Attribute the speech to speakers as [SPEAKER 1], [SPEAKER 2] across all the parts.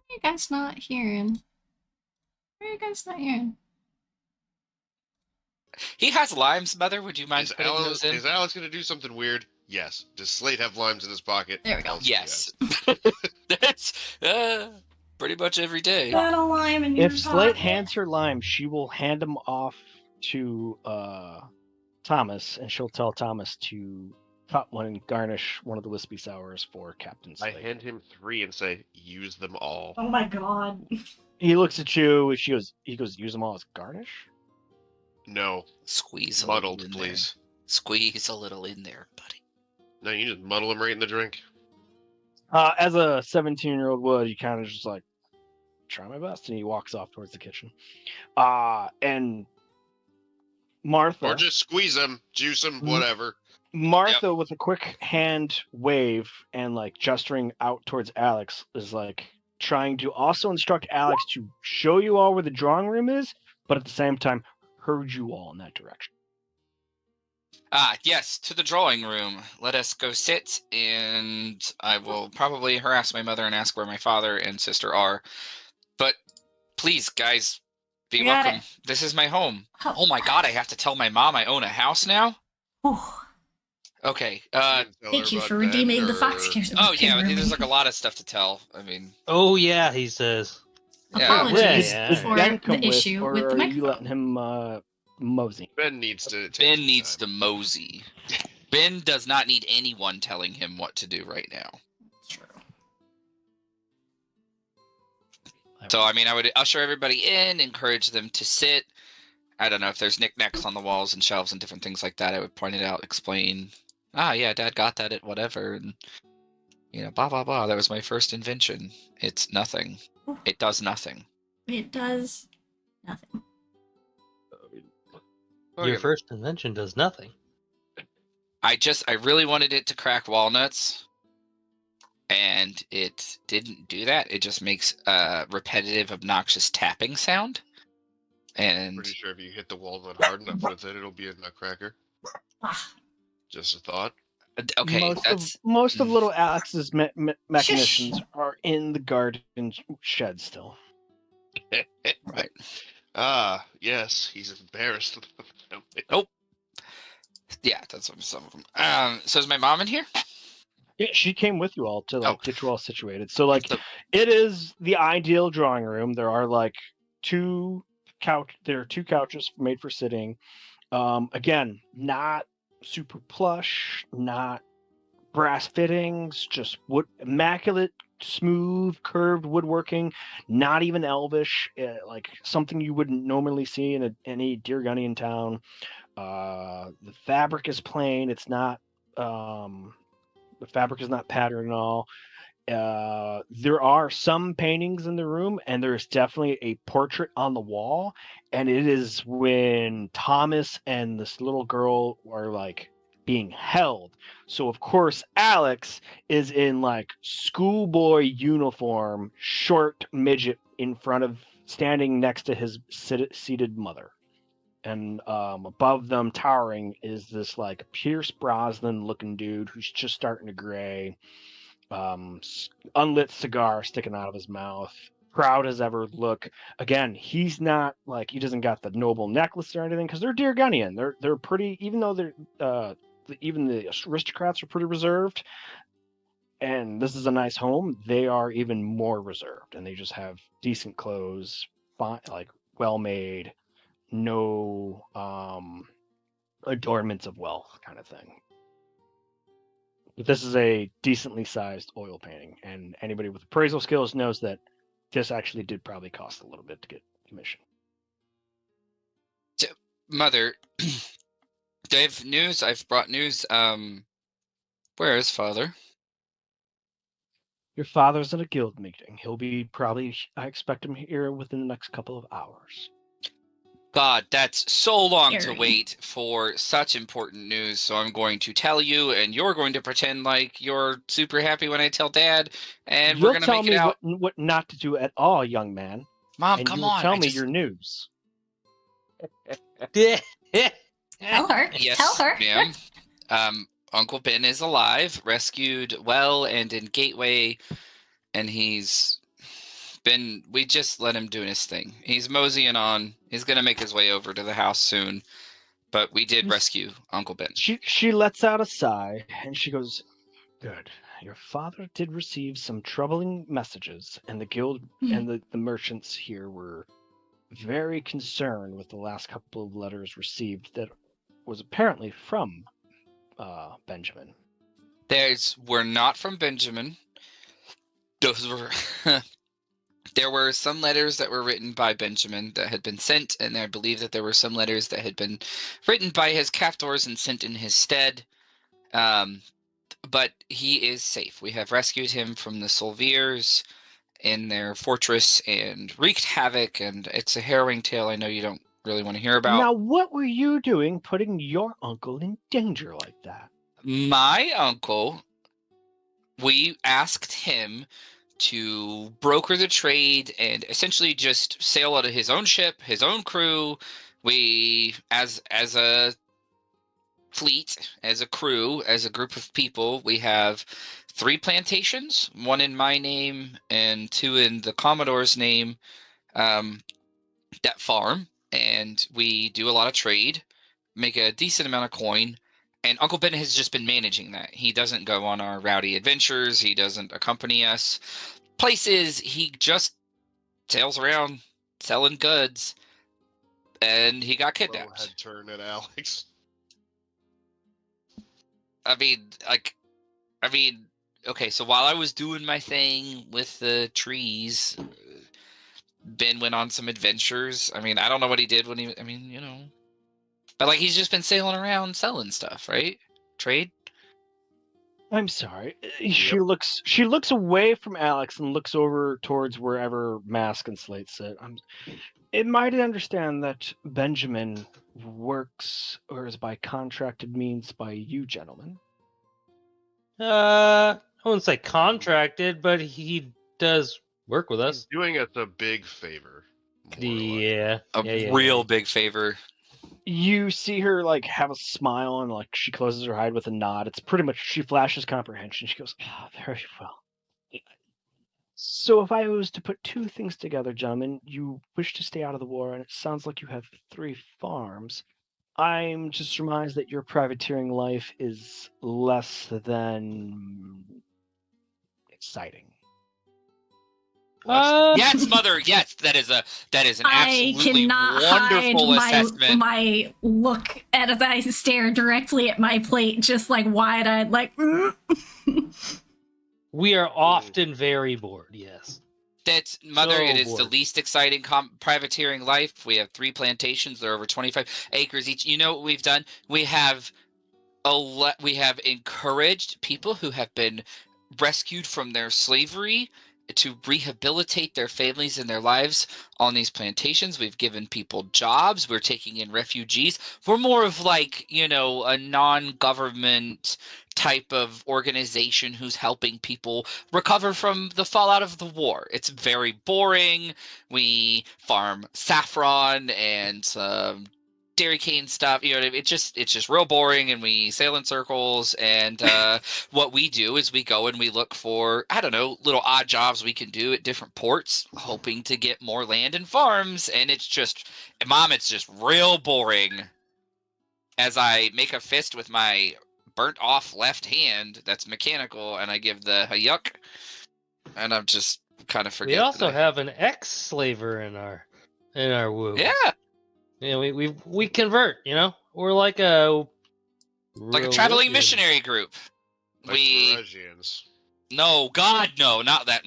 [SPEAKER 1] are you guys not hearing? What are you guys not hearing?
[SPEAKER 2] He has limes, Mother. Would you mind
[SPEAKER 3] Is
[SPEAKER 2] putting those in?
[SPEAKER 3] Alex going to do something weird? Yes. Does Slate have limes in his pocket?
[SPEAKER 1] There we go.
[SPEAKER 2] Yes. That's pretty much every day.
[SPEAKER 1] Got a lime in your
[SPEAKER 4] If Slate
[SPEAKER 1] pocket.
[SPEAKER 4] hands her lime, she will hand them off to Thomas, and she'll tell Thomas to cut one and garnish one of the wispy sours for Captain
[SPEAKER 3] I
[SPEAKER 4] Slate.
[SPEAKER 3] hand him 3 and say, use them all.
[SPEAKER 1] Oh my god.
[SPEAKER 4] He looks at you, and he goes, use them all as garnish?
[SPEAKER 3] No.
[SPEAKER 2] Squeeze a
[SPEAKER 3] Muddled,
[SPEAKER 2] little in
[SPEAKER 3] please.
[SPEAKER 2] there. Squeeze a little in there, buddy.
[SPEAKER 3] No, you just muddle them right in the drink.
[SPEAKER 4] As a 17-year-old would, you kind of just like, try my best, and he walks off towards the kitchen. And Martha...
[SPEAKER 3] Or just squeeze them, juice them, whatever.
[SPEAKER 4] Martha, with a quick hand wave and like gesturing out towards Alex, is like trying to also instruct Alex to show you all where the drawing room is, but at the same time herd you all in that direction.
[SPEAKER 2] Yes, to the drawing room. Let us go sit, and I will probably harass my mother and ask where my father and sister are. But please, guys, be welcome. This is my home. Oh my god, I have to tell my mom I own a house now? Okay.
[SPEAKER 1] Thank you for redeeming the Fox Kids.
[SPEAKER 2] Oh yeah, there's like a lot of stuff to tell. I mean.
[SPEAKER 5] Oh yeah, he says.
[SPEAKER 1] Apologies for
[SPEAKER 4] Ben come
[SPEAKER 1] the issue
[SPEAKER 4] or
[SPEAKER 1] with the
[SPEAKER 4] are
[SPEAKER 1] microphone.
[SPEAKER 4] you letting him mosey?
[SPEAKER 3] Ben needs to.
[SPEAKER 2] Ben needs to mosey. Ben does not need anyone telling him what to do right now.
[SPEAKER 1] True.
[SPEAKER 2] So I mean, I would usher everybody in, encourage them to sit. I don't know if there's knickknacks on the walls and shelves and different things like that. I would point it out, explain. Yeah, Dad got that at whatever, and blah blah blah. That was my first invention. It's nothing. It does nothing.
[SPEAKER 1] It does nothing.
[SPEAKER 5] Your first invention does nothing.
[SPEAKER 2] I really wanted it to crack walnuts, and it didn't do that. It just makes a repetitive, obnoxious tapping sound. And
[SPEAKER 3] pretty sure if you hit the walnut hard enough with it, it'll be a nutcracker. Just a thought.
[SPEAKER 2] Okay,
[SPEAKER 4] most of little Alex's machinations are in the garden shed still.
[SPEAKER 2] Right.
[SPEAKER 3] Yes, he's embarrassed.
[SPEAKER 2] Nope. Yeah, that's some of them. So is my mom in here?
[SPEAKER 4] Yeah, she came with you all to get you all situated. So it is the ideal drawing room. There are two couches made for sitting. Again, not super plush, not brass fittings, just wood, immaculate, smooth, curved woodworking, not even elvish, like something you wouldn't normally see in any Deargunian town. The fabric is plain. It's not the fabric is not patterned at all. There are some paintings in the room, and there's definitely a portrait on the wall, and it is when Thomas and this little girl are being held. So of course Alex is in schoolboy uniform, short midget standing next to his seated mother. And above them, towering, is this Pierce Brosnan looking dude who's just starting to gray. Unlit cigar sticking out of his mouth. Proud as ever look. Again, he's not he doesn't got the noble necklace or anything because they're Deargunian. They're pretty, even though they're even the aristocrats are pretty reserved. And this is a nice home. They are even more reserved, and they just have decent clothes, well made. No adornments of wealth kind of thing. But this is a decently sized oil painting, and anybody with appraisal skills knows that this actually did probably cost a little bit to get commissioned.
[SPEAKER 2] Mother, Dave, news. I've brought news. Where is Father?
[SPEAKER 4] Your father's in a guild meeting. He'll be I expect him here within the next couple of hours.
[SPEAKER 2] God, that's so long to wait for such important news, so I'm going to tell you, and you're going to pretend like you're super happy when I tell Dad, and we're going to make it out.
[SPEAKER 4] You'll tell me what not to do at all, young man.
[SPEAKER 2] Mom,
[SPEAKER 4] and
[SPEAKER 2] come
[SPEAKER 4] on.
[SPEAKER 2] Tell
[SPEAKER 4] me your news.
[SPEAKER 1] Tell her.
[SPEAKER 2] Yes,
[SPEAKER 1] tell her.
[SPEAKER 2] Ma'am. Uncle Ben is alive, rescued well and in Gateway, and he's Ben, we just let him do his thing. He's moseying on. He's gonna make his way over to the house soon. But we did rescue Uncle Ben.
[SPEAKER 4] She lets out a sigh and she goes, "Good. Your father did receive some troubling messages, and the guild and the merchants here were very concerned with the last couple of letters received that was apparently from Benjamin."
[SPEAKER 2] We're not from Benjamin. Those were there were some letters that were written by Benjamin that had been sent, and I believe that there were some letters that had been written by his captors and sent in his stead. But he is safe. We have rescued him from the Solviers in their fortress and wreaked havoc, and it's a harrowing tale I know you don't really want to hear about.
[SPEAKER 4] Now, what were you doing putting your uncle in danger like that?
[SPEAKER 2] My uncle, we asked him to broker the trade and essentially just sail out of his own ship, his own crew. We, as a fleet, as a crew, as a group of people, we have 3 plantations, 1 in my name and 2 in the Commodore's name, that farm, and we do a lot of trade, make a decent amount of coin, and Uncle Ben has just been managing that. He doesn't go on our rowdy adventures. He doesn't accompany us places. He just sails around selling goods, and he got kidnapped.
[SPEAKER 3] Head turn at Alex.
[SPEAKER 2] I mean, okay, so while I was doing my thing with the trees, Ben went on some adventures. I mean, I don't know what he did when he, I mean, you know. But, like, he's just been sailing around selling stuff, right? Trade?
[SPEAKER 4] I'm sorry. She looks away from Alex and looks over towards wherever Mask and Slate sit. Am I to understand that Benjamin works or is by contracted means by you gentlemen?
[SPEAKER 5] I wouldn't say contracted, but he does work with us.
[SPEAKER 3] He's doing us a big favor.
[SPEAKER 5] Yeah.
[SPEAKER 2] A real big favor.
[SPEAKER 4] You see her like have a smile and like she closes her eyes with a nod. It's pretty much she flashes comprehension. She goes, very well. So if I was to put 2 things together, gentlemen, you wish to stay out of the war, and it sounds like you have 3 farms. I'm just surmised that your privateering life is less than exciting.
[SPEAKER 2] Yes, mother. Yes, that is an absolutely wonderful assessment.
[SPEAKER 1] My look as I stare directly at my plate, just like wide-eyed, like.
[SPEAKER 5] We are often very bored. Yes.
[SPEAKER 2] That's mother.
[SPEAKER 5] So
[SPEAKER 2] it is
[SPEAKER 5] bored.
[SPEAKER 2] the least exciting privateering life. We have 3 plantations. They're over 25 acres each. You know what we've done? We have encouraged people who have been rescued from their slavery to rehabilitate their families and their lives on these plantations. We've given people jobs. We're taking in refugees. We're more of like, you know, a non-government type of organization who's helping people recover from the fallout of the war. It's very boring. We farm saffron and dairy cane stuff, you know what I mean? It's just real boring, and we sail in circles, and what we do is we go and we look for, I don't know, little odd jobs we can do at different ports, hoping to get more land and farms, and it's just real boring. As I make a fist with my burnt off left hand that's mechanical, and I give the yuck, and I'm just kind of forgetting.
[SPEAKER 5] We also have an ex-slaver in our woo.
[SPEAKER 2] Yeah.
[SPEAKER 5] Yeah, we convert, you know? We're like a
[SPEAKER 2] traveling missionary group.
[SPEAKER 3] Like Meresians.
[SPEAKER 2] No, God, no, not that.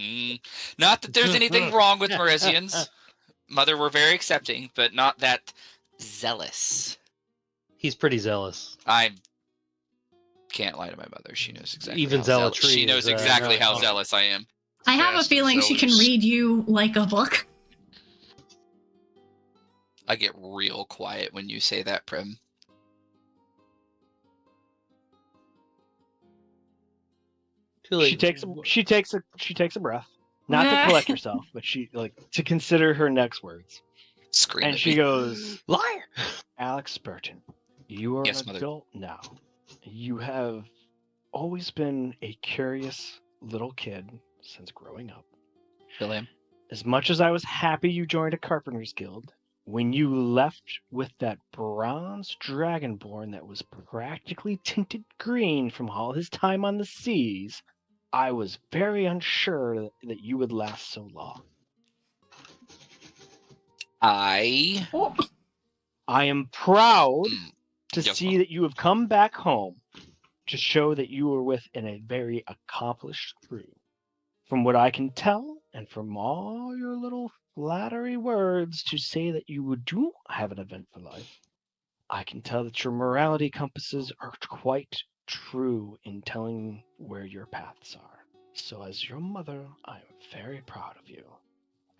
[SPEAKER 2] Not that there's anything wrong with Meresians. Mother, we're very accepting, but not that zealous.
[SPEAKER 5] He's pretty zealous.
[SPEAKER 2] I can't lie to my mother. She knows exactly.
[SPEAKER 5] Even
[SPEAKER 2] how
[SPEAKER 5] zealotry.
[SPEAKER 2] She knows exactly how zealous I am.
[SPEAKER 1] I have a feeling she can read you like a book.
[SPEAKER 2] I get real quiet when you say that, Prim.
[SPEAKER 4] She takes a breath, not to collect herself, but to consider her next words.
[SPEAKER 2] Scream.
[SPEAKER 4] And she goes,
[SPEAKER 5] "Liar,
[SPEAKER 4] Alex Burton, you are an adult now. You have always been a curious little kid since growing up.
[SPEAKER 2] Still am.
[SPEAKER 4] as much as I was happy you joined a Carpenter's Guild, when you left with that bronze dragonborn that was practically tinted green from all his time on the seas, I was very unsure that you would last so long.
[SPEAKER 2] I
[SPEAKER 4] am proud to
[SPEAKER 2] Yes,
[SPEAKER 4] see that you have come back home to show that you were within a very accomplished crew. From what I can tell, and from all your little flattery words to say that you do have an eventful life, I can tell that your morality compasses are quite true in telling where your paths are. So as your mother, I am very proud of you.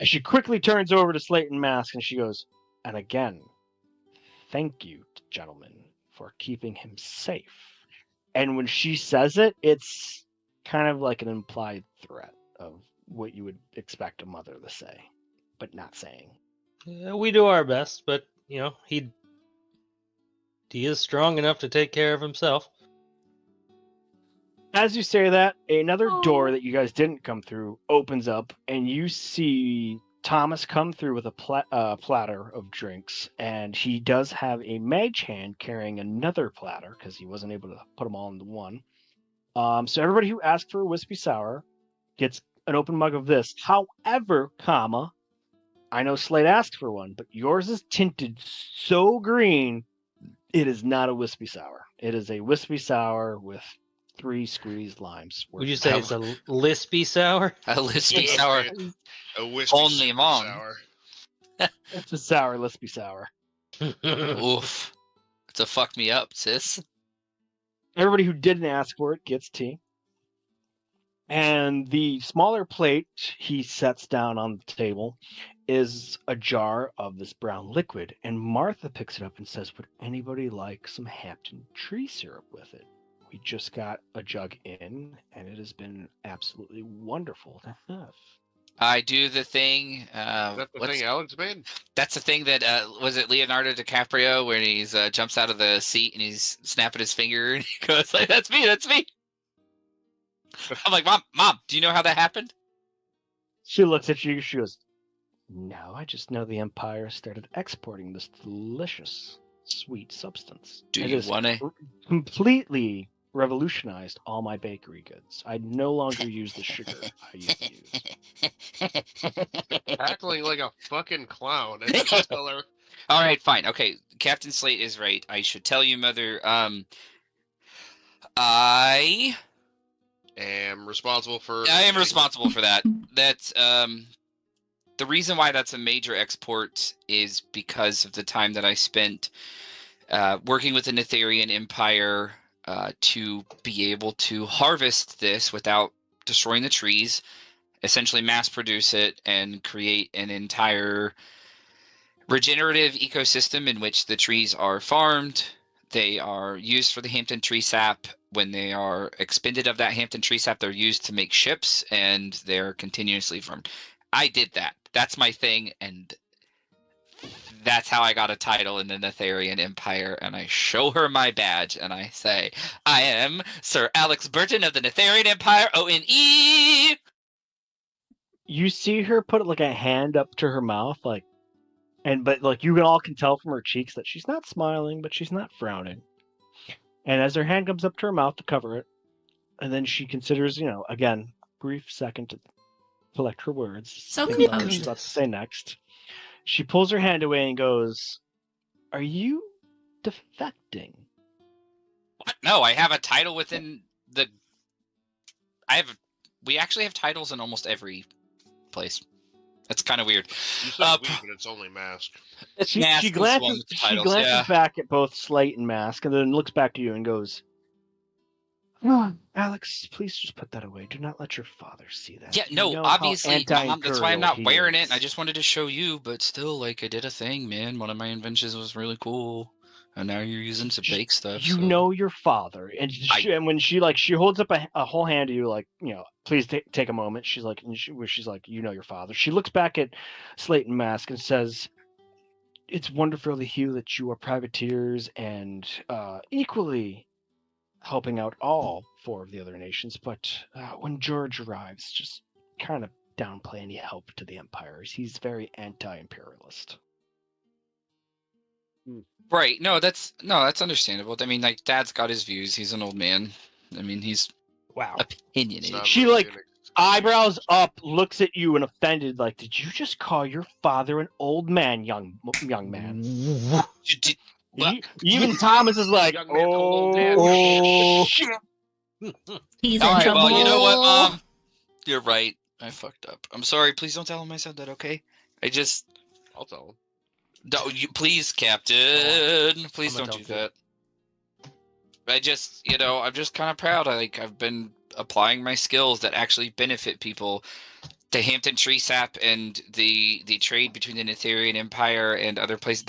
[SPEAKER 4] And she quickly turns over to Slate and Mask and she goes, and again, thank you, gentlemen, for keeping him safe. And when she says it, it's kind of like an implied threat of what you would expect a mother to say, but not saying.
[SPEAKER 5] Yeah, we do our best, but he is strong enough to take care of himself.
[SPEAKER 4] As you say that, another door that you guys didn't come through opens up, and you see Thomas come through with a platter of drinks, and he does have a mage hand carrying another platter because he wasn't able to put them all into one. So everybody who asked for a Wispy Sour gets an open mug of this. However, I know Slade asked for one, but yours is tinted so green, it is not a Wispy Sour. It is a Wispy Sour with 3 squeezed limes.
[SPEAKER 5] Would you say it's a lispy sour?
[SPEAKER 2] A lispy
[SPEAKER 3] Yeah,
[SPEAKER 2] sour.
[SPEAKER 3] okay. A wispy
[SPEAKER 2] Only
[SPEAKER 3] super
[SPEAKER 2] mom.
[SPEAKER 3] sour.
[SPEAKER 4] It's a sour, lispy sour.
[SPEAKER 2] Oof. It's a fuck me up, sis.
[SPEAKER 4] Everybody who didn't ask for it gets tea. And the smaller plate he sets down on the table is a jar of this brown liquid. And Martha picks it up and says, would anybody like some Hampton tree syrup with it? We just got a jug in, and it has been absolutely wonderful to have.
[SPEAKER 2] I do the thing.
[SPEAKER 3] Is that the thing Alex made?
[SPEAKER 2] That's the thing that was it Leonardo DiCaprio when he's jumps out of the seat and he's snapping his finger and he goes like, "That's me, that's me." I'm like, Mom, do you know how that happened?
[SPEAKER 4] She looks at you. She goes, "No, I just know the Empire started exporting this delicious, sweet substance.
[SPEAKER 2] Do
[SPEAKER 4] It
[SPEAKER 2] you
[SPEAKER 4] has
[SPEAKER 2] want to?
[SPEAKER 4] completely revolutionized all my bakery goods. I no longer use the sugar I used to use."
[SPEAKER 3] Acting like a fucking clown. And just tell her,
[SPEAKER 2] All right, fine. Okay, Captain Slate is right. I should tell you, Mother. I
[SPEAKER 3] am responsible for.
[SPEAKER 2] I am responsible for that. That's the reason why that's a major export is because of the time that I spent working with the Netherian Empire to be able to harvest this without destroying the trees, essentially mass produce it, and create an entire regenerative ecosystem in which the trees are farmed. They are used for the Hampton tree sap. When they are expended of that Hampton tree sap, they're used to make ships, and they're continuously farmed. I did that. That's my thing, and that's how I got a title in the Netherian Empire. And I show her my badge, and I say, I am Sir Alex Burton of the Netherian Empire, ONE!
[SPEAKER 4] You see her put like a hand up to her mouth, but you all can tell from her cheeks that she's not smiling, but she's not frowning. And as her hand comes up to her mouth to cover it, and then she considers, again, brief second to collect her words.
[SPEAKER 1] So
[SPEAKER 4] think about what
[SPEAKER 1] composed.
[SPEAKER 4] she's about to say next. She pulls her hand away and goes, "Are you defecting?"
[SPEAKER 2] What? No, I have a title within the... We actually have titles in almost every place. That's kind of weird.
[SPEAKER 3] You say we, but it's only Mask.
[SPEAKER 4] She glances back at both Slate and Mask, and then looks back to you and goes, "Oh, Alex, please just put that away. Do not let your father see that."
[SPEAKER 2] Yeah, no, obviously, Mom, that's why I'm not wearing it. I just wanted to show you, but still, I did a thing, man. One of my inventions was really cool. And now you're using to bake stuff.
[SPEAKER 4] You know your father, and when she holds up a whole hand to you, please take a moment. She's like, you know your father. She looks back at Slate and Mask and says, "It's wonderful to hear that you are privateers and equally helping out all 4 of the other nations. But when George arrives, just kind of downplay any help to the Empire. He's very anti-imperialist.
[SPEAKER 2] Right. No, that's understandable. I mean, like, Dad's got his views. He's an old man. I mean, he's
[SPEAKER 4] Wow.
[SPEAKER 2] opinionated.
[SPEAKER 4] She, like, eyebrows up, looks at you and offended, like, did you just call your father an old man, young man? Even Thomas is like,
[SPEAKER 3] Young man, old man,
[SPEAKER 4] oh,
[SPEAKER 3] shit.
[SPEAKER 1] He's
[SPEAKER 2] All
[SPEAKER 1] in
[SPEAKER 2] right,
[SPEAKER 1] trouble.
[SPEAKER 2] well, you know what, Mom? You're right. I fucked up. I'm sorry. Please don't tell him I said that, okay?
[SPEAKER 3] I'll tell him.
[SPEAKER 2] No, please, Captain. Please
[SPEAKER 5] I'm
[SPEAKER 2] don't
[SPEAKER 5] gonna
[SPEAKER 2] do that. I'm just kind of proud. I've been applying my skills that actually benefit people. The Hampton Tree Sap and the trade between the Netherian Empire and other places,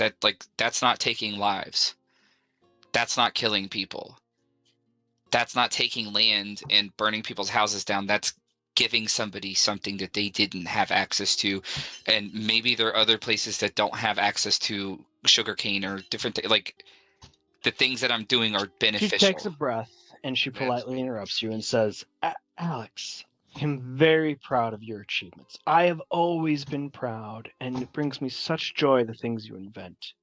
[SPEAKER 2] that's not taking lives. That's not killing people. That's not taking land and burning people's houses down. That's giving somebody something that they didn't have access to. And maybe there are other places that don't have access to sugarcane or different things. Like, the things that I'm doing are beneficial.
[SPEAKER 4] She takes a breath and she politely interrupts you and says, Alex, I'm very proud of your achievements. I have always been proud, and it brings me such joy the things you invent.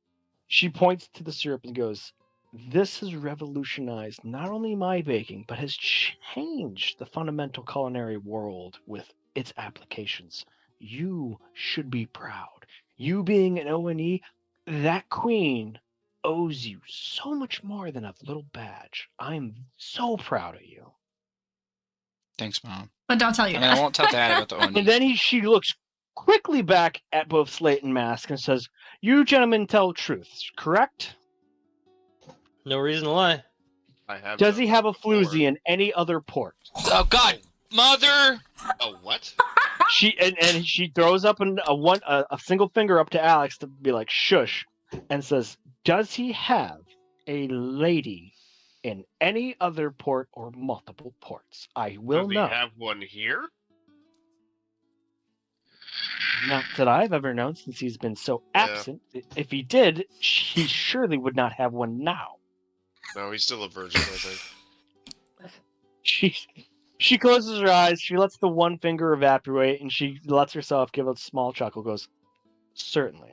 [SPEAKER 4] She points to the syrup and goes, this has revolutionized not only my baking, but has changed the fundamental culinary world with its applications. You should be proud. You being an O&E, that queen owes you so much more than a little badge. I'm so proud of you.
[SPEAKER 2] Thanks, Mom.
[SPEAKER 1] But don't tell you
[SPEAKER 2] I mean,
[SPEAKER 1] that.
[SPEAKER 2] I won't tell Dad about the Oni.
[SPEAKER 4] And then she looks quickly back at both Slate and Mask and says, you gentlemen tell truths, correct?
[SPEAKER 5] No reason to lie.
[SPEAKER 3] I have.
[SPEAKER 4] Does he have a
[SPEAKER 3] before.
[SPEAKER 4] floozy in any other port?
[SPEAKER 2] Oh, God! Mother!
[SPEAKER 3] Oh, what?
[SPEAKER 4] She throws up a single finger up to Alex to be like, shush, and says, does he have a lady in any other port or multiple ports? I will
[SPEAKER 3] Does he
[SPEAKER 4] know.
[SPEAKER 3] have one here?
[SPEAKER 4] Not that I've ever known since he's been so absent. If he did, he surely would not have one now.
[SPEAKER 3] No, he's still a virgin, I think.
[SPEAKER 4] She closes her eyes, she lets the one finger evaporate, and she lets herself give a small chuckle, goes, certainly.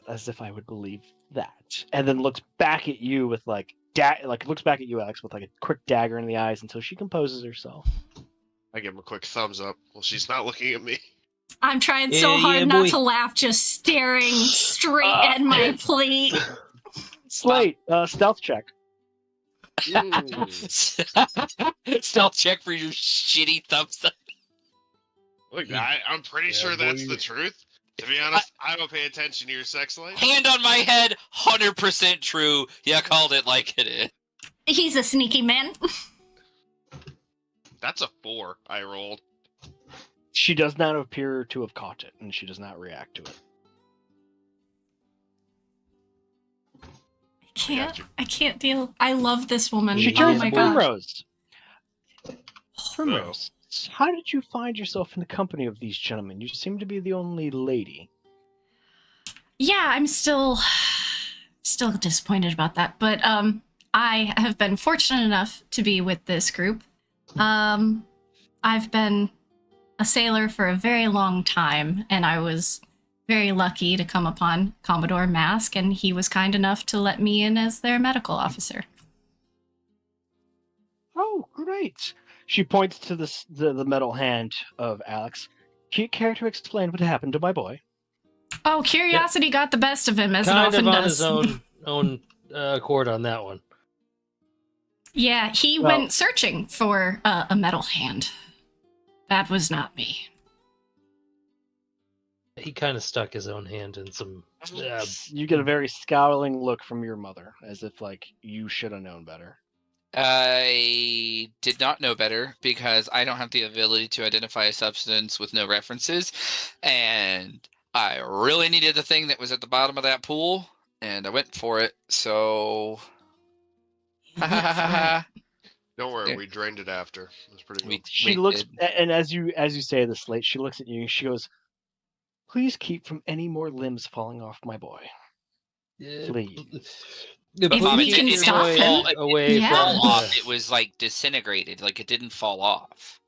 [SPEAKER 4] As if I would believe that. And then looks back at you with looks back at you, Alex, with like a quick dagger in the eyes until she composes herself.
[SPEAKER 3] I give him a quick thumbs up. Well, she's not looking at me.
[SPEAKER 1] I'm trying so hard not to laugh, just staring straight at my plate.
[SPEAKER 4] Slate, stealth check.
[SPEAKER 2] Stealth check for your shitty thumbs up.
[SPEAKER 3] Look, I'm pretty sure that's the truth. To be honest, I don't pay attention to your sex life.
[SPEAKER 2] Hand on my head, 100% true. Yeah, called it like it is.
[SPEAKER 1] He's a sneaky man.
[SPEAKER 3] That's a 4 I rolled.
[SPEAKER 4] She does not appear to have caught it, and she does not react to it.
[SPEAKER 1] I can't deal. I love this woman.
[SPEAKER 4] She
[SPEAKER 1] Oh
[SPEAKER 4] turns
[SPEAKER 1] my
[SPEAKER 4] to
[SPEAKER 1] god.
[SPEAKER 4] Primrose. Primrose, how did you find yourself in the company of these gentlemen? You seem to be the only lady.
[SPEAKER 1] Yeah, I'm still disappointed about that, but I have been fortunate enough to be with this group. I've been a sailor for a very long time, and I was very lucky to come upon Commodore Mask, and he was kind enough to let me in as their medical officer.
[SPEAKER 4] Oh, great. She points to the metal hand of Alex. Do you care to explain what happened to my boy?
[SPEAKER 1] Oh, curiosity got the best of him, as
[SPEAKER 5] Kind
[SPEAKER 1] it often
[SPEAKER 5] of on
[SPEAKER 1] does.
[SPEAKER 5] his own accord on that one.
[SPEAKER 1] Yeah, he went searching for a metal hand. That was not me.
[SPEAKER 5] He kind of stuck his own hand in some.
[SPEAKER 4] You get a very scowling look from your mother, as if like you should have known better.
[SPEAKER 2] I did not know better because I don't have the ability to identify a substance with no references, and I really needed the thing that was at the bottom of that pool, and I went for it. So,
[SPEAKER 3] Don't worry, we drained it after. It was pretty good.
[SPEAKER 4] She looks, and as you say this, Slate, she looks at you and she goes, "Please keep from any more limbs falling off my boy. Please."
[SPEAKER 1] If we can stop him.
[SPEAKER 5] Away
[SPEAKER 1] Yeah.
[SPEAKER 2] fall off. It was like disintegrated, like it didn't fall off.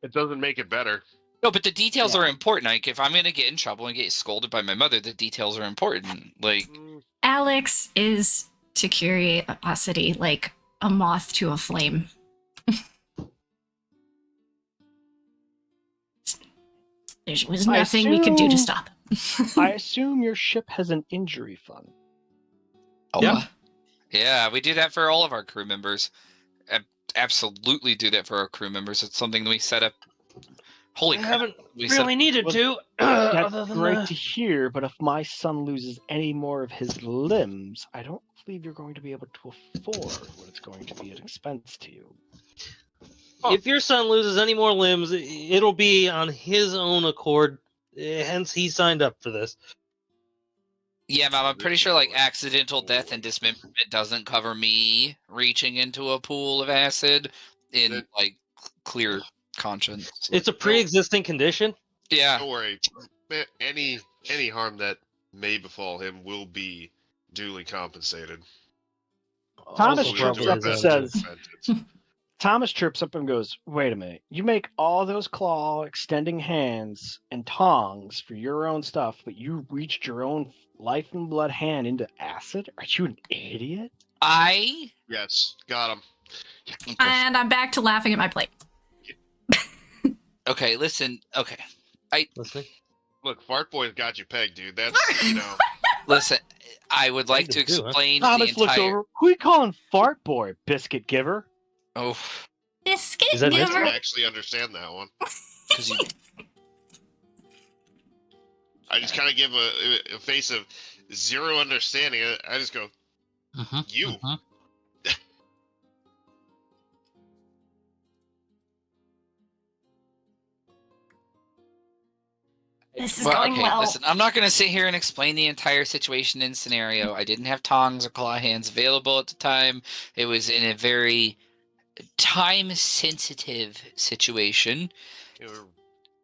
[SPEAKER 3] It doesn't make it better.
[SPEAKER 2] No, but the details
[SPEAKER 4] Yeah.
[SPEAKER 2] are important. Like, if I'm gonna get in trouble and get scolded by my mother, the details are important. Like,
[SPEAKER 1] Alex is, to curiosity, like a moth to a flame. There was nothing we could do to stop him.
[SPEAKER 4] I assume your ship has an injury fund.
[SPEAKER 2] oh,
[SPEAKER 5] Yeah.
[SPEAKER 2] yeah, we do that for all of our crew members. Absolutely do that for our crew members. It's something we set up. Holy
[SPEAKER 5] I
[SPEAKER 2] crap!
[SPEAKER 5] haven't
[SPEAKER 2] We set
[SPEAKER 5] really needed
[SPEAKER 4] Well,
[SPEAKER 5] to.
[SPEAKER 4] That's
[SPEAKER 5] Other than
[SPEAKER 4] great to hear, but if my son loses any more of his limbs, I don't believe you're going to be able to afford what it's going to be an expense to you.
[SPEAKER 5] if your son loses any more limbs, it'll be on his own accord. Hence, he signed up for this.
[SPEAKER 2] Yeah, Mom, I'm pretty sure like accidental death and
[SPEAKER 3] Holy
[SPEAKER 2] dismemberment doesn't cover me reaching into a pool of acid in
[SPEAKER 3] It-
[SPEAKER 2] like clear conscience.
[SPEAKER 5] It's a pre-existing condition.
[SPEAKER 2] Yeah.
[SPEAKER 3] Don't worry. Any harm that may befall him will be duly compensated.
[SPEAKER 4] Thomas
[SPEAKER 5] Also
[SPEAKER 3] We will
[SPEAKER 4] trips
[SPEAKER 3] do
[SPEAKER 5] probably
[SPEAKER 3] our
[SPEAKER 4] up and
[SPEAKER 3] best to
[SPEAKER 4] says-
[SPEAKER 3] prevent it.
[SPEAKER 4] Thomas trips up and goes, "Wait a minute. You make all those claw extending hands and tongs for your own stuff, but you reached your own life and blood hand into acid? Are you an idiot?"
[SPEAKER 3] Yes, got him.
[SPEAKER 1] And I'm back to laughing at my plate.
[SPEAKER 2] Okay, listen. Okay.
[SPEAKER 5] Listening.
[SPEAKER 3] Look, Fart Boy's got you pegged, dude. That's, you know.
[SPEAKER 2] Listen, I would like to
[SPEAKER 5] Kinda do, huh?
[SPEAKER 2] explain
[SPEAKER 4] Thomas
[SPEAKER 2] the
[SPEAKER 4] looks
[SPEAKER 2] entire.
[SPEAKER 4] over. Who you calling fart boy, biscuit giver?
[SPEAKER 2] Oh,
[SPEAKER 1] Biscuit
[SPEAKER 5] Is that
[SPEAKER 3] I
[SPEAKER 1] giver.
[SPEAKER 3] don't actually understand that one.
[SPEAKER 2] because you.
[SPEAKER 3] I just kind of give a face of zero understanding. I just go, you.
[SPEAKER 1] This is
[SPEAKER 2] Well,
[SPEAKER 1] going
[SPEAKER 2] okay,
[SPEAKER 1] well.
[SPEAKER 2] listen. I'm not going to sit here and explain the entire situation and scenario. I didn't have tongs or claw hands available at the time. It was in a very time-sensitive situation.
[SPEAKER 3] You were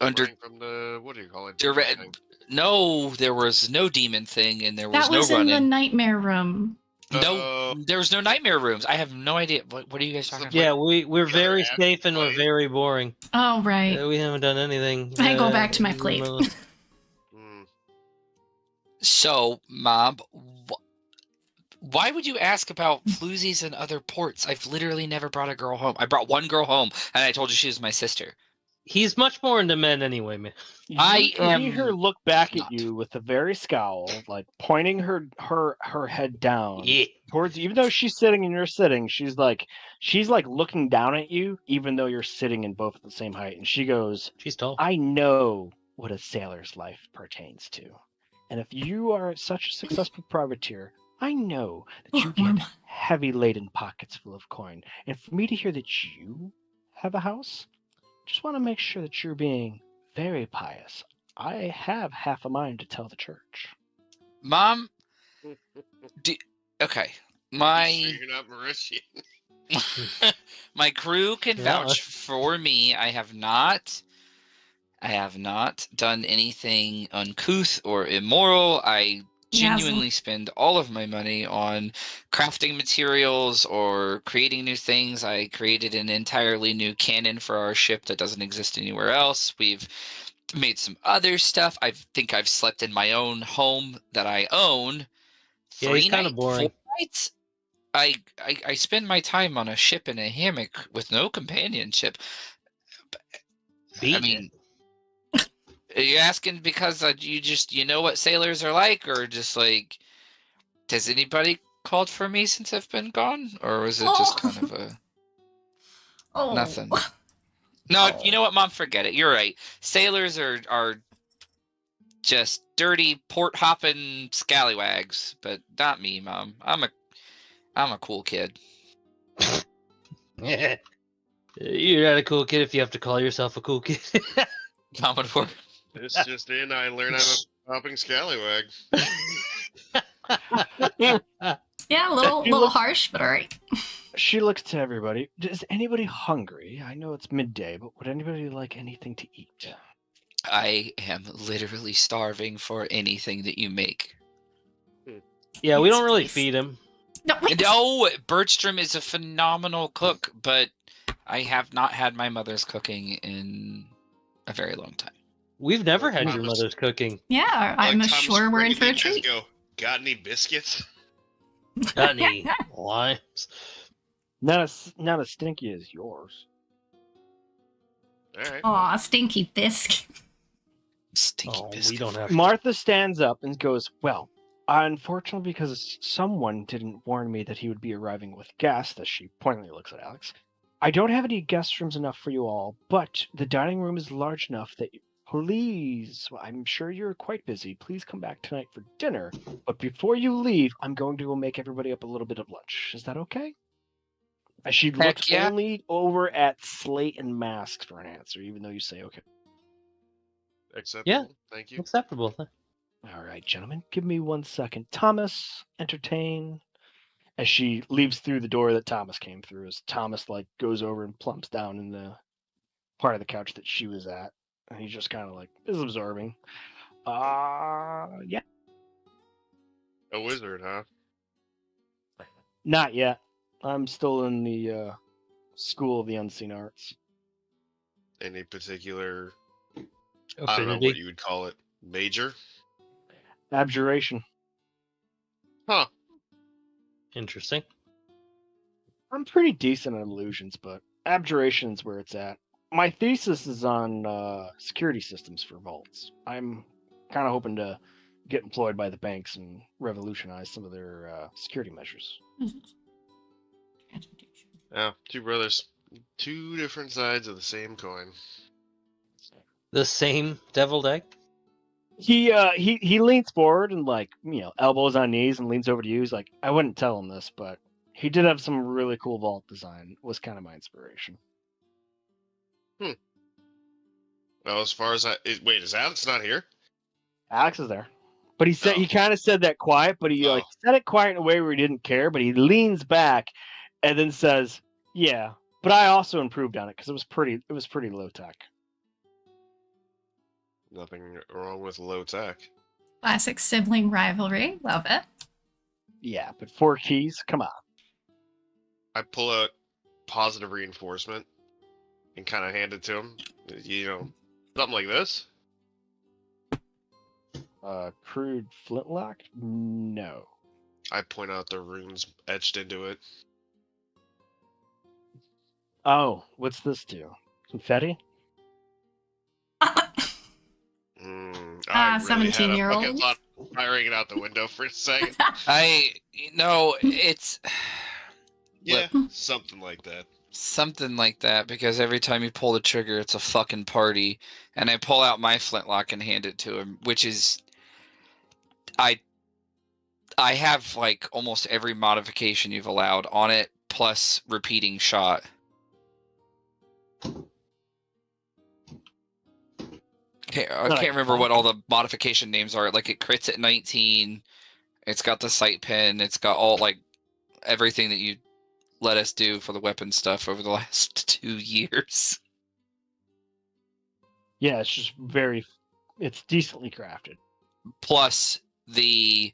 [SPEAKER 2] Under
[SPEAKER 3] running from the, what do you call it?
[SPEAKER 2] direct. No, there was no demon thing, and there was
[SPEAKER 1] That was
[SPEAKER 2] no
[SPEAKER 1] in the
[SPEAKER 2] running.
[SPEAKER 1] nightmare room.
[SPEAKER 2] No, there was no nightmare rooms. I have no idea. What are you guys
[SPEAKER 3] It's the
[SPEAKER 2] talking about?
[SPEAKER 5] Yeah, we're
[SPEAKER 3] The other
[SPEAKER 5] very
[SPEAKER 3] acid
[SPEAKER 5] safe and we're
[SPEAKER 3] fight.
[SPEAKER 5] very boring.
[SPEAKER 1] Oh, right.
[SPEAKER 5] We haven't done anything.
[SPEAKER 1] I go back to my plate.
[SPEAKER 5] remotely.
[SPEAKER 2] So, Mom, why would you ask about floozies and other ports? I've literally never brought a girl home. I brought one girl home, and I told you she was my sister.
[SPEAKER 5] He's much more into men anyway, man.
[SPEAKER 2] I
[SPEAKER 4] You see her
[SPEAKER 2] am
[SPEAKER 4] look back
[SPEAKER 2] not.
[SPEAKER 4] at you with a very scowl, like pointing her head down
[SPEAKER 5] Yeah.
[SPEAKER 4] towards you. Even though she's sitting and you're sitting, she's like looking down at you, even though you're sitting in both at the same height. And she goes,
[SPEAKER 5] She's tall.
[SPEAKER 4] "I know what a sailor's life pertains to, and if you are such a successful privateer, I know that you get heavy laden pockets full of coin. And for me to hear that you have a house, just want to make sure that you're being very pious. I have half a mind to tell the church."
[SPEAKER 2] Mom, okay.
[SPEAKER 3] So
[SPEAKER 2] My
[SPEAKER 3] you're not Mauritian.
[SPEAKER 2] my crew can
[SPEAKER 5] Yeah.
[SPEAKER 2] vouch for me. I have not done anything uncouth or immoral. I genuinely spend all of my money on crafting materials or creating new things. I created an entirely new cannon for our ship that doesn't exist anywhere else. We've made some other stuff. I think I've slept in my own home that I own.
[SPEAKER 5] Yeah, he's kinda boring.
[SPEAKER 2] 4 nights. I spend my time on a ship in a hammock with no companionship. I mean, are you asking because you know what sailors are like, or just like, has anybody called for me since I've been gone, or was it just kind of a nothing? No, you know what, Mom? Forget it. You're right. Sailors are just dirty port hopping scallywags, but not me, Mom. I'm a cool kid.
[SPEAKER 5] You're not a cool kid if you have to call yourself a cool kid.
[SPEAKER 2] Commodore.
[SPEAKER 3] This just in, I learned I'm a hopping scallywag.
[SPEAKER 1] Yeah, a little harsh, but all right.
[SPEAKER 4] She looks to everybody. Is anybody hungry? I know it's midday, but would anybody like anything to eat?
[SPEAKER 2] I am literally starving for anything that you make.
[SPEAKER 5] Yeah, we
[SPEAKER 1] Yes,
[SPEAKER 5] don't really
[SPEAKER 1] please.
[SPEAKER 5] feed him.
[SPEAKER 1] No, wait.
[SPEAKER 2] No, Bertram is a phenomenal cook, but I have not had my mother's cooking in a very long time.
[SPEAKER 5] We've never had your
[SPEAKER 3] Thomas-
[SPEAKER 5] mother's cooking.
[SPEAKER 1] Yeah,
[SPEAKER 3] Like
[SPEAKER 1] I'm
[SPEAKER 3] Thomas
[SPEAKER 1] sure we're in for a
[SPEAKER 3] bringing you guys
[SPEAKER 1] treat.
[SPEAKER 3] Go, got any biscuits?
[SPEAKER 5] Got any limes?
[SPEAKER 4] Not as stinky as yours.
[SPEAKER 3] All right.
[SPEAKER 1] Aw, stinky biscuit.
[SPEAKER 2] Stinky
[SPEAKER 5] Oh,
[SPEAKER 2] biscuit.
[SPEAKER 5] we don't have.
[SPEAKER 4] Martha stands up and goes, "Well, unfortunately, because someone didn't warn me that he would be arriving with guests," as she pointedly looks at Alex, "I don't have any guest rooms enough for you all, but the dining room is large enough that please, well, I'm sure you're quite busy. Please come back tonight for dinner. But before you leave, I'm going to go make everybody up a little bit of lunch. Is that okay?" As she looks
[SPEAKER 2] yeah.
[SPEAKER 4] only over at Slate and Masks for an answer, even though you say okay.
[SPEAKER 3] Acceptable.
[SPEAKER 5] Yeah.
[SPEAKER 3] Thank you.
[SPEAKER 5] Acceptable.
[SPEAKER 4] All right, gentlemen, give me 1 second. Thomas, entertain. As she leaves through the door that Thomas came through, as Thomas goes over and plumps down in the part of the couch that she was at, and he just kind of is absorbing. Yeah,
[SPEAKER 3] A wizard, huh?
[SPEAKER 4] not yet. I'm still in the School of the Unseen Arts.
[SPEAKER 3] Any particular, I don't
[SPEAKER 5] Affinity.
[SPEAKER 3] know what you would call it, major?
[SPEAKER 4] Abjuration.
[SPEAKER 3] Huh.
[SPEAKER 5] Interesting.
[SPEAKER 4] I'm pretty decent at illusions, but abjuration's where it's at. My thesis is on security systems for vaults. I'm kind of hoping to get employed by the banks and revolutionize some of their security measures.
[SPEAKER 3] Yeah, two brothers. Two different sides of the same coin.
[SPEAKER 5] The same deviled egg.
[SPEAKER 4] He leans forward and elbows on knees and leans over to you. He's like, I wouldn't tell him this, but he did have some really cool vault design. Was kind of my inspiration.
[SPEAKER 3] Well, as far as wait, is Alex not here?
[SPEAKER 4] Alex is there, but he
[SPEAKER 3] Oh.
[SPEAKER 4] kind of said that quiet, but he said it quiet in a way where he didn't care. But he leans back and then says, "Yeah, but I also improved on it because it was pretty low tech."
[SPEAKER 3] Nothing wrong with low tech.
[SPEAKER 1] Classic sibling rivalry. Love it.
[SPEAKER 4] Yeah, but 4 keys, come on.
[SPEAKER 3] I pull out positive reinforcement and kind of hand it to him. Something like this.
[SPEAKER 4] Crude flintlock? No.
[SPEAKER 3] I point out the runes etched into it.
[SPEAKER 4] Oh, what's this do? Confetti?
[SPEAKER 3] I really had a
[SPEAKER 1] 17-year-olds.
[SPEAKER 3] fucking thought of firing it out the window for a second.
[SPEAKER 2] It's
[SPEAKER 3] Yeah, something like that.
[SPEAKER 2] something like that, because every time you pull the trigger, it's a fucking party. And I pull out my flintlock and hand it to him, which is, I have almost every modification you've allowed on it, plus repeating shot. I can't remember what all the modification names are. It crits at 19. It's got the sight pin. It's got all everything that you let us do for the weapon stuff over the last 2 years.
[SPEAKER 4] Yeah, it's just it's decently crafted.
[SPEAKER 2] Plus the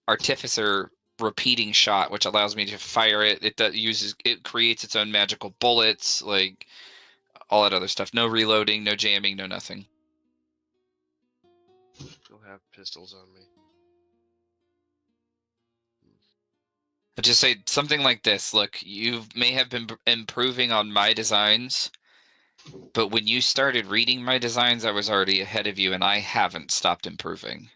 [SPEAKER 2] artificer repeating shot, which allows me to fire it. It creates its own magical bullets, all that other stuff. No reloading, no jamming, no nothing.
[SPEAKER 3] Still have pistols on me.
[SPEAKER 2] But just say something like this. Look, you may have been improving on my designs, but when you started reading my designs, I was already ahead of you, and I haven't stopped improving.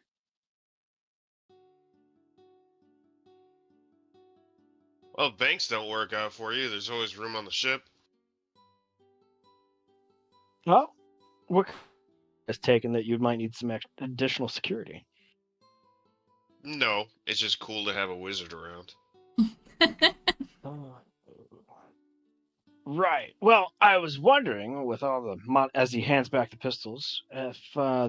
[SPEAKER 3] Well, if banks don't work out for you, there's always room on the ship.
[SPEAKER 4] Well, what is taken that you might need some additional security?
[SPEAKER 3] No, it's just cool to have a wizard around.
[SPEAKER 4] Right. Well, I was wondering, with all the as he hands back the pistols, if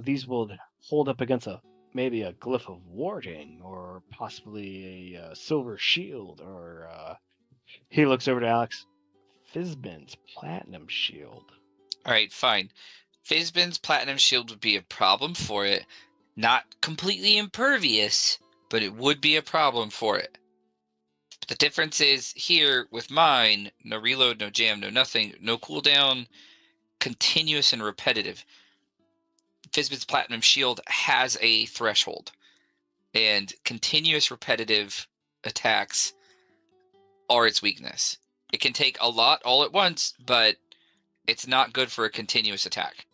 [SPEAKER 4] these would hold up against maybe a glyph of warding, or possibly a silver shield, or he looks over to Alex. Fizbin's platinum shield.
[SPEAKER 2] All right, fine. Fizbin's platinum shield would be a problem for it. Not completely impervious, but it would be a problem for it. But the difference is here with mine, no reload, no jam, no nothing, no cooldown, continuous and repetitive. Fizbit's Platinum Shield has a threshold, and continuous repetitive attacks are its weakness. It can take a lot all at once, but it's not good for a continuous attack.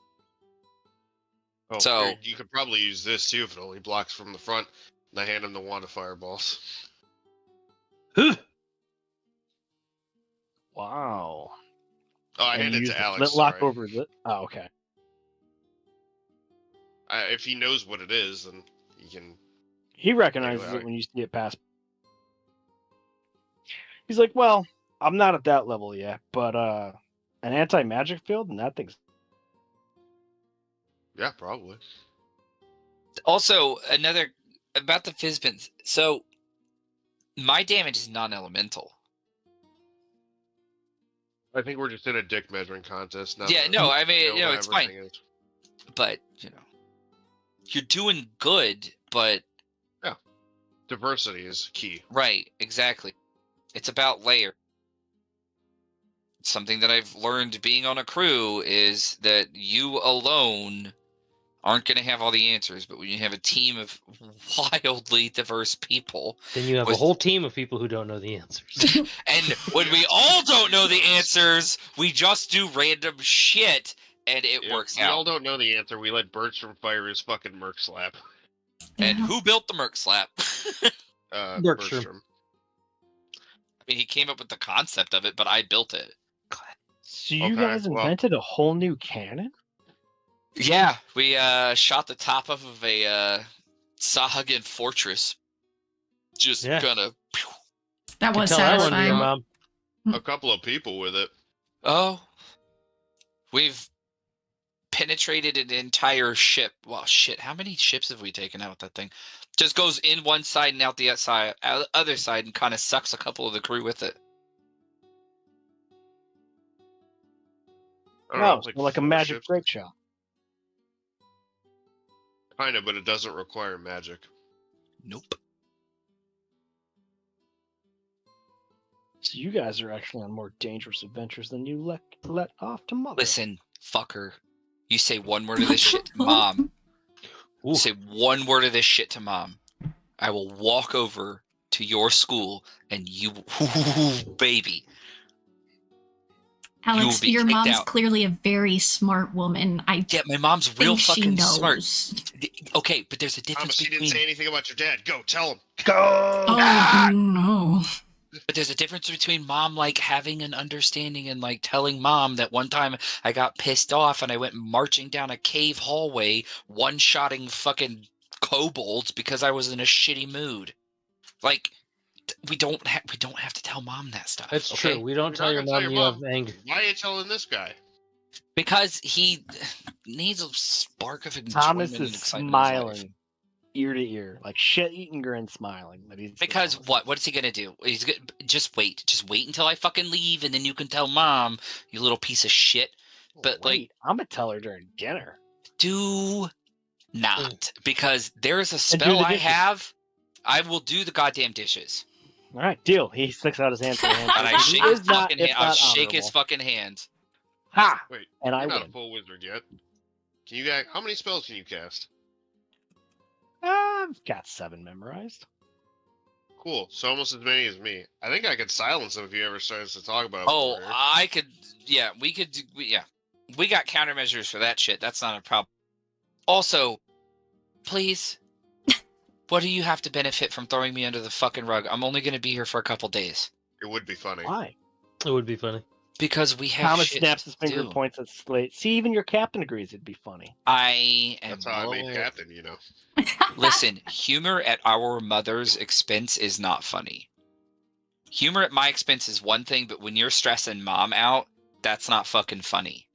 [SPEAKER 3] Oh,
[SPEAKER 2] So
[SPEAKER 3] you could probably use this too if it only blocks from the front. And I hand him the wand of fireballs.
[SPEAKER 4] Wow.
[SPEAKER 3] Oh, I
[SPEAKER 4] And
[SPEAKER 3] hand
[SPEAKER 4] you
[SPEAKER 3] it
[SPEAKER 4] use
[SPEAKER 3] to
[SPEAKER 4] the
[SPEAKER 3] Alex.
[SPEAKER 4] flintlock
[SPEAKER 3] Sorry.
[SPEAKER 4] over the. Oh, okay.
[SPEAKER 3] If he knows what it is, then he can.
[SPEAKER 4] He recognizes it when you see it pass. He's like, well, I'm not at that level yet, but an anti-magic field and that thing's.
[SPEAKER 3] Yeah, probably.
[SPEAKER 2] also another about the Fizbins. So my damage is non-elemental.
[SPEAKER 3] I think we're just in a dick measuring contest. Not
[SPEAKER 2] Yeah,
[SPEAKER 3] to
[SPEAKER 2] no, I mean,
[SPEAKER 3] know
[SPEAKER 2] you know,
[SPEAKER 3] what
[SPEAKER 2] it's fine.
[SPEAKER 3] everything is.
[SPEAKER 2] But, you know, you're doing good, but
[SPEAKER 3] Diversity is key.
[SPEAKER 2] right, exactly. It's about layer. Something that I've learned being on a crew is that you alone aren't going to have all the answers, but when you have a team of wildly diverse people,
[SPEAKER 5] Then you have a
[SPEAKER 2] with-
[SPEAKER 5] whole team of people who don't know the answers.
[SPEAKER 2] and when we all don't know the answers, we just do random shit, and it
[SPEAKER 3] If
[SPEAKER 2] works
[SPEAKER 3] we all
[SPEAKER 2] out.
[SPEAKER 3] don't know the answer, we let Bertram fire his fucking Merc slap.
[SPEAKER 2] And
[SPEAKER 1] Yeah.
[SPEAKER 2] who built the Merc slap?
[SPEAKER 3] Bertram.
[SPEAKER 2] I mean, he came up with the concept of it, but I built it.
[SPEAKER 4] So you
[SPEAKER 3] Okay,
[SPEAKER 4] guys
[SPEAKER 3] well-
[SPEAKER 4] invented a whole new cannon?
[SPEAKER 2] Yeah, we shot the top off of a Sahagin fortress. Just
[SPEAKER 5] Yeah.
[SPEAKER 2] kind of.
[SPEAKER 1] That was
[SPEAKER 5] Tell that one to your
[SPEAKER 1] satisfying.
[SPEAKER 5] mom.
[SPEAKER 3] A couple of people with it.
[SPEAKER 2] Oh, we've penetrated an entire ship. Well, shit, how many ships have we taken out with that thing? Just goes in one side and out the other side and kind of sucks a couple of the crew with it.
[SPEAKER 3] I don't know,
[SPEAKER 4] No,
[SPEAKER 3] it's
[SPEAKER 4] like a
[SPEAKER 3] 4
[SPEAKER 4] magic
[SPEAKER 3] ships.
[SPEAKER 4] break shot.
[SPEAKER 3] Kind of, but it doesn't require magic.
[SPEAKER 2] Nope.
[SPEAKER 4] So you guys are actually on more dangerous adventures than you let off to mother.
[SPEAKER 2] Listen, fucker. You say one word of this shit to mom.
[SPEAKER 5] Ooh.
[SPEAKER 2] Say one word of this shit to mom. I will walk over to your school and you, baby.
[SPEAKER 1] Alex,
[SPEAKER 2] be
[SPEAKER 1] your
[SPEAKER 2] kicked
[SPEAKER 1] mom's
[SPEAKER 2] out.
[SPEAKER 1] clearly a very smart woman. I
[SPEAKER 2] Yeah, my mom's real
[SPEAKER 1] think she
[SPEAKER 2] fucking
[SPEAKER 1] knows.
[SPEAKER 2] smart. Okay, but there's a difference
[SPEAKER 3] Thomas, she
[SPEAKER 2] between.
[SPEAKER 3] didn't say anything about your dad. Go, tell him.
[SPEAKER 4] Go!
[SPEAKER 1] Oh no!
[SPEAKER 2] But there's a difference between mom like having an understanding and like telling mom that one time I got pissed off and I went marching down a cave hallway, one-shotting fucking kobolds because I was in a shitty mood. Like we don't have to tell mom that stuff.
[SPEAKER 5] That's
[SPEAKER 2] okay?
[SPEAKER 5] true. We don't
[SPEAKER 3] You're
[SPEAKER 5] tell
[SPEAKER 3] not
[SPEAKER 5] your
[SPEAKER 3] gonna tell
[SPEAKER 5] mom
[SPEAKER 3] your
[SPEAKER 5] you
[SPEAKER 3] mom.
[SPEAKER 5] have anger.
[SPEAKER 3] Why are you telling this guy?
[SPEAKER 2] Because he needs a spark of enjoyment
[SPEAKER 4] Thomas
[SPEAKER 2] and
[SPEAKER 4] is
[SPEAKER 2] excitement in his life.
[SPEAKER 4] smiling ear to ear, like shit-eating grin, smiling. That he's
[SPEAKER 2] Because what is he gonna do? He's gonna just wait until I fucking leave, and then you can tell mom, you little piece of shit. But like,
[SPEAKER 4] wait, I'm gonna tell her during dinner.
[SPEAKER 2] do not, because there is a
[SPEAKER 4] And do
[SPEAKER 2] spell
[SPEAKER 4] the
[SPEAKER 2] I
[SPEAKER 4] dishes.
[SPEAKER 2] have. I will do the goddamn dishes,
[SPEAKER 4] All right, deal. He sticks out his hand for the hand.
[SPEAKER 2] and I shake his fucking hand. I'll shake his fucking hand.
[SPEAKER 4] Ha!
[SPEAKER 3] Wait,
[SPEAKER 4] And I
[SPEAKER 3] you're not
[SPEAKER 4] win.
[SPEAKER 3] a full wizard yet. Can you guys? How many spells can you cast?
[SPEAKER 4] I've got 7 memorized.
[SPEAKER 3] Cool. So almost as many as me. I think I could silence him if he ever starts to talk about.
[SPEAKER 2] Oh,
[SPEAKER 3] Warrior.
[SPEAKER 2] I could. Yeah, we could. We got countermeasures for that shit. That's not a problem. Also, please, what do you have to benefit from throwing me under the fucking rug? I'm only going to be here for a couple days.
[SPEAKER 3] It would be funny.
[SPEAKER 4] Why?
[SPEAKER 5] It would be funny.
[SPEAKER 2] Because we have
[SPEAKER 4] Thomas
[SPEAKER 2] shit
[SPEAKER 4] snaps his
[SPEAKER 2] to
[SPEAKER 4] finger
[SPEAKER 2] do.
[SPEAKER 4] and points at Slate. See, even your captain agrees it'd be funny.
[SPEAKER 2] I am.
[SPEAKER 3] That's how I made captain. You know.
[SPEAKER 2] Listen, humor at our mother's expense is not funny. Humor at my expense is one thing, but when you're stressing mom out, that's not fucking funny.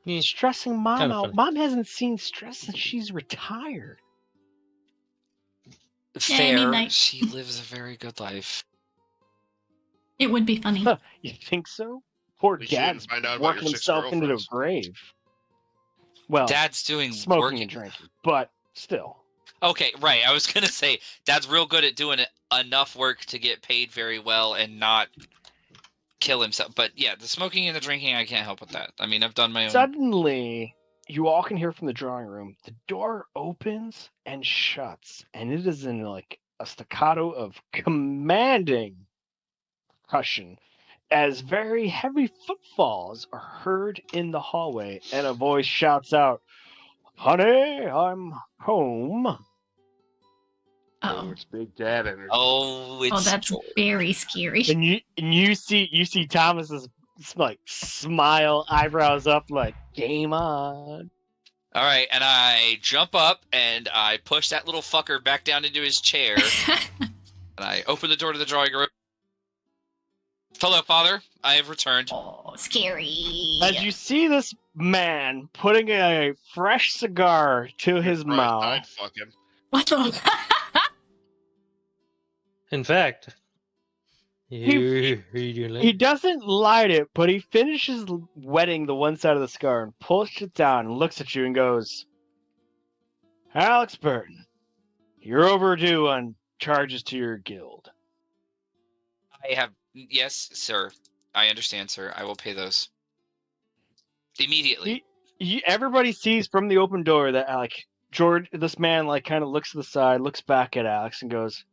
[SPEAKER 5] Yeah.
[SPEAKER 4] Stressing mom
[SPEAKER 5] Kinda
[SPEAKER 4] out.
[SPEAKER 5] funny.
[SPEAKER 4] Mom hasn't seen stress since she's retired.
[SPEAKER 1] Yeah, I mean,
[SPEAKER 2] Fair. She lives a very good life.
[SPEAKER 1] It would be funny.
[SPEAKER 4] Huh, you think so? Poor
[SPEAKER 3] At least you didn't
[SPEAKER 4] dad's
[SPEAKER 3] find out about
[SPEAKER 4] working
[SPEAKER 3] your 6
[SPEAKER 4] himself into the
[SPEAKER 3] girlfriends.
[SPEAKER 4] grave. Well,
[SPEAKER 2] Dad's doing
[SPEAKER 4] smoking
[SPEAKER 2] working.
[SPEAKER 4] and drinking, but still.
[SPEAKER 2] Okay, right. I was gonna say Dad's real good at doing enough work to get paid very well and not kill himself. But yeah, the smoking and the drinking, I can't help with that. I mean, I've done my own.
[SPEAKER 4] Suddenly, you all can hear from the drawing room. The door opens and shuts, and it is in like a staccato of commanding percussion, as very heavy footfalls are heard in the hallway, and a voice shouts out, "Honey, I'm home."
[SPEAKER 3] Oh,
[SPEAKER 1] Oh,
[SPEAKER 3] it's Big Dad energy.
[SPEAKER 2] Oh, it's
[SPEAKER 1] that's
[SPEAKER 2] George.
[SPEAKER 1] very scary.
[SPEAKER 4] And you see Thomas's like smile, eyebrows up, like game on.
[SPEAKER 2] All right, and I jump up and I push that little fucker back down into his chair, and I open the door to the drawing room. Hello, Father. I have returned.
[SPEAKER 1] Oh, scary.
[SPEAKER 4] As you see this man putting a fresh cigar to his
[SPEAKER 3] Surprised
[SPEAKER 4] mouth,
[SPEAKER 3] I'd fuck him.
[SPEAKER 1] What the?
[SPEAKER 5] In fact,
[SPEAKER 4] He- he doesn't light it, but he finishes wetting the one side of the cigar and pulls it down and looks at you and goes, "Alex Burton, you're overdue on charges to your guild."
[SPEAKER 2] I have yes, sir. I understand, sir. I will pay those immediately.
[SPEAKER 4] Everybody sees from the open door that like George, this man, like kind of looks to the side, looks back at Alex, and goes,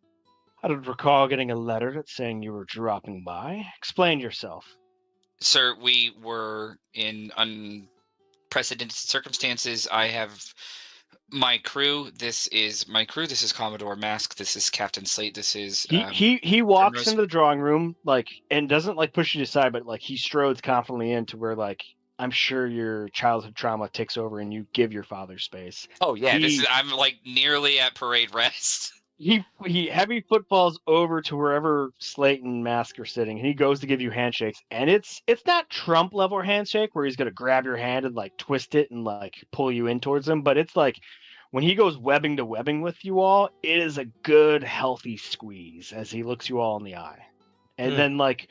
[SPEAKER 4] "I don't recall getting a letter that's saying you were dropping by. Explain yourself."
[SPEAKER 2] Sir, we were in unprecedented circumstances. I have my crew. This is my crew. This is Commodore Mask. This is Captain Slate. This is
[SPEAKER 4] He walks
[SPEAKER 2] Primrose.
[SPEAKER 4] into the drawing room like and doesn't like push you aside, but like he strodes confidently into where like I'm sure your childhood trauma takes over and you give your father space.
[SPEAKER 2] Oh yeah, this
[SPEAKER 4] He-
[SPEAKER 2] is I'm like nearly at parade rest.
[SPEAKER 4] He heavy footfalls over to wherever Slate and Mask are sitting, and he goes to give you handshakes, and it's not Trump level handshake where he's gonna grab your hand and like twist it and like pull you in towards him, but it's like when he goes webbing to webbing with you all, it is a good healthy squeeze as he looks you all in the eye. And then like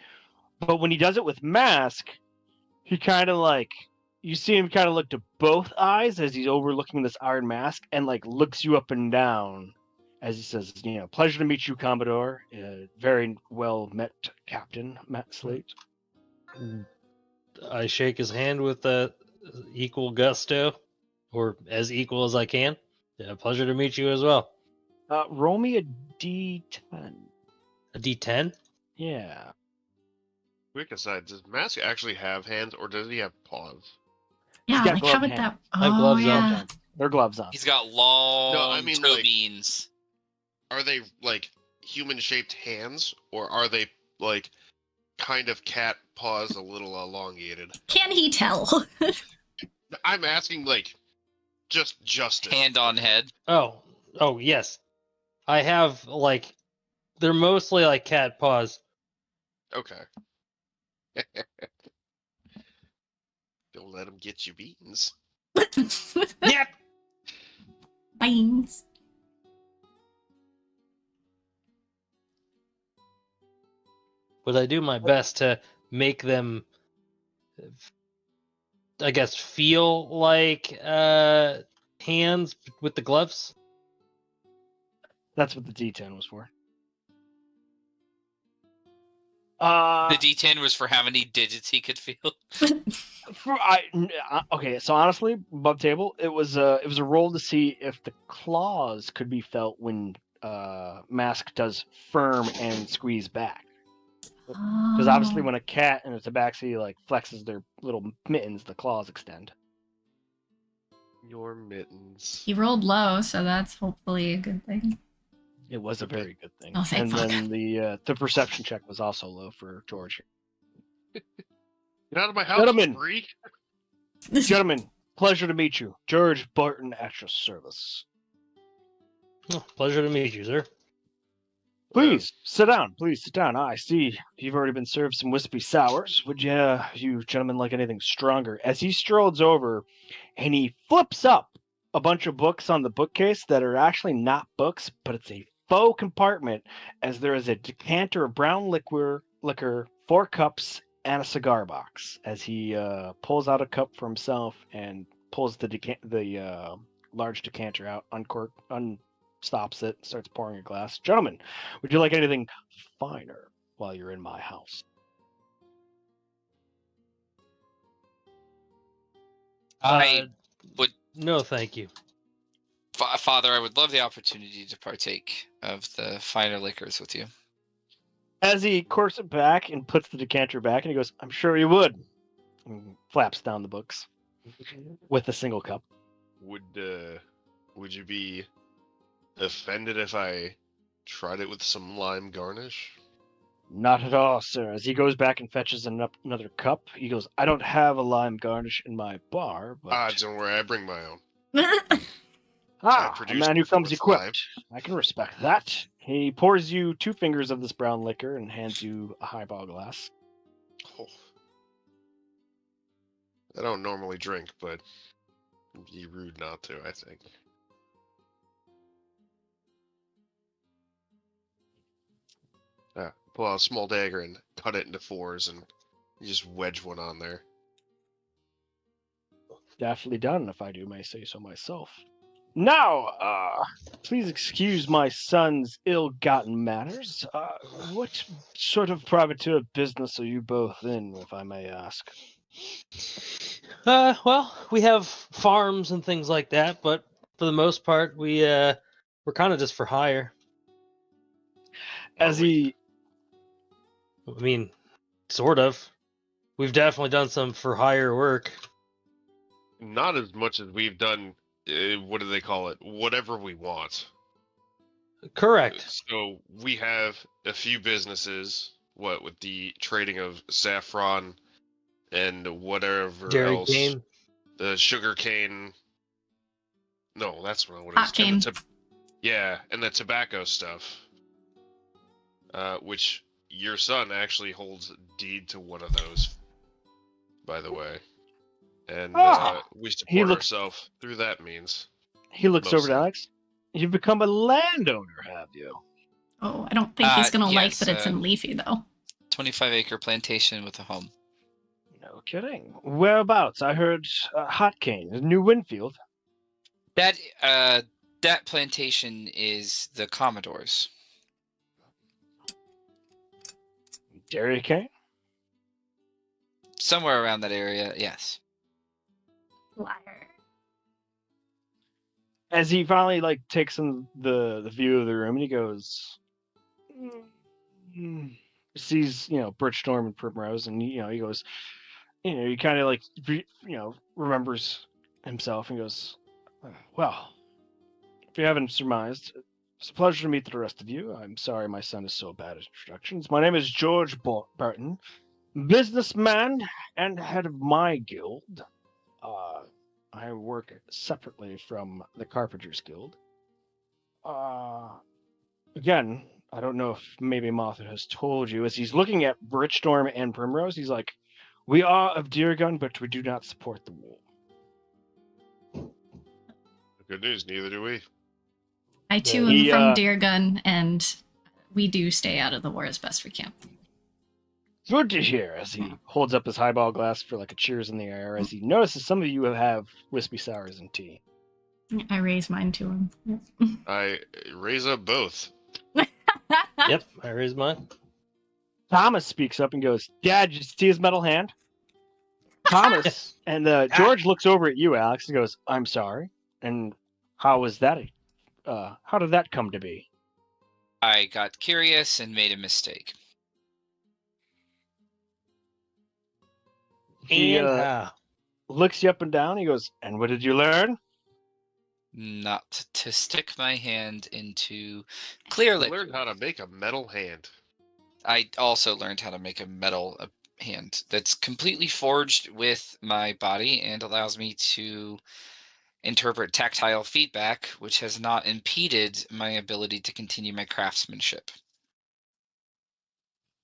[SPEAKER 4] but when he does it with Mask, he kind of like you see him kind of look to both eyes as he's overlooking this iron mask and like looks you up and down as he says, "Pleasure to meet you, Commodore. Very well met, Captain Matt Slate."
[SPEAKER 5] I shake his hand with equal gusto, or as equal as I can. Yeah, pleasure to meet you as well.
[SPEAKER 4] Roll me a D10.
[SPEAKER 5] A D10?
[SPEAKER 4] Yeah.
[SPEAKER 3] Quick aside, does Mask actually have hands or does he have paws?
[SPEAKER 1] Yeah,
[SPEAKER 4] got
[SPEAKER 1] like
[SPEAKER 4] glove
[SPEAKER 1] how would
[SPEAKER 4] hands.
[SPEAKER 1] that?
[SPEAKER 5] I have
[SPEAKER 1] Oh
[SPEAKER 5] gloves on.
[SPEAKER 1] yeah.
[SPEAKER 4] They're gloves on.
[SPEAKER 2] He's got long
[SPEAKER 3] No, I mean,
[SPEAKER 2] toe
[SPEAKER 3] like-
[SPEAKER 2] beans.
[SPEAKER 3] Are they like human-shaped hands or are they like kind of cat paws, a little elongated?
[SPEAKER 1] Can he tell?
[SPEAKER 3] I'm asking like just justice.
[SPEAKER 2] Hand on head.
[SPEAKER 5] Oh, yes. I have like they're mostly like cat paws.
[SPEAKER 3] Okay. Don't let him get you beans.
[SPEAKER 5] Yep.
[SPEAKER 1] Beans.
[SPEAKER 5] But I do my best to make them, I guess, feel like hands with the gloves.
[SPEAKER 4] That's what the D10 was for.
[SPEAKER 2] The D10 was for how many digits he could feel.
[SPEAKER 4] Okay, so honestly, above table, it was a roll to see if the claws could be felt when Mask does firm and squeeze back. Because obviously, when a cat and a tabaxi like flexes their little mittens, the claws extend.
[SPEAKER 3] Your mittens.
[SPEAKER 1] He rolled low, so that's hopefully a good thing.
[SPEAKER 4] It was a
[SPEAKER 3] Okay.
[SPEAKER 4] very good thing.
[SPEAKER 1] Oh, thank
[SPEAKER 4] and
[SPEAKER 1] fuck.
[SPEAKER 4] then the perception check was also low for George.
[SPEAKER 3] Get out of my house,
[SPEAKER 4] Gentlemen.
[SPEAKER 3] freak!
[SPEAKER 4] Gentlemen, pleasure to meet you. George Burton at your service.
[SPEAKER 5] Oh, pleasure to meet you, sir.
[SPEAKER 4] Please sit down. Please sit down. I see you've already been served some wispy sours. Would you gentlemen like anything stronger? As he strolls over, and he flips up a bunch of books on the bookcase that are actually not books, but it's a faux compartment. As there is a decanter of brown liquor, 4 cups, and a cigar box. As he pulls out a cup for himself and pulls the large decanter out, stops it, starts pouring a glass. Gentlemen, would you like anything finer while you're in my house?
[SPEAKER 2] I would,
[SPEAKER 5] No, thank you.
[SPEAKER 2] Father, I would love the opportunity to partake of the finer liquors with you.
[SPEAKER 4] As he corks it back and puts the decanter back, and he goes, I'm sure you would. And flaps down the books with a single cup.
[SPEAKER 3] Would you be offended if I tried it with some lime garnish?
[SPEAKER 4] Not at all, sir. As he goes back and fetches another cup, he goes, I don't have a lime garnish in my bar, but...
[SPEAKER 3] Don't worry, I bring my own.
[SPEAKER 4] a
[SPEAKER 3] produced
[SPEAKER 4] man who
[SPEAKER 3] the
[SPEAKER 4] comes
[SPEAKER 3] fourth
[SPEAKER 4] equipped. I can respect that. He pours you 2 fingers of this brown liquor and hands you a highball glass.
[SPEAKER 3] Oh. I don't normally drink, but it'd be rude not to, I think. Pull out a small dagger and cut it into 4s, and you just wedge one on there.
[SPEAKER 4] Deftly done, if I do may say so myself. Now, please excuse my son's ill-gotten manners. What sort of privateer business are you both in, if I may ask?
[SPEAKER 5] Well, we have farms and things like that, but for the most part, we're kind of just for hire.
[SPEAKER 4] As he...
[SPEAKER 5] I mean, sort of. We've definitely done some for hire work.
[SPEAKER 3] Not as much as we've done, what do they call it? Whatever we want.
[SPEAKER 5] Correct.
[SPEAKER 3] So we have a few businesses, with the trading of saffron and whatever
[SPEAKER 5] Dairy
[SPEAKER 3] else.
[SPEAKER 5] cane.
[SPEAKER 3] The sugar cane. No, that's not what it is.
[SPEAKER 1] Hot cane.
[SPEAKER 3] And the tobacco stuff. Which your son actually holds deed to one of those, by the way. And we support ourselves through that means.
[SPEAKER 4] He looks over
[SPEAKER 3] Mostly.
[SPEAKER 4] to Alex. You've become a landowner, have you?
[SPEAKER 1] Oh, I don't think he's gonna like
[SPEAKER 2] yes,
[SPEAKER 1] that it's in Leafy though.
[SPEAKER 2] 25-acre plantation with a home.
[SPEAKER 4] No kidding. Whereabouts? I heard Hot Cane, New Winfield.
[SPEAKER 2] That plantation is the Commodore's.
[SPEAKER 4] Dairy Cane?
[SPEAKER 2] Somewhere around that area, yes.
[SPEAKER 1] Liar.
[SPEAKER 4] As he finally takes in the view of the room, and he goes, sees Birchstorm and Primrose, and he goes, he kind of remembers himself and goes, well, if you haven't surmised, it's a pleasure to meet the rest of you. I'm sorry my son is so bad at introductions. My name is George Burton, businessman and head of my guild. I work separately from the Carpenters Guild. Again, I don't know if maybe Martha has told you, as he's looking at Birchstorm and Primrose, he's like, we are of Deergun, but we do not support the war.
[SPEAKER 3] Good news, neither do we.
[SPEAKER 1] I too am from Deergun, and we do stay out of the war as best we can.
[SPEAKER 4] Good to hear, as he holds up his highball glass for a cheers in the air, as he notices some of you have wispy sours and tea.
[SPEAKER 1] I raise mine to him.
[SPEAKER 3] I raise up both.
[SPEAKER 5] Yep, I raised mine.
[SPEAKER 4] Thomas speaks up and goes, Dad, did you see his metal hand? Thomas, and George looks over at you, Alex, and goes, I'm sorry. And how was that? How did that come to be?
[SPEAKER 2] I got curious and made a mistake.
[SPEAKER 4] He looks you up and down. He goes, and what did you learn?
[SPEAKER 2] Not to stick my hand into clear liquid.
[SPEAKER 3] I learned how to make a metal hand.
[SPEAKER 2] I also learned how to make a metal hand that's completely forged with my body and allows me to interpret tactile feedback, which has not impeded my ability to continue my craftsmanship.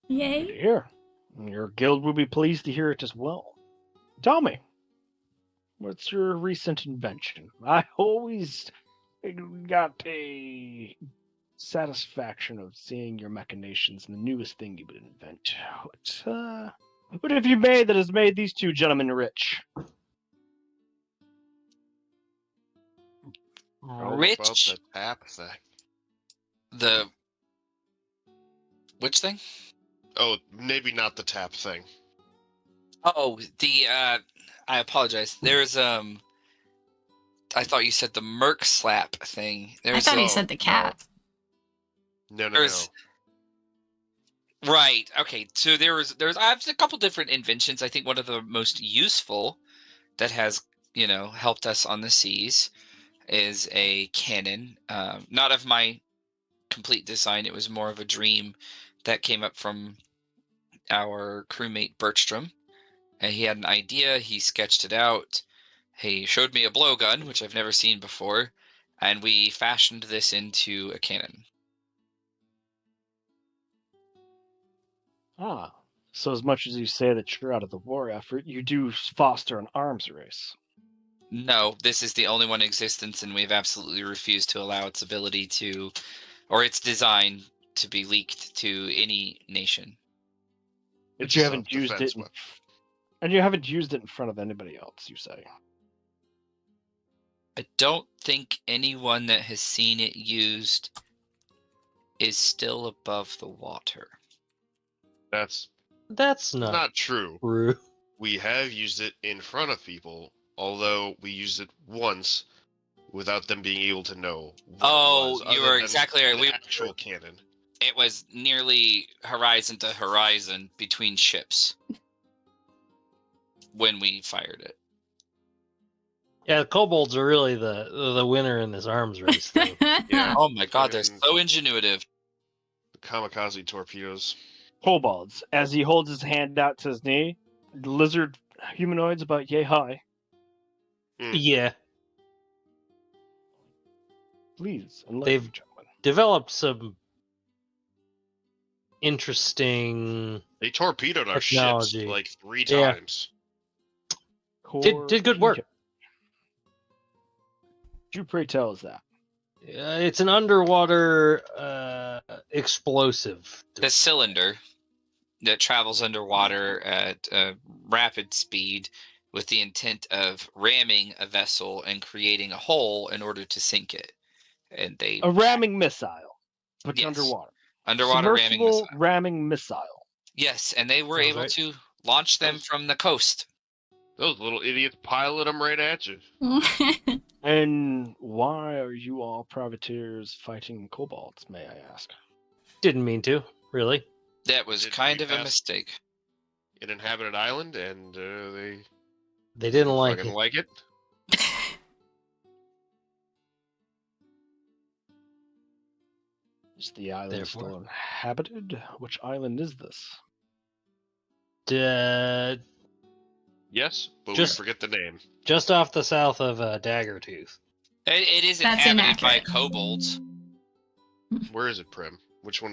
[SPEAKER 1] Yay.
[SPEAKER 4] Good to hear. Your guild will be pleased to hear it as well. Tell me, what's your recent invention? I always got a satisfaction of seeing your machinations and the newest thing you would invent. What have you made that has made these two gentlemen rich?
[SPEAKER 3] About
[SPEAKER 2] Rich?
[SPEAKER 3] the tap thing.
[SPEAKER 2] Which thing?
[SPEAKER 3] Oh, maybe not the tap thing.
[SPEAKER 2] Oh, I apologize. There's I thought you said the Merc slap thing.
[SPEAKER 1] I thought he said the cat.
[SPEAKER 3] No.
[SPEAKER 2] Right. Okay. So there's I have a couple different inventions. I think one of the most useful that has helped us on the seas is a cannon. Not of my complete design. It was more of a dream that came up from our crewmate Bertram. And he had an idea. He sketched it out. He showed me a blowgun, which I've never seen before, and we fashioned this into a cannon.
[SPEAKER 4] Ah, so as much as you say that you're out of the war effort, you do foster an arms race.
[SPEAKER 2] No, this is the only one in existence, and we've absolutely refused to allow its ability to, or its design to be leaked to any nation.
[SPEAKER 4] But you haven't used it, and you haven't used it in front of anybody else, you say?
[SPEAKER 2] I don't think anyone that has seen it used is still above the water.
[SPEAKER 3] That's
[SPEAKER 5] not
[SPEAKER 3] true.
[SPEAKER 5] True.
[SPEAKER 3] We have used it in front of people, although we used it once without them being able to know what it was.
[SPEAKER 2] You were exactly right.
[SPEAKER 3] We actual cannon.
[SPEAKER 2] It was nearly horizon to horizon between ships when we fired it.
[SPEAKER 5] Yeah, the kobolds are really the winner in this arms race thing.
[SPEAKER 3] Yeah.
[SPEAKER 2] Oh my god, they're so ingenuitive.
[SPEAKER 3] The kamikaze torpedoes.
[SPEAKER 4] Kobolds, as he holds his hand out to his knee, lizard humanoids about yay high.
[SPEAKER 5] Yeah.
[SPEAKER 4] Please,
[SPEAKER 5] They've
[SPEAKER 4] gentlemen.
[SPEAKER 5] developed some interesting.
[SPEAKER 3] They torpedoed our
[SPEAKER 5] technology.
[SPEAKER 3] ships like 3 times.
[SPEAKER 5] Did good work.
[SPEAKER 4] Do pray tell us that?
[SPEAKER 5] It's an underwater explosive.
[SPEAKER 2] The cylinder that travels underwater at a rapid speed with the intent of ramming a vessel and creating a hole in order to sink it. And
[SPEAKER 4] a ramming missile, but
[SPEAKER 2] yes.
[SPEAKER 4] underwater.
[SPEAKER 2] Underwater
[SPEAKER 4] ramming missile.
[SPEAKER 2] Yes, and they were able to launch them from the coast.
[SPEAKER 3] Those little idiots pilot them right at you.
[SPEAKER 4] And why are you all privateers fighting kobolds, may I ask?
[SPEAKER 5] Didn't mean to, really.
[SPEAKER 2] That was kind of a mistake.
[SPEAKER 3] An inhabited island, and
[SPEAKER 5] they didn't like
[SPEAKER 3] it.
[SPEAKER 4] Is the island still inhabited? Which island is this?
[SPEAKER 3] Yes, but we forget the name.
[SPEAKER 5] Just off the south of Daggertooth.
[SPEAKER 2] It is inhabited by kobolds.
[SPEAKER 3] Where is it, Prim? Which one?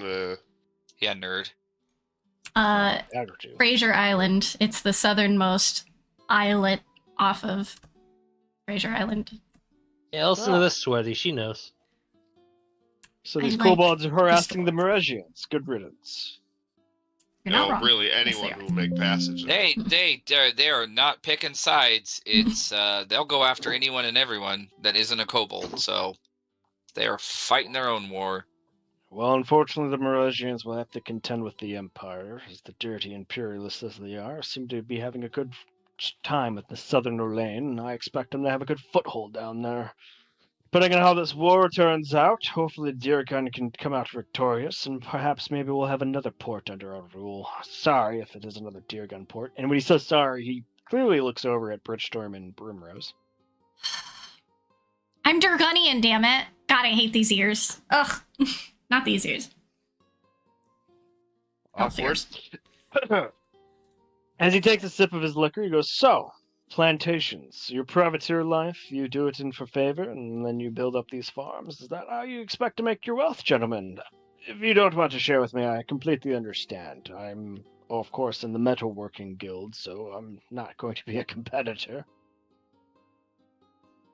[SPEAKER 2] Yeah, nerd.
[SPEAKER 1] Fraser Island. It's the southernmost islet off of Fraser Island.
[SPEAKER 5] Yeah, listen to this, Sweaty. She knows.
[SPEAKER 4] So these kobolds are harassing the Meresians. Good riddance.
[SPEAKER 2] No,
[SPEAKER 3] really, anyone who will make passage.
[SPEAKER 2] They are not picking sides. It's they'll go after anyone and everyone that isn't a kobold. So they are fighting their own war.
[SPEAKER 4] Well, unfortunately, the Meresians will have to contend with the Empire, as the dirty imperialists as they are seem to be having a good time at the southern Orlane, and I expect them to have a good foothold down there. Depending on how this war turns out, hopefully Dirgan can come out victorious, and perhaps maybe we'll have another port under our rule. Sorry if it is another Dirgan port. And when he says sorry, he clearly looks over at Bridgestorm and Broomrose.
[SPEAKER 1] I'm Durgunian, damn it. God, I hate these ears. Ugh. Not these ears.
[SPEAKER 3] Awkward.
[SPEAKER 4] As he takes a sip of his liquor, he goes, so, plantations. Your privateer life, you do it in for favor, and then you build up these farms. Is that how you expect to make your wealth, gentlemen? If you don't want to share with me, I completely understand. I'm, of course, in the metalworking guild, so I'm not going to be a competitor.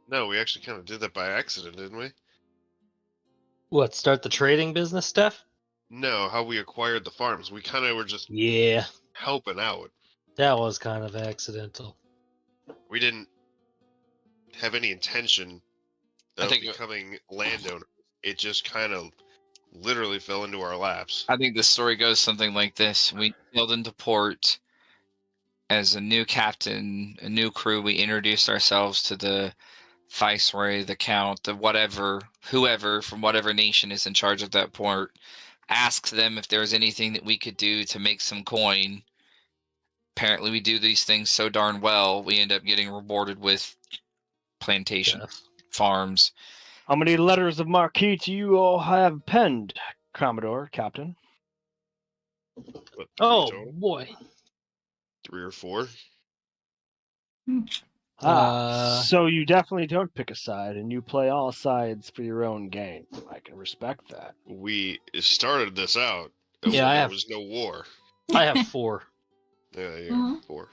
[SPEAKER 3] No, we actually kind of did that by accident, didn't we?
[SPEAKER 5] What, start the trading business stuff?
[SPEAKER 3] No, how we acquired the farms. We kind of were just helping out.
[SPEAKER 5] That was kind of accidental.
[SPEAKER 3] We didn't have any intention of becoming landowners. It just kind of literally fell into our laps.
[SPEAKER 2] I think the story goes something like this. We sailed into port as a new captain, a new crew. We introduced ourselves to the viceroy, the count, the whatever, whoever from whatever nation is in charge of that port. Asked them if there was anything that we could do to make some coin. Apparently we do these things so darn well, we end up getting rewarded with plantation farms.
[SPEAKER 4] How many letters of marquee do you all have penned, Commodore, Captain?
[SPEAKER 3] What,
[SPEAKER 5] Oh
[SPEAKER 3] total?
[SPEAKER 5] boy.
[SPEAKER 3] 3 or 4?
[SPEAKER 4] So you definitely don't pick a side, and you play all sides for your own gain. I can respect that.
[SPEAKER 3] We started this out.
[SPEAKER 5] Yeah,
[SPEAKER 3] There was no war.
[SPEAKER 5] I have 4.
[SPEAKER 3] Yeah, 4.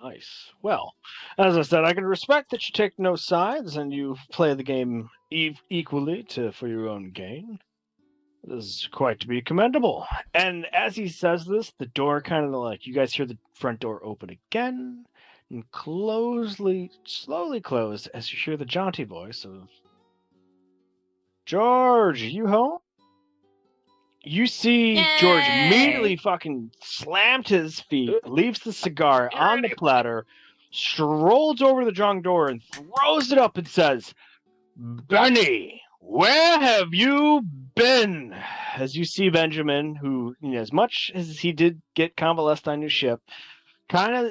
[SPEAKER 4] Nice. Well, as I said, I can respect that you take no sides and you play the game equally for your own gain. This is quite to be commendable. And as he says this, the door kind of you guys hear the front door open again and slowly close as you hear the jaunty voice of George, you home? You see George immediately fucking slammed his feet, leaves the cigar on the platter, strolls over to the drawing door and throws it up and says, Benny, where have you been? As you see Benjamin, who, as much as he did get convalesced on your ship,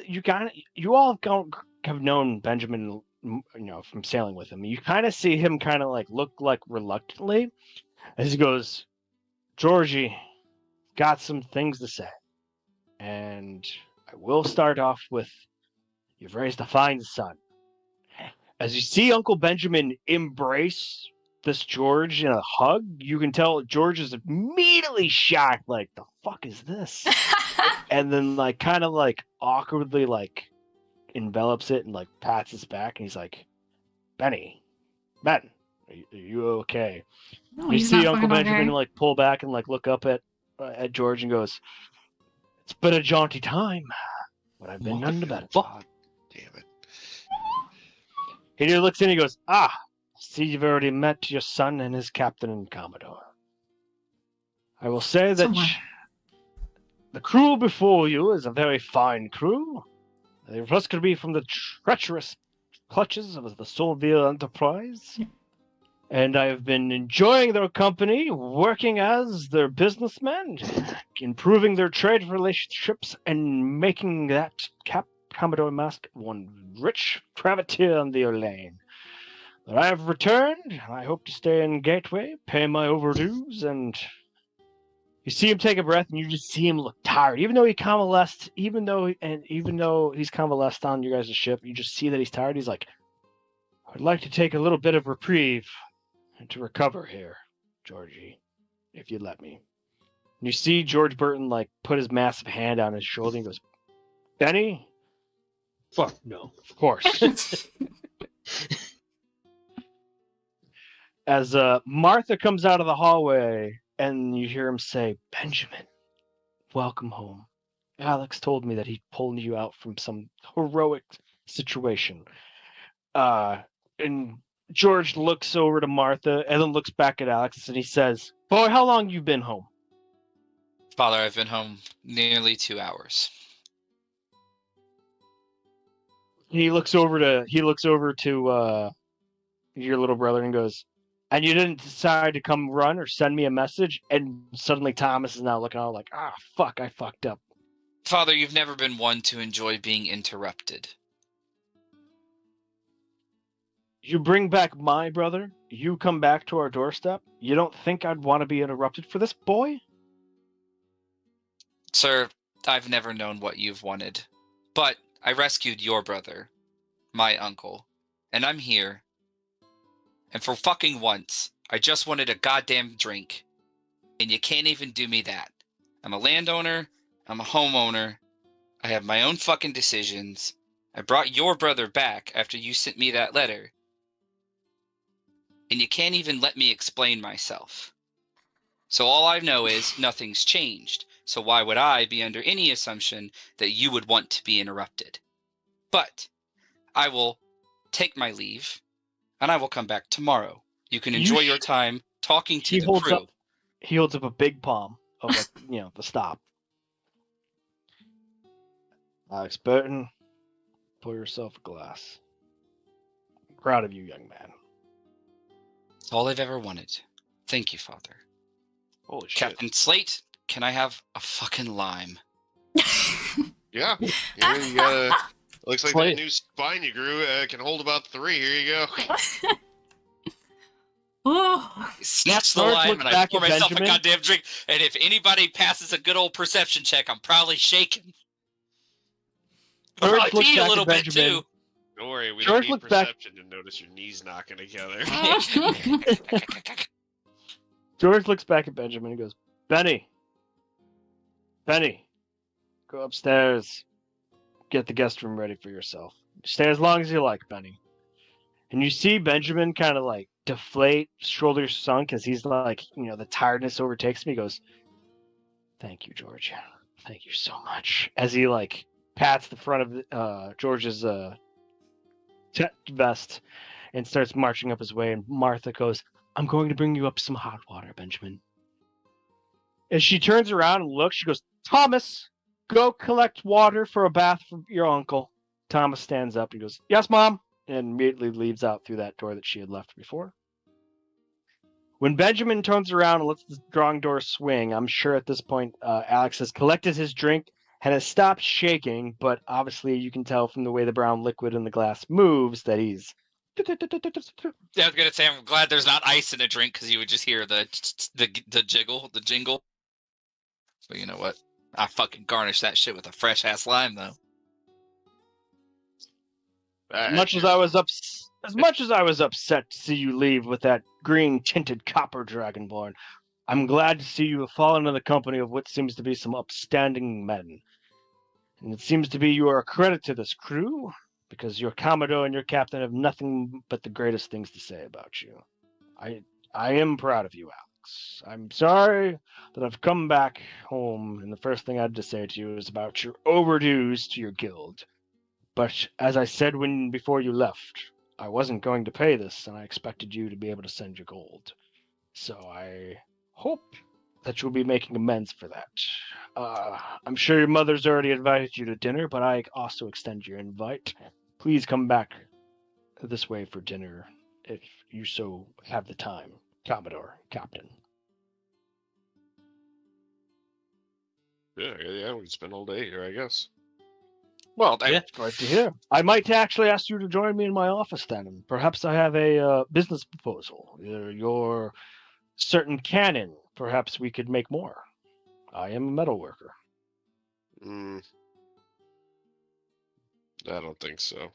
[SPEAKER 4] you all have known Benjamin, from sailing with him. You kind of see him look reluctantly as he goes, Georgie, got some things to say. And I will start off with, you've raised a fine son. As you see Uncle Benjamin embrace this George in a hug, you can tell George is immediately shocked, like, the fuck is this? And then awkwardly envelops it and pats his back, and he's like, Ben, are you okay?
[SPEAKER 1] No,
[SPEAKER 4] You
[SPEAKER 1] he's
[SPEAKER 4] see
[SPEAKER 1] not
[SPEAKER 4] Uncle
[SPEAKER 1] fucking
[SPEAKER 4] Benjamin
[SPEAKER 1] okay.
[SPEAKER 4] pull back and look up at George and goes, it's been a jaunty time, but I've been none the better.
[SPEAKER 3] God damn it.
[SPEAKER 4] He looks in and he goes, see you've already met your son and his captain and commodore. I will say that the crew before you is a very fine crew. They rescued me from the treacherous clutches of the Solville Enterprise. And I've been enjoying their company, working as their businessmen, improving their trade relationships, and making that Commodore Mask one rich privateer on the lane. But I have returned. I hope to stay in Gateway, pay my overdues, and you see him take a breath, and you just see him look tired. Even though he's convalesced on your guys' ship, you just see that he's tired. He's like, I'd like to take a little bit of reprieve and to recover here, Georgie, if you'd let me. And you see George Burton put his massive hand on his shoulder and goes, Benny?
[SPEAKER 5] Fuck no.
[SPEAKER 4] Of course. As Martha comes out of the hallway and you hear him say, Benjamin, welcome home. Alex told me that he pulled you out from some heroic situation. And George looks over to Martha and then looks back at Alex and he says, boy, how long you been home?
[SPEAKER 2] Father, I've been home nearly 2 hours.
[SPEAKER 4] He looks over to your little brother and goes, and you didn't decide to come run or send me a message? And suddenly Thomas is now looking all like, fuck, I fucked up.
[SPEAKER 2] Father, you've never been one to enjoy being interrupted.
[SPEAKER 4] You bring back my brother, you come back to our doorstep, you don't think I'd want to be interrupted for this, boy?
[SPEAKER 2] Sir, I've never known what you've wanted. But I rescued your brother, my uncle, and I'm here. And for fucking once, I just wanted a goddamn drink. And you can't even do me that. I'm a landowner, I'm a homeowner, I have my own fucking decisions. I brought your brother back after you sent me that letter. And you can't even let me explain myself. So all I know is nothing's changed. So why would I be under any assumption that you would want to be interrupted? But I will take my leave, and I will come back tomorrow. You can enjoy your time talking to
[SPEAKER 4] He
[SPEAKER 2] the
[SPEAKER 4] holds
[SPEAKER 2] crew.
[SPEAKER 4] up. He holds up a big palm of like the stop. Alex Burton, pour yourself a glass. I'm proud of you, young man.
[SPEAKER 2] It's all I've ever wanted. Thank you, Father.
[SPEAKER 3] Holy shit.
[SPEAKER 2] Captain Slate, can I have a fucking lime?
[SPEAKER 3] Yeah. Yeah, you gotta. Looks like
[SPEAKER 4] Slate.
[SPEAKER 3] that new spine you grew can hold about 3. Here you go.
[SPEAKER 1] Oh,
[SPEAKER 2] Snatch the
[SPEAKER 4] George
[SPEAKER 2] lime
[SPEAKER 4] looks
[SPEAKER 2] and I
[SPEAKER 4] back
[SPEAKER 2] pour
[SPEAKER 4] at
[SPEAKER 2] myself a
[SPEAKER 4] Benjamin.
[SPEAKER 2] goddamn drink. And if anybody passes a good old perception check, I'm probably shaking. I'll
[SPEAKER 4] George
[SPEAKER 2] probably
[SPEAKER 4] looks
[SPEAKER 2] pee a
[SPEAKER 4] back
[SPEAKER 2] little
[SPEAKER 4] at
[SPEAKER 2] bit
[SPEAKER 4] Benjamin.
[SPEAKER 2] too.
[SPEAKER 3] Don't worry, we
[SPEAKER 4] George
[SPEAKER 3] don't need
[SPEAKER 4] looks back-
[SPEAKER 3] perception to notice your knees knocking together.
[SPEAKER 4] George looks back at Benjamin and goes, Benny, go upstairs. Get the guest room ready for yourself. Stay as long as you like, Benny. And you see Benjamin kind of like deflate, shoulders sunk, as he's like, the tiredness overtakes him. He goes, thank you, George. Thank you so much. As he like pats the front of George's vest and starts marching up his way. And Martha goes, I'm going to bring you up some hot water, Benjamin. As she turns around and looks, she goes, Thomas, go collect water for a bath for your uncle. Thomas stands up and goes, yes, Mom, and immediately leaves out through that door that she had left before. When Benjamin turns around and lets the drawing door swing, I'm sure at this point Alex has collected his drink and has stopped shaking, but obviously you can tell from the way the brown liquid in the glass moves that he's...
[SPEAKER 2] Yeah, I was gonna say I'm glad there's not ice in a drink because you would just hear the jingle. So you know what? I fucking garnish that shit with a fresh ass lime though.
[SPEAKER 4] As much as I was upset to see you leave with that green tinted copper dragonborn, I'm glad to see you have fallen into the company of what seems to be some upstanding men. And it seems to be you are a credit to this crew, because your Commodore and your captain have nothing but the greatest things to say about you. I am proud of you, Alex. I'm sorry that I've come back home, and the first thing I had to say to you is about your overdues to your guild. But as I said before you left, I wasn't going to pay this, and I expected you to be able to send your gold. So I hope that you'll be making amends for that. I'm sure your mother's already invited you to dinner, but I also extend your invite. Please come back this way for dinner if you so have the time, Commodore, Captain.
[SPEAKER 3] Yeah, we can spend all day here, I guess.
[SPEAKER 2] Well,
[SPEAKER 5] Yeah.
[SPEAKER 4] Glad to hear. I might actually ask you to join me in my office then, and perhaps I have a business proposal. Your certain cannon, perhaps we could make more. I am a metal worker.
[SPEAKER 3] I don't think so.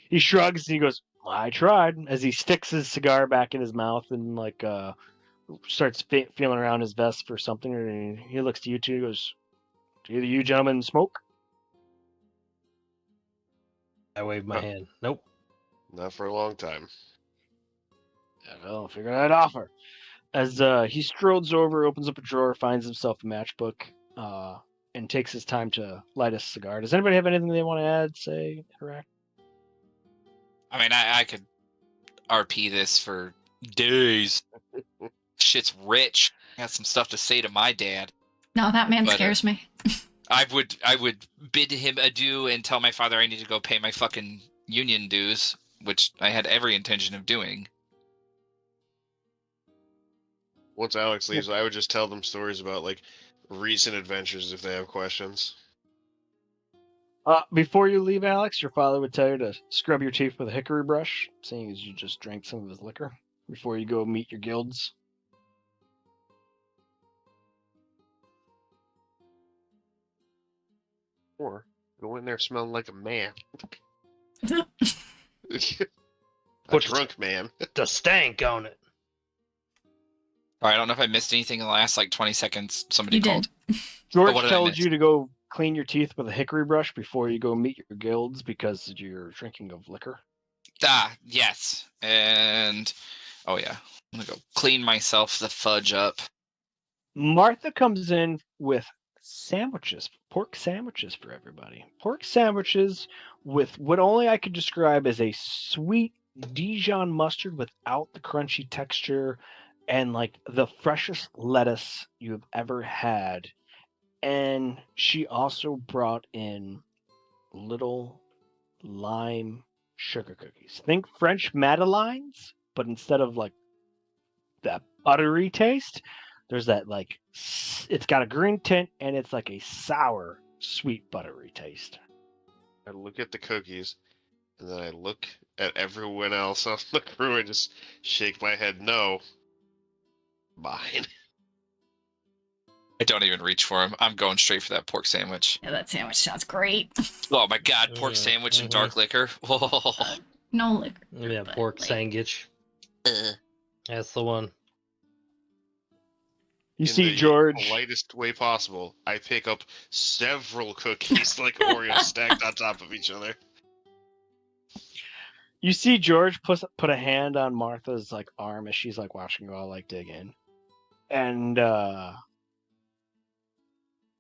[SPEAKER 4] He shrugs and he goes, I tried, as he sticks his cigar back in his mouth and like starts feeling around his vest for something, and he looks to you two and goes, do either you gentlemen smoke?
[SPEAKER 5] I wave my hand. Nope.
[SPEAKER 3] Not for a long time.
[SPEAKER 4] I'll figure that offer. As he strolls over, opens up a drawer, finds himself a matchbook, and takes his time to light a cigar. Does anybody have anything they want to add, say, interact?
[SPEAKER 2] I mean, I could RP this for days. Shit's rich. I got some stuff to say to my dad.
[SPEAKER 1] no, that man
[SPEAKER 2] But,
[SPEAKER 1] scares me.
[SPEAKER 2] I would bid him adieu and tell my father I need to go pay my fucking union dues, which I had every intention of doing.
[SPEAKER 3] Once Alex leaves, I would just tell them stories about like recent adventures if they have questions.
[SPEAKER 4] Before you leave, Alex, your father would tell you to scrub your teeth with a hickory brush, seeing as you just drank some of his liquor, before you go meet your guilds.
[SPEAKER 3] Or go in there smelling like a man. A
[SPEAKER 5] Put
[SPEAKER 3] drunk man.
[SPEAKER 5] the stank on it.
[SPEAKER 2] All right, I don't know if I missed anything in the last like 20 seconds. Somebody
[SPEAKER 1] You
[SPEAKER 2] called.
[SPEAKER 1] did.
[SPEAKER 4] George
[SPEAKER 2] what did I
[SPEAKER 4] tells
[SPEAKER 2] miss?
[SPEAKER 4] you to go clean your teeth with a hickory brush before you go meet your guilds because you're drinking of liquor.
[SPEAKER 2] Yes. And oh yeah. I'm gonna go clean myself the fudge up.
[SPEAKER 4] Martha comes in with sandwiches, pork sandwiches for everybody. Pork sandwiches with what only I could describe as a sweet Dijon mustard without the crunchy texture and like the freshest lettuce you have ever had. And she also brought in little lime sugar cookies. Think French Madeleines, but instead of like that buttery taste, there's that like it's got a green tint and it's like a sour, sweet buttery taste.
[SPEAKER 3] I look at the cookies, and then I look at everyone else on the crew and just shake my head. No, mine.
[SPEAKER 2] I don't even reach for him. I'm going straight for that pork sandwich.
[SPEAKER 1] Yeah, that sandwich sounds great.
[SPEAKER 2] Oh my god, pork sandwich and dark liquor. Whoa.
[SPEAKER 1] No liquor.
[SPEAKER 5] Yeah,
[SPEAKER 1] but,
[SPEAKER 5] pork
[SPEAKER 1] like,
[SPEAKER 5] sandwich. That's the one.
[SPEAKER 4] You
[SPEAKER 3] In
[SPEAKER 4] see
[SPEAKER 3] the
[SPEAKER 4] George.
[SPEAKER 3] politest way possible, I pick up several cookies like Oreos stacked on top of each other.
[SPEAKER 4] You see George put a hand on Martha's like arm as she's like watching you all like dig in. And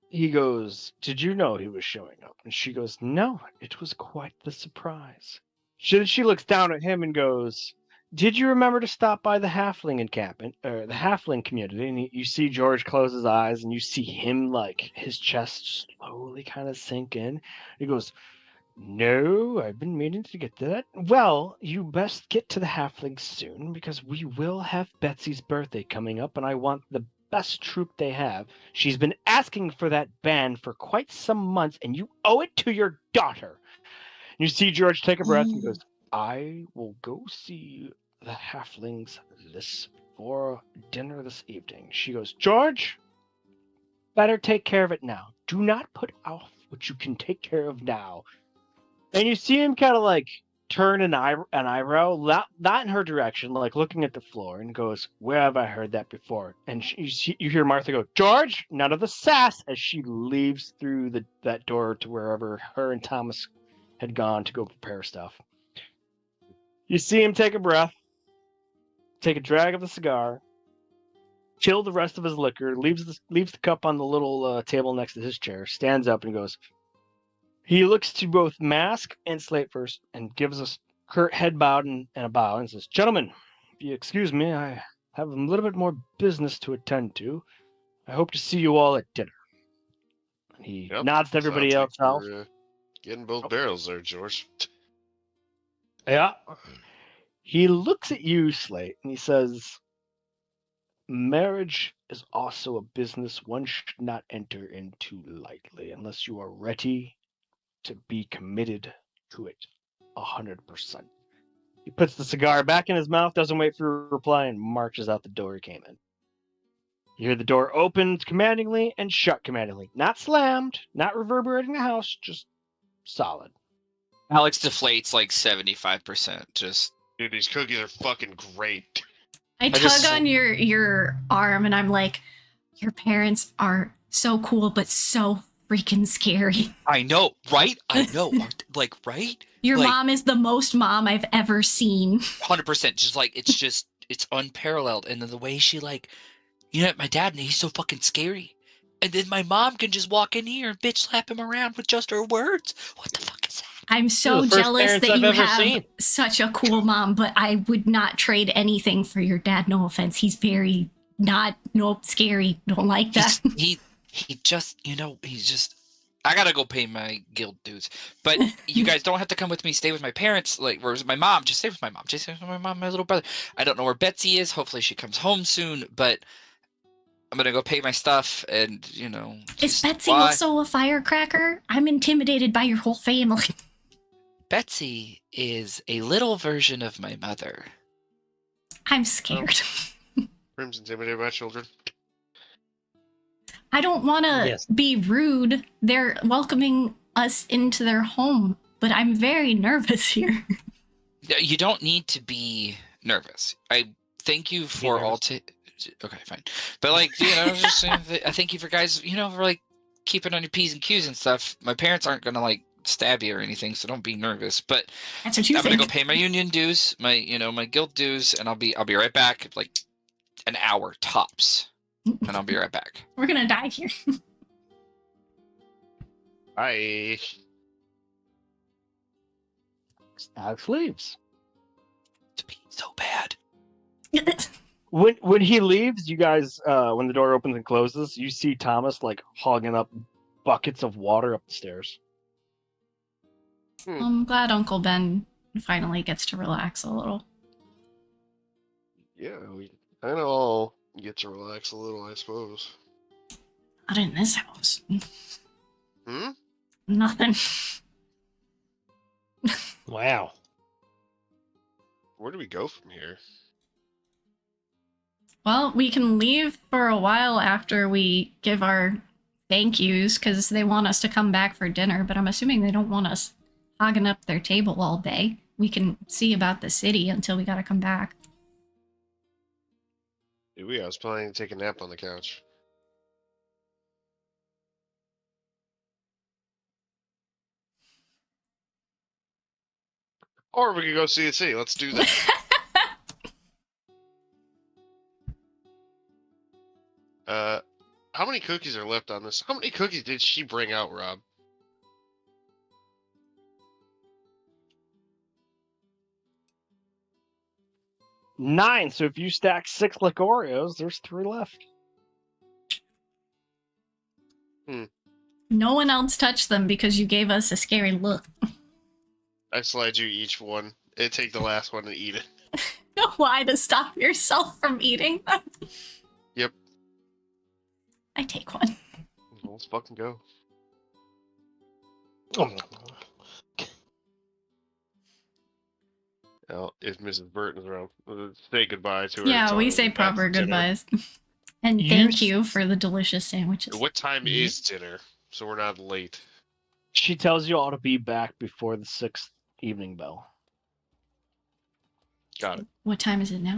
[SPEAKER 4] he goes, "Did you know he was showing up?" And she goes, "No, it was quite the surprise." She looks down at him and goes, "Did you remember to stop by the halfling encampment or the halfling community?" And you see George close his eyes and you see him like his chest slowly kind of sink in. He goes, "No, I've been meaning to get to that." "Well, you best get to the halflings soon because we will have Betsy's birthday coming up and I want the best troop they have. She's been asking for that band for quite some months and you owe it to your daughter." You see George take a breath and goes, "I will go see the halflings for dinner this evening." She goes, "George, better take care of it now. Do not put off what you can take care of now." And you see him kind of like turn an eyebrow, not in her direction, like looking at the floor, and goes, "Where have I heard that before?" And you hear Martha go, "George, none of the sass," as she leaves through that door to wherever her and Thomas had gone to go prepare stuff. You see him take a breath, take a drag of the cigar, chill the rest of his liquor, leaves the cup on the little table next to his chair, stands up and goes. He looks to both Mask and Slate first and gives us curt head bowed and a bow and says, "Gentlemen, if you excuse me, I have a little bit more business to attend to. I hope to see you all at dinner." And he nods to everybody else.
[SPEAKER 3] We're, getting both barrels there, George.
[SPEAKER 4] Yeah. He looks at you, Slate, and he says, "Marriage is also a business one should not enter into lightly unless you are ready to be committed to it 100%. He puts the cigar back in his mouth, doesn't wait for a reply, and marches out the door he came in. You hear the door opened commandingly and shut commandingly. Not slammed, not reverberating the house, just solid.
[SPEAKER 2] Alex deflates like 75%. Just
[SPEAKER 3] Dude, these cookies are fucking great.
[SPEAKER 1] I tug on your arm and I'm like, your parents are so cool, but so freaking scary.
[SPEAKER 2] I know, right? I know. Like, right?
[SPEAKER 1] Your
[SPEAKER 2] like,
[SPEAKER 1] mom is the most mom I've ever seen.
[SPEAKER 2] 100%. Just like, it's unparalleled. And then the way she like, my dad, he's so fucking scary. And then my mom can just walk in here and bitch slap him around with just her words. What the fuck is that?
[SPEAKER 1] I'm so jealous that you have such a cool mom, but I would not trade anything for your dad. No offense. He's very scary. Don't like that.
[SPEAKER 2] He just, he's just, I gotta go pay my guild dues. But you guys don't have to come with me. Stay with my parents. Like, where's my mom? Just stay with my mom. Just stay with my mom, my little brother. I don't know where Betsy is. Hopefully she comes home soon, but I'm gonna go pay my stuff and,
[SPEAKER 1] Is Betsy also a firecracker? I'm intimidated by your whole family.
[SPEAKER 2] Betsy is a little version of my mother.
[SPEAKER 1] I'm scared.
[SPEAKER 3] Prim's intimidated by children.
[SPEAKER 1] I don't want to be rude. They're welcoming us into their home, but I'm very nervous here.
[SPEAKER 2] You don't need to be nervous. I thank you for all okay, fine. But like, just saying I thank you for guys, for like keeping on your P's and Q's and stuff. My parents aren't gonna like stab you or anything, so don't be nervous. But
[SPEAKER 1] that's what you
[SPEAKER 2] I'm gonna go pay my union dues, my guild dues, and I'll be right back, like an hour tops. And I'll be right back.
[SPEAKER 1] We're gonna die here.
[SPEAKER 3] Bye.
[SPEAKER 4] Alex leaves.
[SPEAKER 2] to be so bad.
[SPEAKER 4] When he leaves, you guys, when the door opens and closes, you see Thomas like hogging up buckets of water up the stairs.
[SPEAKER 1] I'm glad Uncle Ben finally gets to relax a little.
[SPEAKER 3] Yeah, we kind of all get to relax a little, I suppose.
[SPEAKER 1] Not in this house.
[SPEAKER 3] Hmm?
[SPEAKER 1] Nothing.
[SPEAKER 5] Wow.
[SPEAKER 3] Where do we go from here?
[SPEAKER 1] Well, we can leave for a while after we give our thank yous because they want us to come back for dinner, but I'm assuming they don't want us hogging up their table all day. We can see about the city until we gotta come back.
[SPEAKER 3] I was planning to take a nap on the couch. Or we could go see the city. Let's do that. How many cookies are left on this? How many cookies did she bring out, Rob?
[SPEAKER 4] Nine. So if you stack 6 like Oreos, there's 3 left.
[SPEAKER 1] No one else touched them because you gave us a scary look.
[SPEAKER 3] I slide you each one. And take the last one and eat it.
[SPEAKER 1] Why? To stop yourself from eating them?
[SPEAKER 3] Yep.
[SPEAKER 1] I take one.
[SPEAKER 3] Let's fucking go.
[SPEAKER 5] Oh.
[SPEAKER 3] Now, if Mrs. Burton's around, say goodbye to her.
[SPEAKER 1] Yeah,
[SPEAKER 3] tell
[SPEAKER 1] we
[SPEAKER 3] her
[SPEAKER 1] say
[SPEAKER 3] we'll be back
[SPEAKER 1] proper
[SPEAKER 3] for dinner.
[SPEAKER 1] goodbyes. And thank you for the delicious sandwiches.
[SPEAKER 3] What time is dinner? So we're not late.
[SPEAKER 4] She tells you all to be back before the 6th evening bell.
[SPEAKER 3] Got it.
[SPEAKER 1] What time is it now?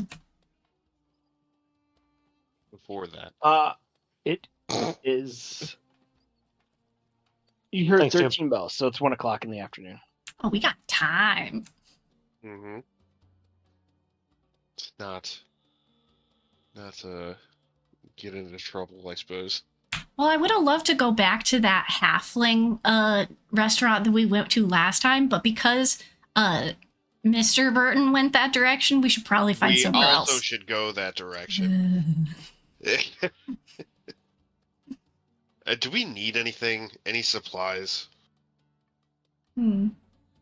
[SPEAKER 3] Before that.
[SPEAKER 4] It is. You heard
[SPEAKER 5] Thanks, Jim.
[SPEAKER 4] 13 bells, so it's 1 o'clock in the afternoon.
[SPEAKER 1] Oh, we got time.
[SPEAKER 3] Mm-hmm. It's not get into trouble, I suppose.
[SPEAKER 1] Well, I would have loved to go back to that halfling restaurant that we went to last time, but because Mr. Burton went that direction, we should probably find
[SPEAKER 3] We
[SPEAKER 1] somewhere
[SPEAKER 3] also
[SPEAKER 1] else.
[SPEAKER 3] should go that direction. Do we need anything? Any supplies? Do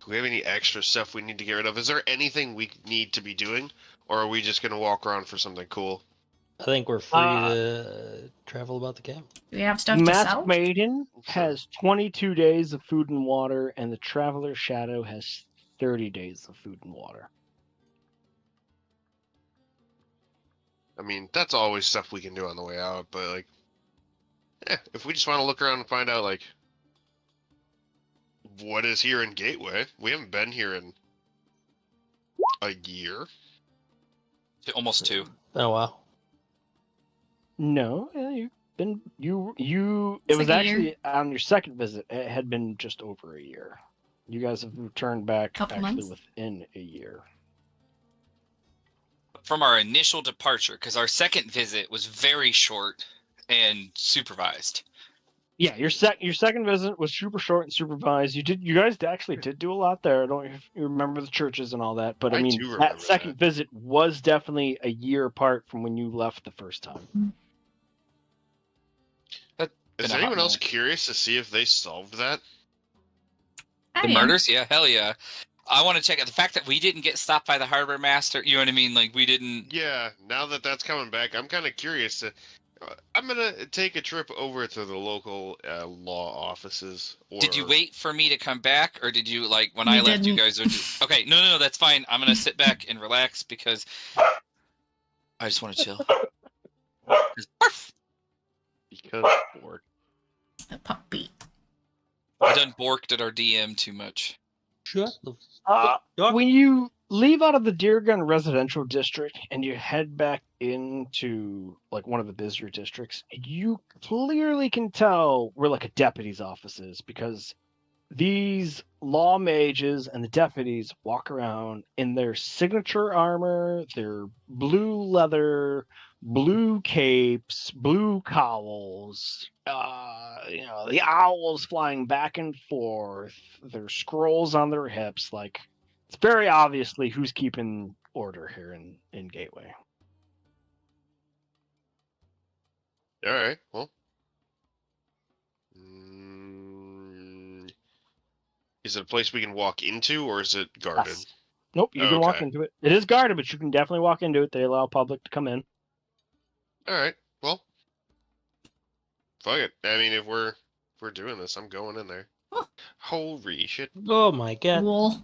[SPEAKER 3] we have any extra stuff we need to get rid of? Is there anything we need to be doing? Or are we just going to walk around for something cool?
[SPEAKER 5] I think we're free to travel about the camp.
[SPEAKER 1] Do we have stuff to
[SPEAKER 4] Masked
[SPEAKER 1] sell?
[SPEAKER 4] Maiden
[SPEAKER 3] Sure.
[SPEAKER 4] has 22 days of food and water, and the Traveler's Shadow has 30 days of food and water.
[SPEAKER 3] I mean, that's always stuff we can do on the way out, but, like, if we just want to look around and find out, like, what is here in Gateway? We haven't been here in a year.
[SPEAKER 2] Almost 2.
[SPEAKER 5] Oh, wow.
[SPEAKER 4] No, you've been you. It
[SPEAKER 1] It's
[SPEAKER 4] was
[SPEAKER 1] like a year.
[SPEAKER 4] actually on your second visit. It had been just over a year. You guys have returned back
[SPEAKER 1] Couple
[SPEAKER 4] actually
[SPEAKER 1] months?
[SPEAKER 4] within a year.
[SPEAKER 2] From our initial departure, because our second visit was very short and supervised.
[SPEAKER 4] Yeah, your second visit was super short and supervised. You guys actually did do a lot there. I don't know if you remember the churches and all that, but I
[SPEAKER 3] I
[SPEAKER 4] mean
[SPEAKER 3] do remember
[SPEAKER 4] that second visit was definitely a year apart from when you left the first time.
[SPEAKER 3] Is
[SPEAKER 2] Been a hot
[SPEAKER 3] anyone else
[SPEAKER 2] minute.
[SPEAKER 3] curious to see if they solved that?
[SPEAKER 1] I
[SPEAKER 2] The
[SPEAKER 1] am.
[SPEAKER 2] murders? Yeah, hell yeah. I want to check out the fact that we didn't get stopped by the harbor master. You know what I mean? Like, we didn't.
[SPEAKER 3] Yeah, now that that's coming back, I'm kind of curious to. I'm gonna take a trip over to the local law offices. Or...
[SPEAKER 2] Did you wait for me to come back, or did you, like, when
[SPEAKER 1] You
[SPEAKER 2] I left, you
[SPEAKER 1] didn't.
[SPEAKER 2] guys are just. Okay, no, that's fine. I'm going to sit back and relax because I just want to chill. Barf!
[SPEAKER 3] Because bored.
[SPEAKER 1] The puppy.
[SPEAKER 2] I done borked at our DM too much.
[SPEAKER 5] Shut the fuck up.
[SPEAKER 4] When you leave out of the Deer Gun residential district and you head back into like one of the busier districts, you clearly can tell where like a deputy's office is because these law mages and the deputies walk around in their signature armor, their blue leather, blue capes, blue cowls, the owls flying back and forth, their scrolls on their hips. Like, it's very obviously who's keeping order here in Gateway.
[SPEAKER 3] All right. Well, is it a place we can walk into, or is it guarded?
[SPEAKER 4] Yes. Nope, you can walk into it. It is guarded, but you can definitely walk into it. They allow public to come in.
[SPEAKER 3] All right. Well, fuck it. I mean, if we're doing this, I'm going in there. Holy shit!
[SPEAKER 5] Oh my god.
[SPEAKER 1] Cool.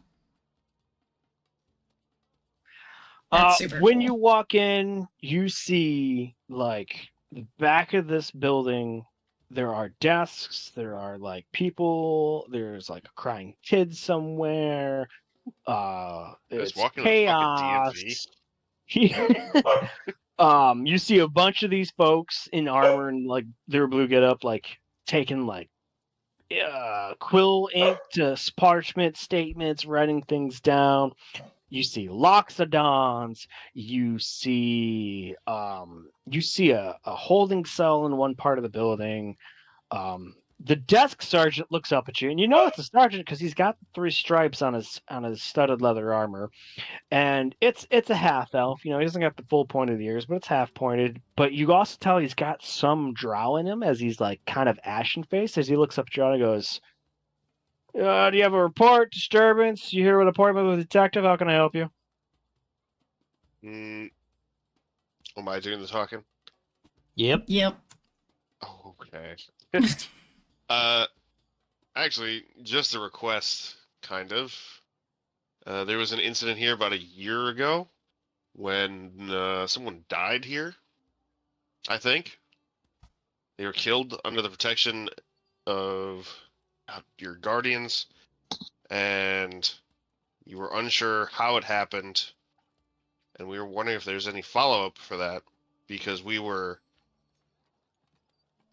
[SPEAKER 1] That's super
[SPEAKER 4] When
[SPEAKER 1] cool.
[SPEAKER 4] you walk in, you see like the back of this building. There are desks. There are like people. There's like a crying kid somewhere.
[SPEAKER 3] Just
[SPEAKER 4] It's
[SPEAKER 3] walking to fucking
[SPEAKER 4] chaos. You see a bunch of these folks in armor and like their blue get up, like taking like quill ink to parchment statements, writing things down. You see loxodons. You see a holding cell in one part of the building. The desk sergeant looks up at you, and you know it's a sergeant because he's got 3 stripes on his studded leather armor, and it's a half elf. You know, he doesn't got the full pointed ears, but it's half pointed. But you also tell he's got some drow in him as he's like kind of ashen faced as he looks up at you and goes, "Do you have a report? Disturbance? You here with an appointment with a detective? How can I help you?"
[SPEAKER 3] Am I doing the talking?
[SPEAKER 5] Yep.
[SPEAKER 1] Yep.
[SPEAKER 3] Oh, okay. Actually, just a request, kind of. There was an incident here about a year ago when someone died here. I think they were killed under the protection of your guardians, and you were unsure how it happened, and we were wondering if there's any follow-up for that, because we were,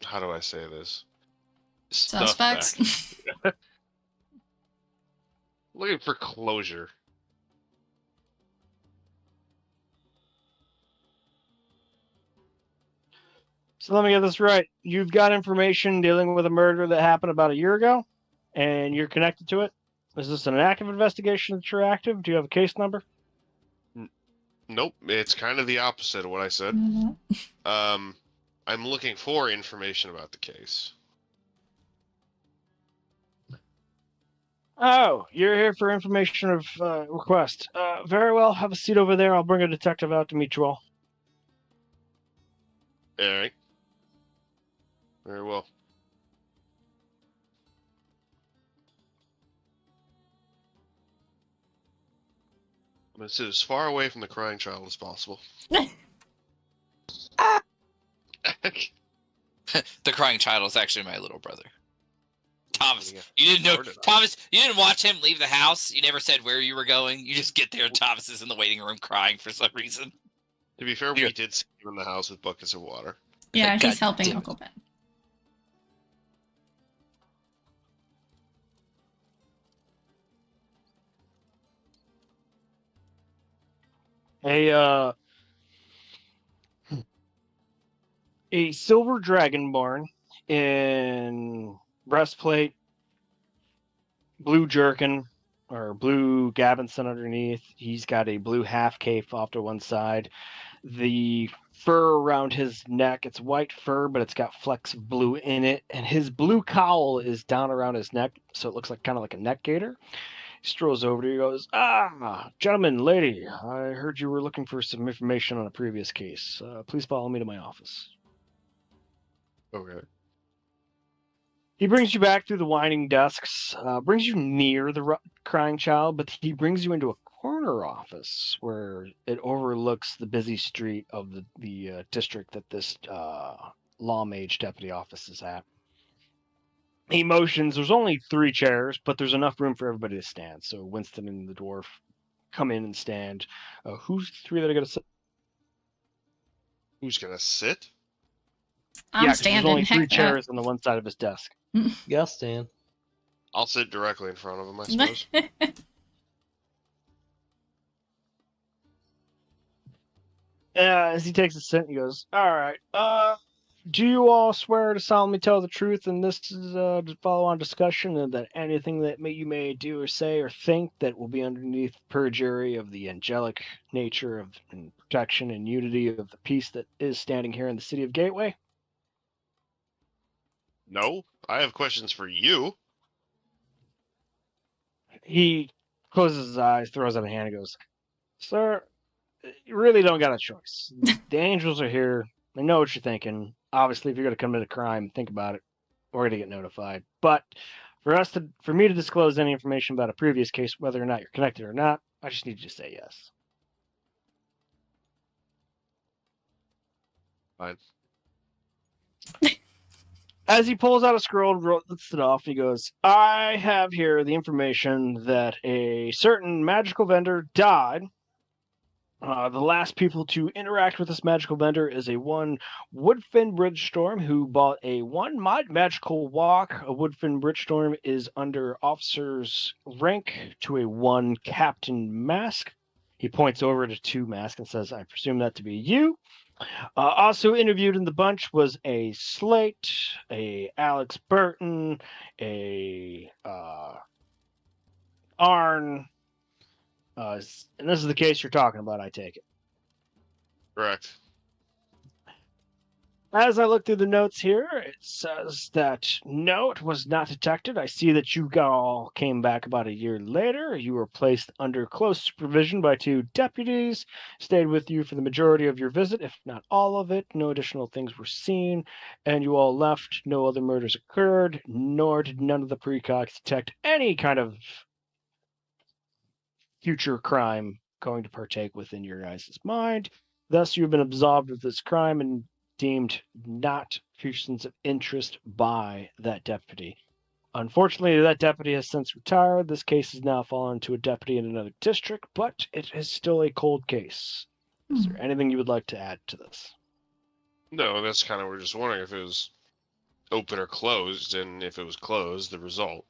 [SPEAKER 3] how do I say this?
[SPEAKER 1] Suspects.
[SPEAKER 3] Looking for closure.
[SPEAKER 4] So let me get this right. You've got information dealing with a murder that happened about a year ago, and you're connected to it. Is this an active investigation that you're active? Do you have a case number?
[SPEAKER 3] Nope, it's kind of the opposite of what I said. I'm looking for information about the case.
[SPEAKER 4] Oh, you're here for information of request. Very well. Have a seat over there. I'll bring a detective out to meet you all.
[SPEAKER 3] All right. Very well. I'm going to sit as far away from the crying child as possible.
[SPEAKER 2] The crying child is actually my little brother. Thomas,
[SPEAKER 3] Yeah.
[SPEAKER 2] you didn't know. Thomas, you didn't watch him leave the house. You never said where you were going. You just get there and Thomas is in the waiting room crying for some reason.
[SPEAKER 3] To be fair, we did see him in the house with buckets of water.
[SPEAKER 1] Yeah,
[SPEAKER 2] God
[SPEAKER 1] he's helping
[SPEAKER 2] damn it.
[SPEAKER 1] Uncle Ben.
[SPEAKER 4] A silver dragonborn in breastplate, blue jerkin, or blue gabinson underneath. He's got a blue half cape off to one side. The fur around his neck, it's white fur, but it's got flecks of blue in it. And his blue cowl is down around his neck, so it looks like kind of like a neck gaiter. He strolls over to you, goes, gentlemen, lady, I heard you were looking for some information on a previous case. Please follow me to my office.
[SPEAKER 3] Okay.
[SPEAKER 4] He brings you back through the winding desks, brings you near the crying child, but he brings you into a corner office where it overlooks the busy street of the district that this law mage deputy office is at. He motions. There's only 3 chairs, but there's enough room for everybody to stand. So Winston and the dwarf come in and stand. Who's the 3 that are going to sit?
[SPEAKER 3] Who's going to sit?
[SPEAKER 1] I'm standing.
[SPEAKER 4] There's only 3
[SPEAKER 1] Heck,
[SPEAKER 4] chairs on the one side of his desk.
[SPEAKER 5] Yeah, Stan.
[SPEAKER 3] I'll sit directly in front of him, I suppose.
[SPEAKER 4] As he takes a seat, he goes, all right, Do you all swear to solemnly tell the truth, and this is a follow-on discussion, and that anything that you may do or say or think that will be underneath perjury of the angelic nature of and protection and unity of the peace that is standing here in the city of Gateway?
[SPEAKER 3] No, I have questions for you.
[SPEAKER 4] He closes his eyes, throws up a hand, and goes, "Sir, you really don't got a choice. The angels are here. They know what you're thinking. Obviously, if you're going to commit a crime, think about it. We're going to get notified. But for me to disclose any information about a previous case, whether or not you're connected or not, I just need you to say yes."
[SPEAKER 3] Fine.
[SPEAKER 4] As he pulls out a scroll and lists it off, he goes, "I have here the information that a certain magical vendor died. The last people to interact with this magical vendor is a one Woodfin Bridgestorm who bought a one magical walk. A Woodfin Bridgestorm is under officer's rank to a one Captain Mask." He points over to two Mask and says, "I presume that to be you." Also interviewed in the bunch was a Slate, a Alex Burton, a Arn, and this is the case you're talking about, I take it.
[SPEAKER 3] Correct.
[SPEAKER 4] As I look through the notes here, it says that no, it was not detected. I see that you all came back about a year later. You were placed under close supervision by two deputies, stayed with you for the majority of your visit, if not all of it. No additional things were seen, and you all left. No other murders occurred, nor did none of the precogs detect any kind of future crime going to partake within your guys' mind. Thus, you have been absolved of this crime and deemed not persons of interest by that deputy. Unfortunately, that deputy has since retired. This case has now fallen to a deputy in another district, but it is still a cold case. Is there anything you would like to add to this?
[SPEAKER 3] No, that's kind of, we're just wondering if it was open or closed, and if it was closed, the result.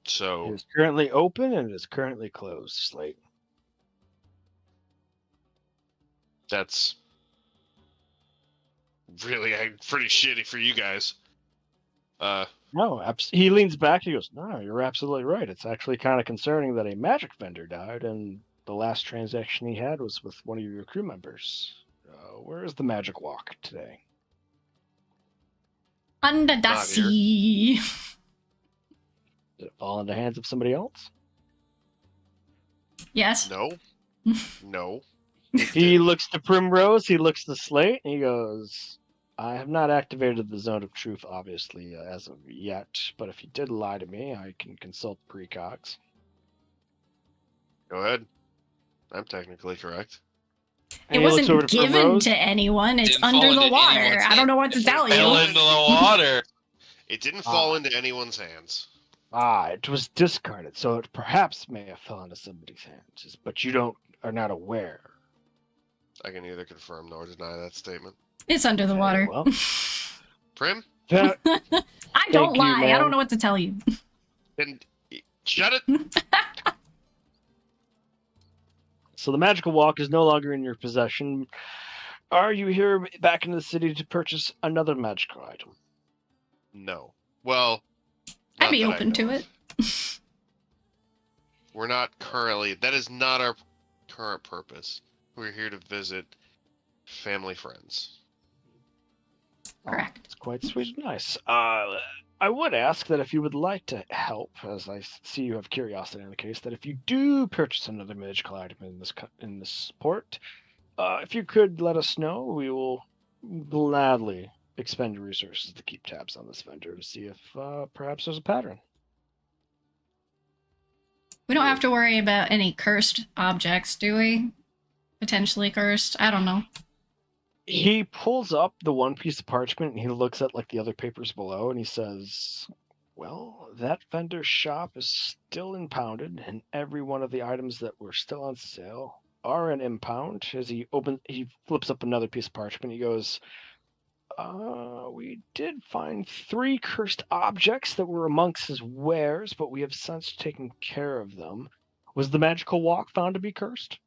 [SPEAKER 3] So
[SPEAKER 4] It is currently open and it is currently closed, Slate.
[SPEAKER 3] that's really pretty shitty for you guys.
[SPEAKER 4] No, he leans back. He goes, "No, you're absolutely right. It's actually kind of concerning that a magic vendor died, and the last transaction he had was with one of your crew members. Where is the magic walk today?"
[SPEAKER 1] Under the
[SPEAKER 3] Not here.
[SPEAKER 1] sea.
[SPEAKER 4] Did it fall into the hands of somebody else?
[SPEAKER 1] Yes.
[SPEAKER 3] No. No.
[SPEAKER 4] He looks to Primrose, he looks to Slate, and he goes, "I have not activated the Zone of Truth, obviously, as of yet, but if you did lie to me, I can consult precogs."
[SPEAKER 3] Go ahead. I'm technically correct.
[SPEAKER 1] It wasn't given
[SPEAKER 4] Primrose.
[SPEAKER 1] to anyone. It's
[SPEAKER 2] Didn't fall
[SPEAKER 1] under the
[SPEAKER 2] into
[SPEAKER 1] water.
[SPEAKER 2] anyone's
[SPEAKER 1] I don't know what
[SPEAKER 2] hands.
[SPEAKER 1] to tell
[SPEAKER 2] Fell
[SPEAKER 1] you.
[SPEAKER 2] into the water.
[SPEAKER 3] It didn't fall into anyone's hands.
[SPEAKER 4] It was discarded, so it perhaps may have fallen into somebody's hands, but you are not aware.
[SPEAKER 3] I can neither confirm nor deny that statement.
[SPEAKER 1] It's under the water.
[SPEAKER 4] Well.
[SPEAKER 3] Prim?
[SPEAKER 4] That,
[SPEAKER 1] I don't
[SPEAKER 4] Thank you,
[SPEAKER 1] lie. I
[SPEAKER 4] ma'am.
[SPEAKER 1] don't know what to tell you.
[SPEAKER 3] Then shut it.
[SPEAKER 4] So the magical walk is no longer in your possession. Are you here back in the city to purchase another magical item?
[SPEAKER 3] No. Well,
[SPEAKER 1] I'd
[SPEAKER 3] not
[SPEAKER 1] be
[SPEAKER 3] that I
[SPEAKER 1] open to
[SPEAKER 3] know
[SPEAKER 1] it.
[SPEAKER 3] of. We're not currently. That is not our current purpose. We're here to visit family friends.
[SPEAKER 1] Correct.
[SPEAKER 4] It's quite sweet and nice. I would ask that if you would like to help, as I see you have curiosity in the case, that if you do purchase another magical item in this port, if you could let us know, we will gladly expend resources to keep tabs on this vendor to see if perhaps there's a pattern.
[SPEAKER 1] We don't have to worry about any cursed objects, do we? Potentially cursed. I don't know.
[SPEAKER 4] He pulls up the one piece of parchment and he looks at like the other papers below and he says, "Well, that vendor's shop is still impounded, and every one of the items that were still on sale are an impound." As he flips up another piece of parchment. He goes, "We did find 3 cursed objects that were amongst his wares, but we have since taken care of them. Was the magical walk found to be cursed?"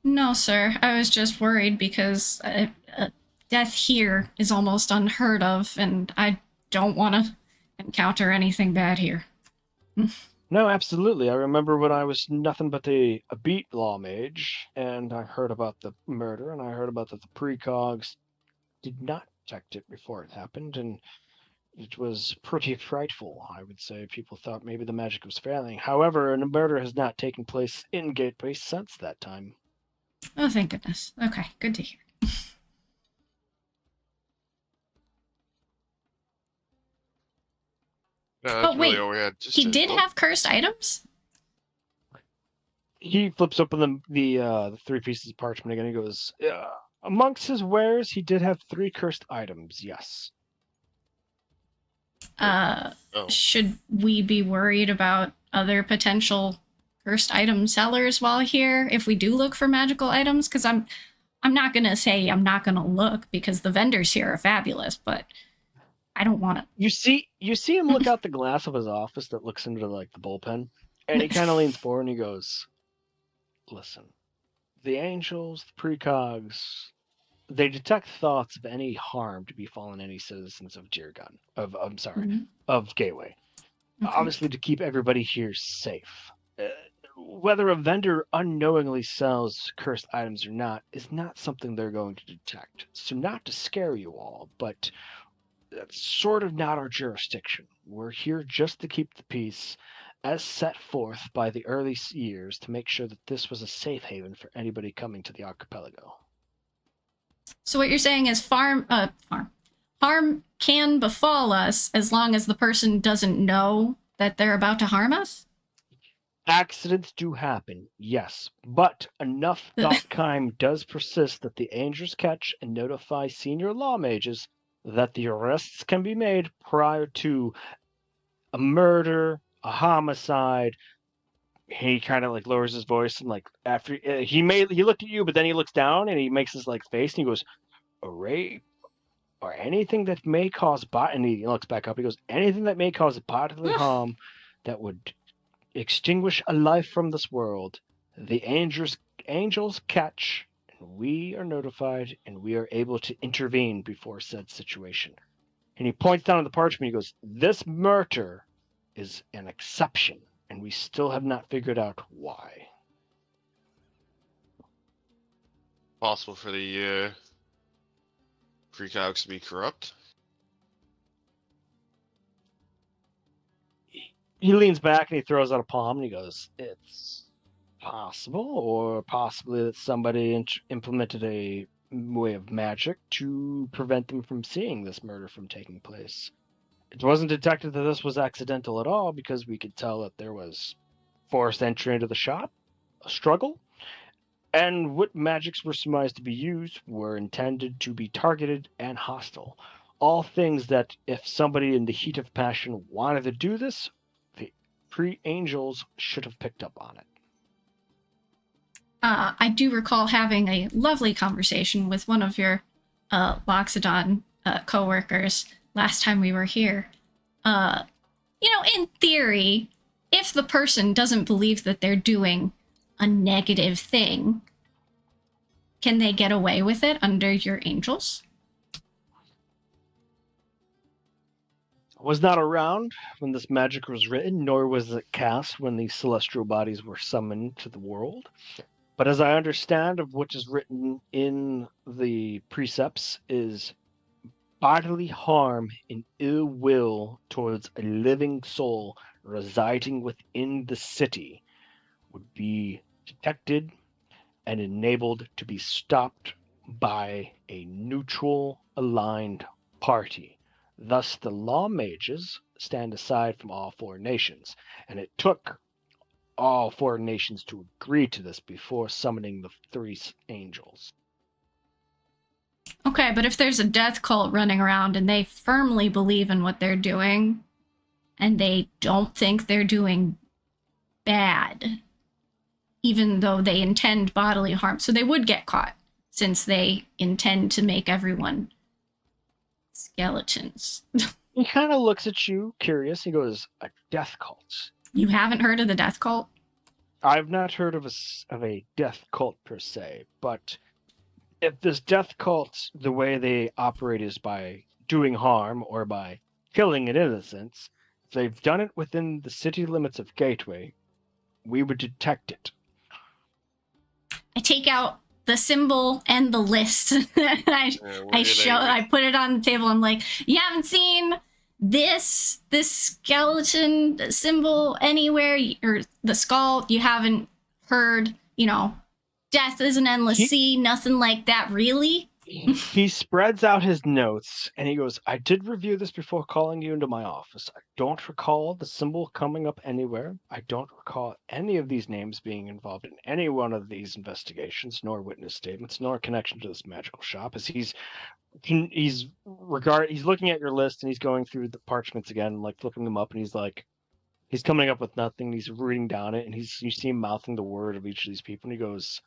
[SPEAKER 1] No, sir. I was just worried because death here is almost unheard of, and I don't want to encounter anything bad here.
[SPEAKER 4] No, absolutely. I remember when I was nothing but a beat law mage, and I heard about the murder, and I heard about that the precogs did not detect it before it happened, and it was pretty frightful, I would say. People thought maybe the magic was failing. However, a murder has not taken place in Gateway since that time.
[SPEAKER 1] Oh, thank goodness. Okay, good to hear.
[SPEAKER 3] That's
[SPEAKER 1] wait,
[SPEAKER 3] really all we had.
[SPEAKER 1] he did have cursed items?
[SPEAKER 4] He flips open the 3 pieces of parchment again. He goes, amongst his wares, he did have 3 cursed items, yes.
[SPEAKER 1] Should we be worried about other potential cursed item sellers while here if we do look for magical items? Because I'm not gonna say I'm not gonna look, because the vendors here are fabulous, but I don't want to.
[SPEAKER 4] You see him look out the glass of his office that looks into like the bullpen, and he kind of leans forward and he goes, "Listen, the angels, the precogs, they detect thoughts of any harm to befallen any citizens of Deergun, of Gateway.
[SPEAKER 1] Okay.
[SPEAKER 4] Obviously, to keep everybody here safe. Whether a vendor unknowingly sells cursed items or not is not something they're going to detect. So, not to scare you all, but that's sort of not our jurisdiction. We're here just to keep the peace, as set forth by the early years, to make sure that this was a safe haven for anybody coming to the archipelago."
[SPEAKER 1] So what you're saying is harm can befall us as long as the person doesn't know that they're about to harm us?
[SPEAKER 4] Accidents do happen, yes, but enough time does persist that the angels catch and notify senior law mages that the arrests can be made prior to a murder, a homicide. He kind of like lowers his voice and like after he looked at you, but then he looks down and he makes his like face and he goes, "A rape or anything that may cause and he looks back up. He goes, anything that may cause bodily harm that would extinguish a life from this world, the angels catch, and we are notified, and we are able to intervene before said situation." And he points down at the parchment. He goes, "This murder is an exception, and we still have not figured out why."
[SPEAKER 3] Possible for the precogs to be corrupt?
[SPEAKER 4] He leans back and he throws out a palm and he goes, "It's possible, or possibly that somebody implemented a way of magic to prevent them from seeing this murder from taking place. It wasn't detected that this was accidental at all, because we could tell that there was forced entry into the shop, a struggle, and what magics were surmised to be used were intended to be targeted and hostile. All things that if somebody in the heat of passion wanted to do this, the pre-angels should have picked up on it."
[SPEAKER 1] I do recall having a lovely conversation with one of your Loxodon co-workers last time we were here. In theory, if the person doesn't believe that they're doing a negative thing, can they get away with it under your angels?
[SPEAKER 4] I was not around when this magic was written, nor was it cast when these celestial bodies were summoned to the world. But as I understand of what is written in the precepts is bodily harm and ill will towards a living soul residing within the city would be detected and enabled to be stopped by a neutral aligned party. Thus the law mages stand aside from all 4 nations, and it took all 4 nations to agree to this before summoning the 3 angels.
[SPEAKER 1] Okay, but if there's a death cult running around and they firmly believe in what they're doing, and they don't think they're doing bad, even though they intend bodily harm, so they would get caught, since they intend to make everyone skeletons.
[SPEAKER 4] He kind of looks at you, curious. He goes, "A death cult?
[SPEAKER 1] You haven't heard of the death cult?
[SPEAKER 4] I've not heard of a death cult per se, but if this death cult, the way they operate is by doing harm or by killing an innocent, if they've done it within the city limits of Gateway, we would detect it.
[SPEAKER 1] I take out the symbol and the list. I put it on the table. I'm like, you haven't seen this skeleton symbol anywhere, or the skull. You haven't heard, death is an endless sea, nothing like that, really.
[SPEAKER 4] He spreads out his notes and he goes, I did review this before calling you into my office. I don't recall the symbol coming up anywhere. I don't recall any of these names being involved in any one of these investigations, nor witness statements, nor connection to this magical shop. As he's looking at your list and he's going through the parchments again, like looking them up, and he's coming up with nothing. He's reading down it, and you see him mouthing the word of each of these people, and he goes,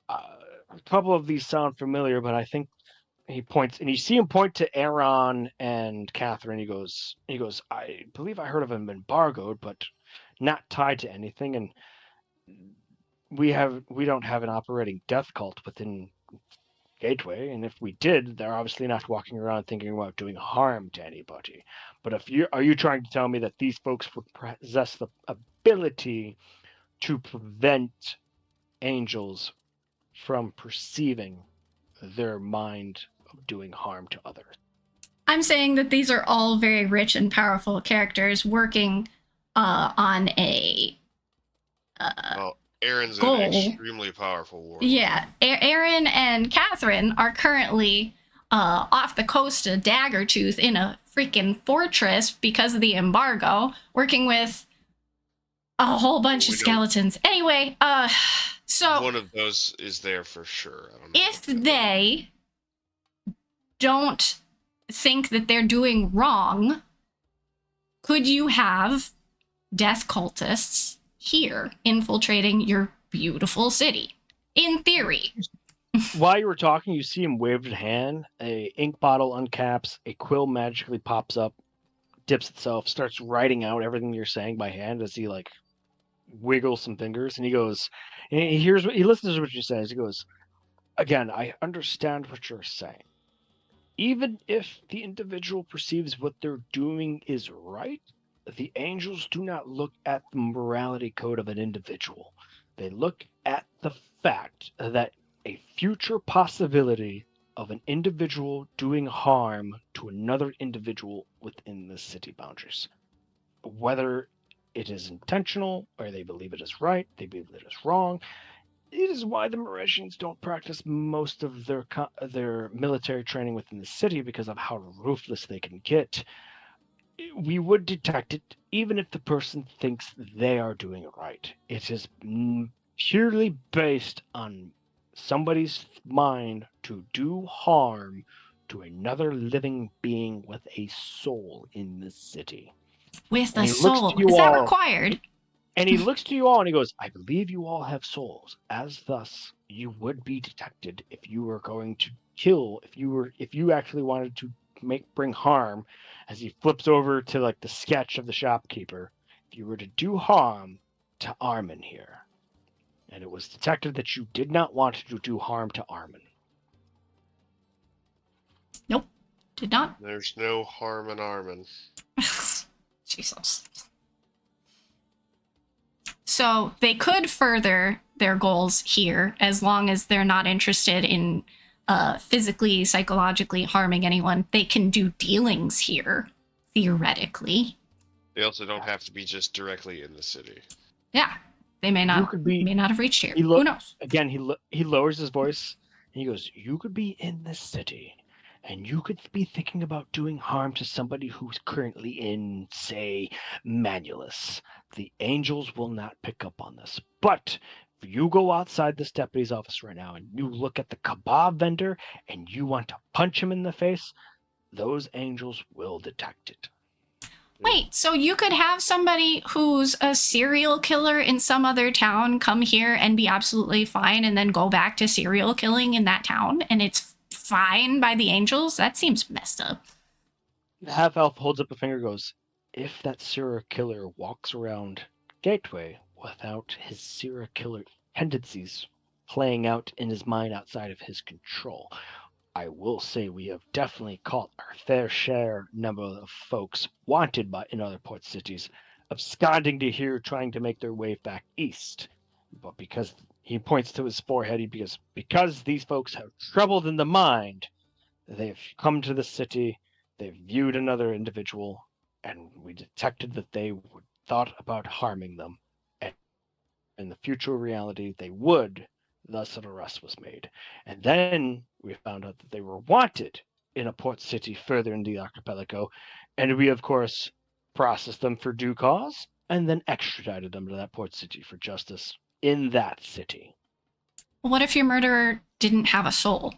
[SPEAKER 4] a couple of these sound familiar, but I think he points, and you see him point to Aaron and Catherine. He goes, I believe I heard of him embargoed, but not tied to anything. And we don't have an operating death cult within Gateway. And if we did, they're obviously not walking around thinking about doing harm to anybody. But are you trying to tell me that these folks would possess the ability to prevent angels from perceiving their mind of doing harm to others?
[SPEAKER 1] I'm saying that these are all very rich and powerful characters working on a
[SPEAKER 3] Aaron's
[SPEAKER 1] goal.
[SPEAKER 3] an extremely powerful warlord.
[SPEAKER 1] Yeah, Aaron and Catherine are currently off the coast of Daggertooth in a freaking fortress because of the embargo, working with a whole bunch of skeletons. Anyway, so
[SPEAKER 3] one of those is there for sure. I don't know
[SPEAKER 1] if they don't think that they're doing wrong, could you have death cultists here infiltrating your beautiful city? In theory.
[SPEAKER 4] While you were talking, you see him wave his hand, a ink bottle uncaps, a quill magically pops up, dips itself, starts writing out everything you're saying by hand as he wiggles some fingers, and he goes, and he listens to what you say. He goes, again, I understand what you're saying. Even if the individual perceives what they're doing is right, the angels do not look at the morality code of an individual. They look at the fact that a future possibility of an individual doing harm to another individual within the city boundaries. Whether it is intentional, or they believe it is right, they believe it is wrong. It is why the Meretians don't practice most of their military training within the city, because of how ruthless they can get. We would detect it even if the person thinks they are doing it right. It is purely based on somebody's mind to do harm to another living being with a soul in the city.
[SPEAKER 1] With a soul? Is that required?
[SPEAKER 4] And he looks to you all and he goes, I believe you all have souls, as thus you would be detected if you were going to kill, if you actually wanted to bring harm, as he flips over to the sketch of the shopkeeper. If you were to do harm to Armin here, and it was detected that you did not want to do harm to Armin.
[SPEAKER 1] Nope, did not.
[SPEAKER 3] There's no harm in Armin.
[SPEAKER 1] Jesus. So they could further their goals here as long as they're not interested in physically, psychologically harming anyone. They can do dealings here, theoretically.
[SPEAKER 3] They also don't have to be just directly in the city.
[SPEAKER 1] Yeah, they may not have reached here. Who knows?
[SPEAKER 4] Again, he lowers his voice and he goes, you could be in this city and you could be thinking about doing harm to somebody who's currently in, say, Manulus. The angels will not pick up on this. But if you go outside this deputy's office right now and you look at the kebab vendor and you want to punch him in the face, those angels will detect it.
[SPEAKER 1] Wait, so you could have somebody who's a serial killer in some other town come here and be absolutely fine and then go back to serial killing in that town and it's fine by the angels? That seems messed up.
[SPEAKER 4] The half-elf holds up a finger and goes, if that serial killer walks around Gateway without his serial killer tendencies playing out in his mind outside of his control. I will say we have definitely caught our fair share number of folks wanted in other port cities, absconding to here trying to make their way back east. But because he points to his forehead, because these folks have troubled in the mind, they've come to the city, they've viewed another individual, and we detected that they thought about harming them. And in the future reality, they would. Thus, an arrest was made. And then we found out that they were wanted in a port city further in the archipelago. And we, of course, processed them for due cause and then extradited them to that port city for justice in that city.
[SPEAKER 1] What if your murderer didn't have a soul?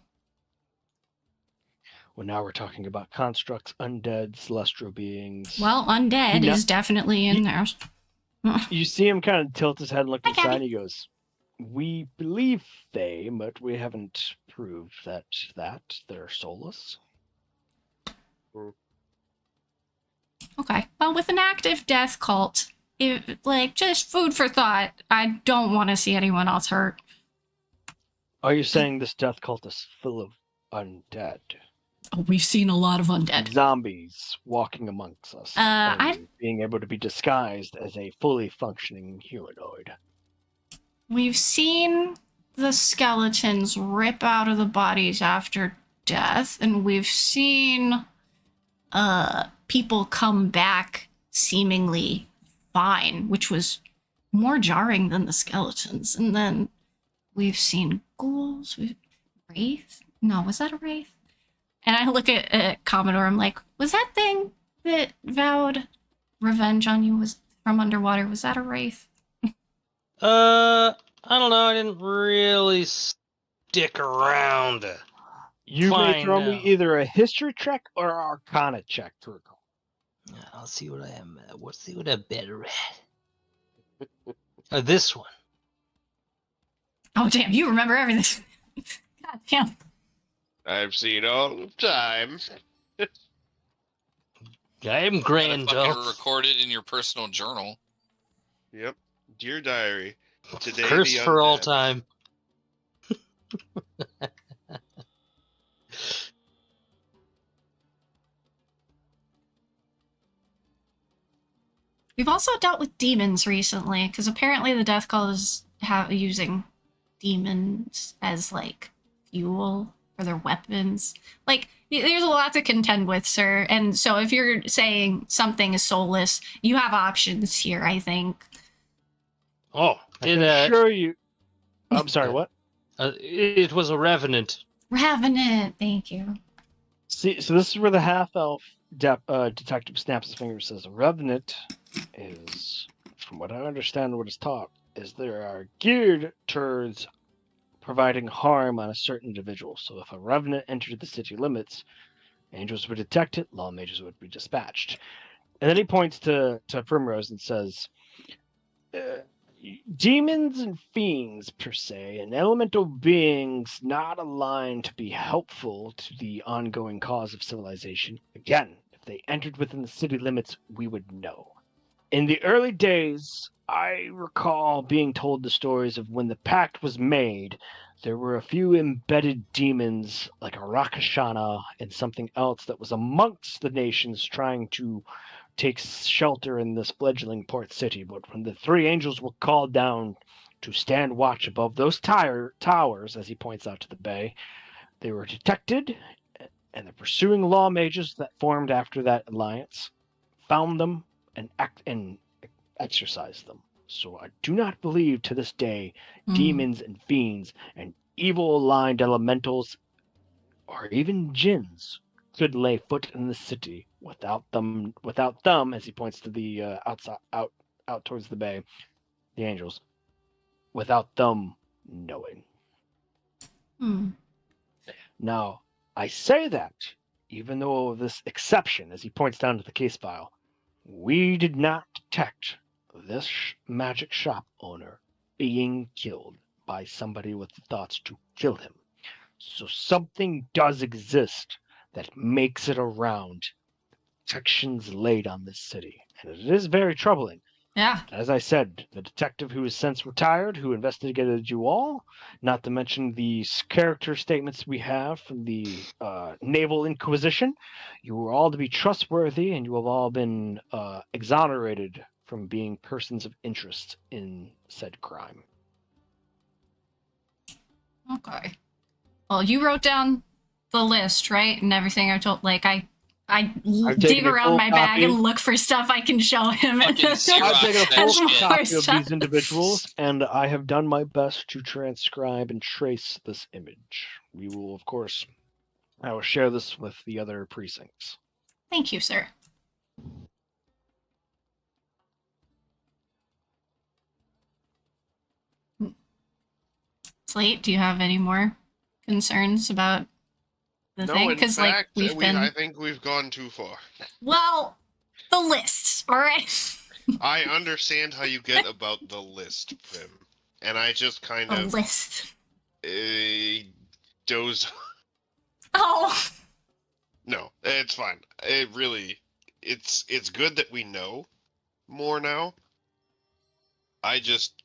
[SPEAKER 4] Well, now we're talking about constructs, undead, celestial beings.
[SPEAKER 1] Well, undead is definitely in there.
[SPEAKER 4] You see him kind of tilt his head and look at the
[SPEAKER 1] Gabby.
[SPEAKER 4] sign. He goes, "We believe they, but we haven't proved that they're soulless."
[SPEAKER 1] Okay. Well, with an active death cult, just food for thought. I don't want to see anyone else hurt.
[SPEAKER 4] Are you saying this death cult is full of undead?
[SPEAKER 1] Oh, we've seen a lot of undead.
[SPEAKER 4] Zombies walking amongst us and being able to be disguised as a fully functioning humanoid.
[SPEAKER 1] We've seen the skeletons rip out of the bodies after death, and we've seen people come back seemingly fine, which was more jarring than the skeletons. And then we've seen ghouls, wraith? No, was that a wraith? And I look at Commodore, I'm like, was that thing that vowed revenge on you was from underwater, was that a wraith?
[SPEAKER 5] I don't know, I didn't really stick around.
[SPEAKER 4] You may throw me either a history check or an arcana check to recall.
[SPEAKER 5] I'll see what I am at. Let's see what I'm better at. This one.
[SPEAKER 1] Oh, damn, you remember everything. God damn.
[SPEAKER 3] I've seen all the time.
[SPEAKER 5] I am grand.
[SPEAKER 2] You're recorded in your personal journal.
[SPEAKER 3] Yep. Dear diary. Today
[SPEAKER 5] Curse for all time.
[SPEAKER 1] We've also dealt with demons recently, because apparently the Death Cult is using demons as, fuel for their weapons. There's a lot to contend with, sir. And so if you're saying something is soulless, you have options here, I think.
[SPEAKER 5] Oh,
[SPEAKER 4] I can assure you. I'm sorry, what?
[SPEAKER 5] It was a revenant.
[SPEAKER 1] Revenant, thank you.
[SPEAKER 4] See, so this is where the half-elf detective snaps his finger and says, "A revenant is, from what I understand, what is taught, is there are geared towards providing harm on a certain individual. So if a revenant entered the city limits, angels would detect it, law mages would be dispatched." And then he points to Primrose and says, "Demons and fiends, per se, and elemental beings not aligned to be helpful to the ongoing cause of civilization. Again, if they entered within the city limits, we would know. In the early days, I recall being told the stories of when the pact was made. There were a few embedded demons, like a Rakashana and something else that was amongst the nations trying to take shelter in this fledgling port city. But when the three angels were called down to stand watch above those towers, as he points out to the bay, they were detected, and the pursuing law mages that formed after that alliance found them and exorcised them. So I do not believe to this day demons and fiends and evil-aligned elementals or even jinns could lay foot in the city without them, as he points to the out towards the bay, the angels, without them knowing. Now, I say that, even though of this exception, as he points down to the case file, we did not detect this magic shop owner being killed by somebody with the thoughts to kill him. So something does exist that makes it around protections laid on this city. And it is very troubling.
[SPEAKER 1] Yeah.
[SPEAKER 4] As I said, the detective who is since retired, who investigated you all, not to mention the character statements we have from the Naval Inquisition, you were all to be trustworthy, and you have all been exonerated from being persons of interest in said crime.
[SPEAKER 1] Okay. Well, you wrote down the list, right? And everything I told, like, I
[SPEAKER 4] I've
[SPEAKER 1] dig
[SPEAKER 4] taken a
[SPEAKER 1] around
[SPEAKER 4] full
[SPEAKER 1] my bag
[SPEAKER 4] copy.
[SPEAKER 1] and look for stuff I can show him.
[SPEAKER 2] Fucking Xerox
[SPEAKER 4] I've taken a
[SPEAKER 2] that
[SPEAKER 4] full
[SPEAKER 2] shit.
[SPEAKER 4] copy of
[SPEAKER 1] stuff.
[SPEAKER 4] these individuals, and I have done my best to transcribe and trace this image. We will, of course, I will share this with the other precincts.
[SPEAKER 1] Thank you, sir. Slate, do you have any more concerns about the
[SPEAKER 3] No,
[SPEAKER 1] thing?
[SPEAKER 3] in
[SPEAKER 1] Because, like,
[SPEAKER 3] fact,
[SPEAKER 1] we've been.
[SPEAKER 3] I think we've gone too far.
[SPEAKER 1] Well, the list, all right?
[SPEAKER 3] I understand how you get about the list, Prim, and I just kind
[SPEAKER 1] The
[SPEAKER 3] of
[SPEAKER 1] list.
[SPEAKER 3] doze.
[SPEAKER 1] Oh.
[SPEAKER 3] No, it's fine. It really, it's good that we know more now. I just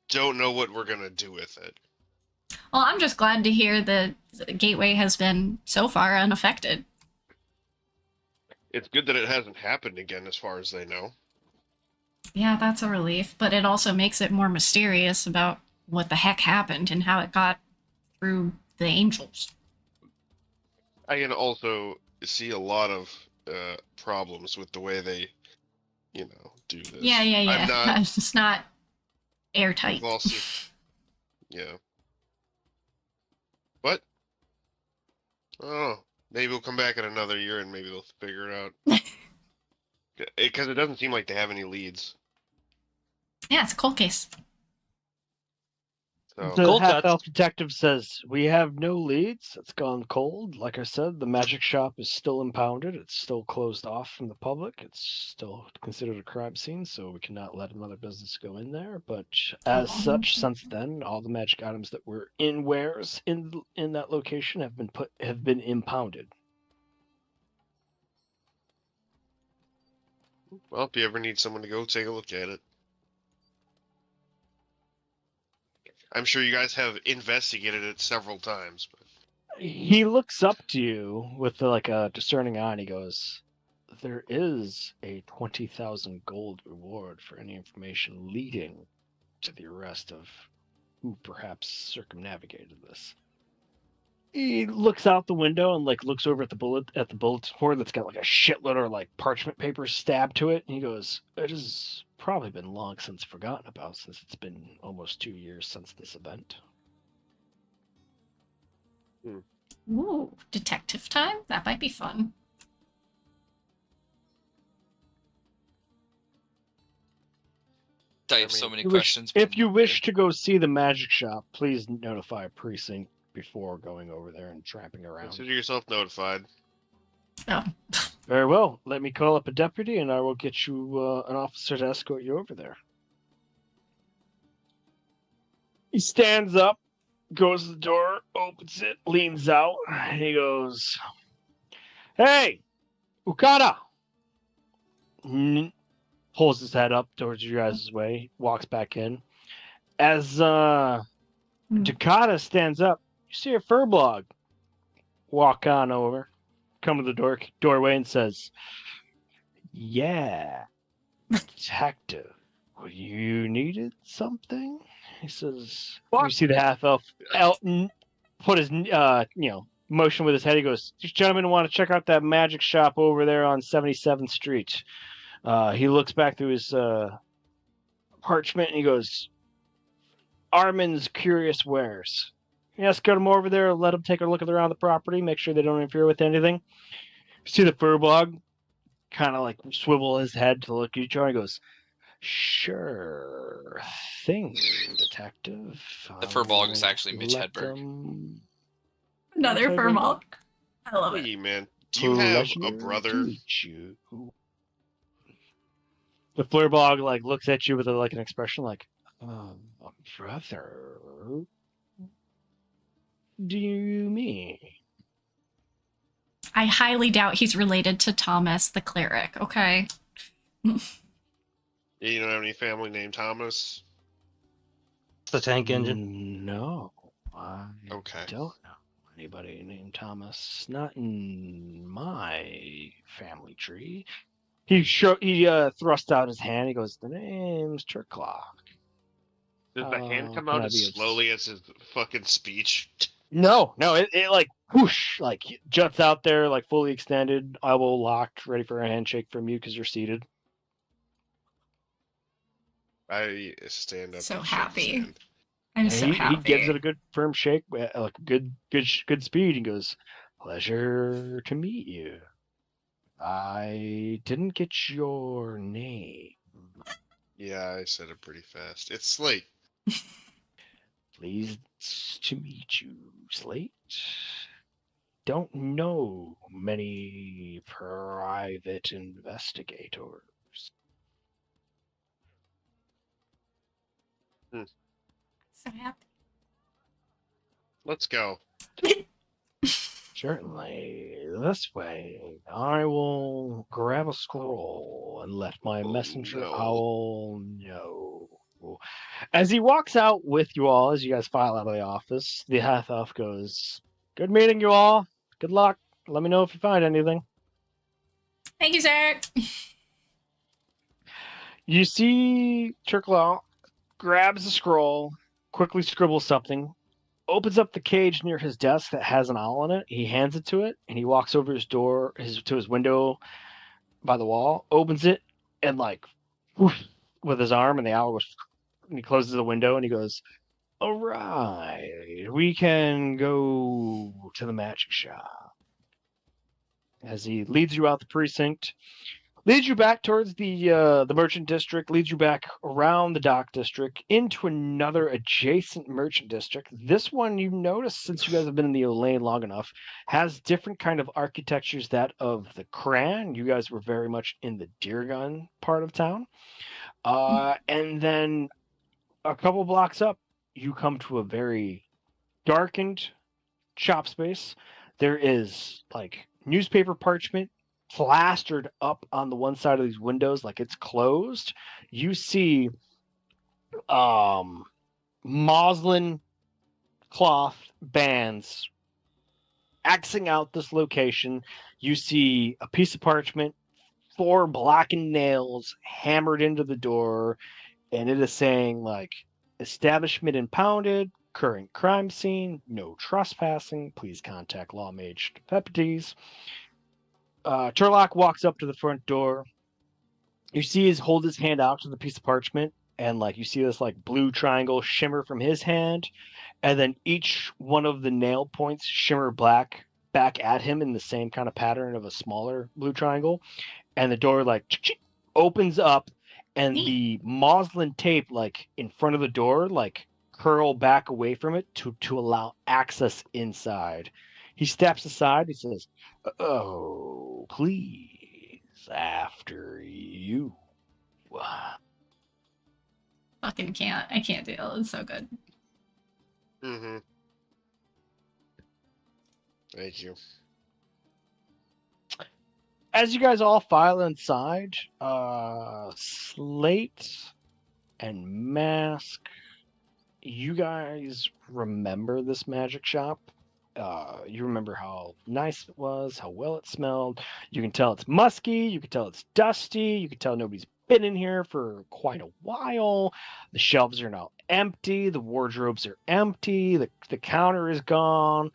[SPEAKER 3] don't know what we're gonna do with it.
[SPEAKER 1] Well, I'm just glad to hear the Gateway has been so far unaffected.
[SPEAKER 3] It's good that it hasn't happened again, as far as they know.
[SPEAKER 1] Yeah, that's a relief, but it also makes it more mysterious about what the heck happened and how it got through the angels.
[SPEAKER 3] I can also see a lot of problems with the way they, do this.
[SPEAKER 1] Yeah.
[SPEAKER 3] I'm not.
[SPEAKER 1] It's just not airtight.
[SPEAKER 3] We've all seen. Yeah. But, oh, maybe we'll come back in another year and maybe they'll figure it out. Because it doesn't seem like they have any leads.
[SPEAKER 1] Yeah, it's a cold case.
[SPEAKER 3] So
[SPEAKER 4] The
[SPEAKER 5] Cold
[SPEAKER 4] half-elf
[SPEAKER 5] cuts.
[SPEAKER 4] detective says, we have no leads. It's gone cold. Like I said, the magic shop is still impounded. It's still closed off from the public. It's still considered a crime scene, so we cannot let another business go in there. But as such, since then, all the magic items that were in wares in that location have been impounded.
[SPEAKER 3] well, if you ever need someone to go take a look at it. I'm sure you guys have investigated it several times, but
[SPEAKER 4] He looks up to you with a discerning eye, and he goes, there is a 20,000 gold reward for any information leading to the arrest of who perhaps circumnavigated this. He looks out the window and looks over at the bulletin board that's got a shitload of parchment paper stabbed to it, and he goes, it has probably been long since forgotten about, since it's been almost 2 years since this event.
[SPEAKER 1] Ooh, detective time? That might be fun.
[SPEAKER 2] I have so many
[SPEAKER 4] If
[SPEAKER 2] questions.
[SPEAKER 4] if you wish to go see the magic shop, please notify a precinct before going over there and tramping around.
[SPEAKER 3] consider yourself notified.
[SPEAKER 1] Oh.
[SPEAKER 4] Very well. Let me call up a deputy, and I will get you an officer to escort you over there. He stands up, goes to the door, opens it, leans out, and he goes, "Hey, Ukata!" Pulls his head up towards you guys' way, walks back in. As Takata stands up, you see a furblog walk on over, come to the doorway, and says, "Yeah, detective, you needed something?" He says, you see the half-elf put his, motion with his head. He goes, "These gentlemen want to check out that magic shop over there on 77th Street. He looks back through his parchment, and he goes, Armin's Curious Wares. Yes, get them over there, let them take a look around the property, make sure they don't interfere with anything." You see the furblog kind of swivel his head to look at each other, and he goes, "Sure thing, detective."
[SPEAKER 2] The furbolg is actually Mitch Hedberg.
[SPEAKER 1] Another furbolg. I love it.
[SPEAKER 3] Hey, man, do you have a brother?
[SPEAKER 4] The furbolg looks at you with an expression a brother? Do you mean?
[SPEAKER 1] I highly doubt he's related to Thomas the cleric, okay?
[SPEAKER 3] You don't have any family named Thomas?
[SPEAKER 5] It's the tank engine.
[SPEAKER 4] No, I
[SPEAKER 3] Okay.
[SPEAKER 4] don't know anybody named Thomas. Not in my family tree. He thrust out his hand. He goes, "The name's Turclock."
[SPEAKER 3] Does the hand come
[SPEAKER 4] Can
[SPEAKER 3] out
[SPEAKER 4] I
[SPEAKER 3] as
[SPEAKER 4] be of
[SPEAKER 3] slowly as his fucking speech?
[SPEAKER 4] No, it like whoosh, like juts out there, like fully extended, elbow locked, ready for a handshake from you because you're seated.
[SPEAKER 3] I stand up
[SPEAKER 1] So
[SPEAKER 3] and shake his
[SPEAKER 1] happy.
[SPEAKER 3] hand.
[SPEAKER 1] I'm
[SPEAKER 4] And
[SPEAKER 1] so
[SPEAKER 4] he gives it
[SPEAKER 1] happy.
[SPEAKER 4] a good firm shake, like good speed. He goes, "Pleasure to meet you. I didn't get your name.
[SPEAKER 3] Yeah, I said it pretty fast. It's Slate.
[SPEAKER 4] Pleased to meet you, Slate. Don't know many private investigators."
[SPEAKER 1] So happy.
[SPEAKER 3] Let's go.
[SPEAKER 4] Certainly, this way. I will grab a scroll and let my
[SPEAKER 3] Oh
[SPEAKER 4] messenger
[SPEAKER 3] no.
[SPEAKER 4] owl know. As he walks out with you all, as you guys file out of the office, the half elf goes, "Good meeting you all. Good luck. Let me know if you find anything."
[SPEAKER 1] Thank you, sir.
[SPEAKER 4] You see Turklaw grabs the scroll, quickly scribbles something, opens up the cage near his desk that has an owl in it. He hands it to it, and he walks over to his window by the wall, opens it, and like whoosh, with his arm, and the owl goes, and he closes the window, and he goes, "All right, we can go to the magic shop." As he leads you out the precinct, leads you back towards the merchant district, leads you back around the dock district into another adjacent merchant district. This one, you notice, since you guys have been in the lane long enough, has different kind of architectures that of the Cran. You guys were very much in the Deer Gun part of town. And then a couple blocks up, you come to a very darkened shop space. There is like newspaper parchment plastered up on the one side of these windows like it's closed. You see um muslin cloth bands Xing out this location. You see a piece of parchment, 4 blackened nails hammered into the door, and it is saying like establishment impounded, current crime scene, no trespassing, please contact law mage deputies. Turlock walks up to the front door. You see hold his hand out to the piece of parchment, and like you see this like blue triangle shimmer from his hand, and then each one of the nail points shimmer black back at him in the same kind of pattern of a smaller blue triangle, and the door like opens up, and
[SPEAKER 1] Neat.
[SPEAKER 4] the muslin tape like in front of the door like curl back away from it to allow access inside. He steps aside. He says, "Oh, please, after you."
[SPEAKER 1] Fucking can't. I can't deal. It's so good.
[SPEAKER 3] Mm-hmm. Thank you.
[SPEAKER 4] As you guys all file inside, Slate and Mask, you guys remember this magic shop. You remember how nice it was, how well it smelled. You can tell it's musky, you can tell it's dusty, you can tell nobody's been in here for quite a while. The shelves are now empty, the wardrobes are empty, the counter is gone,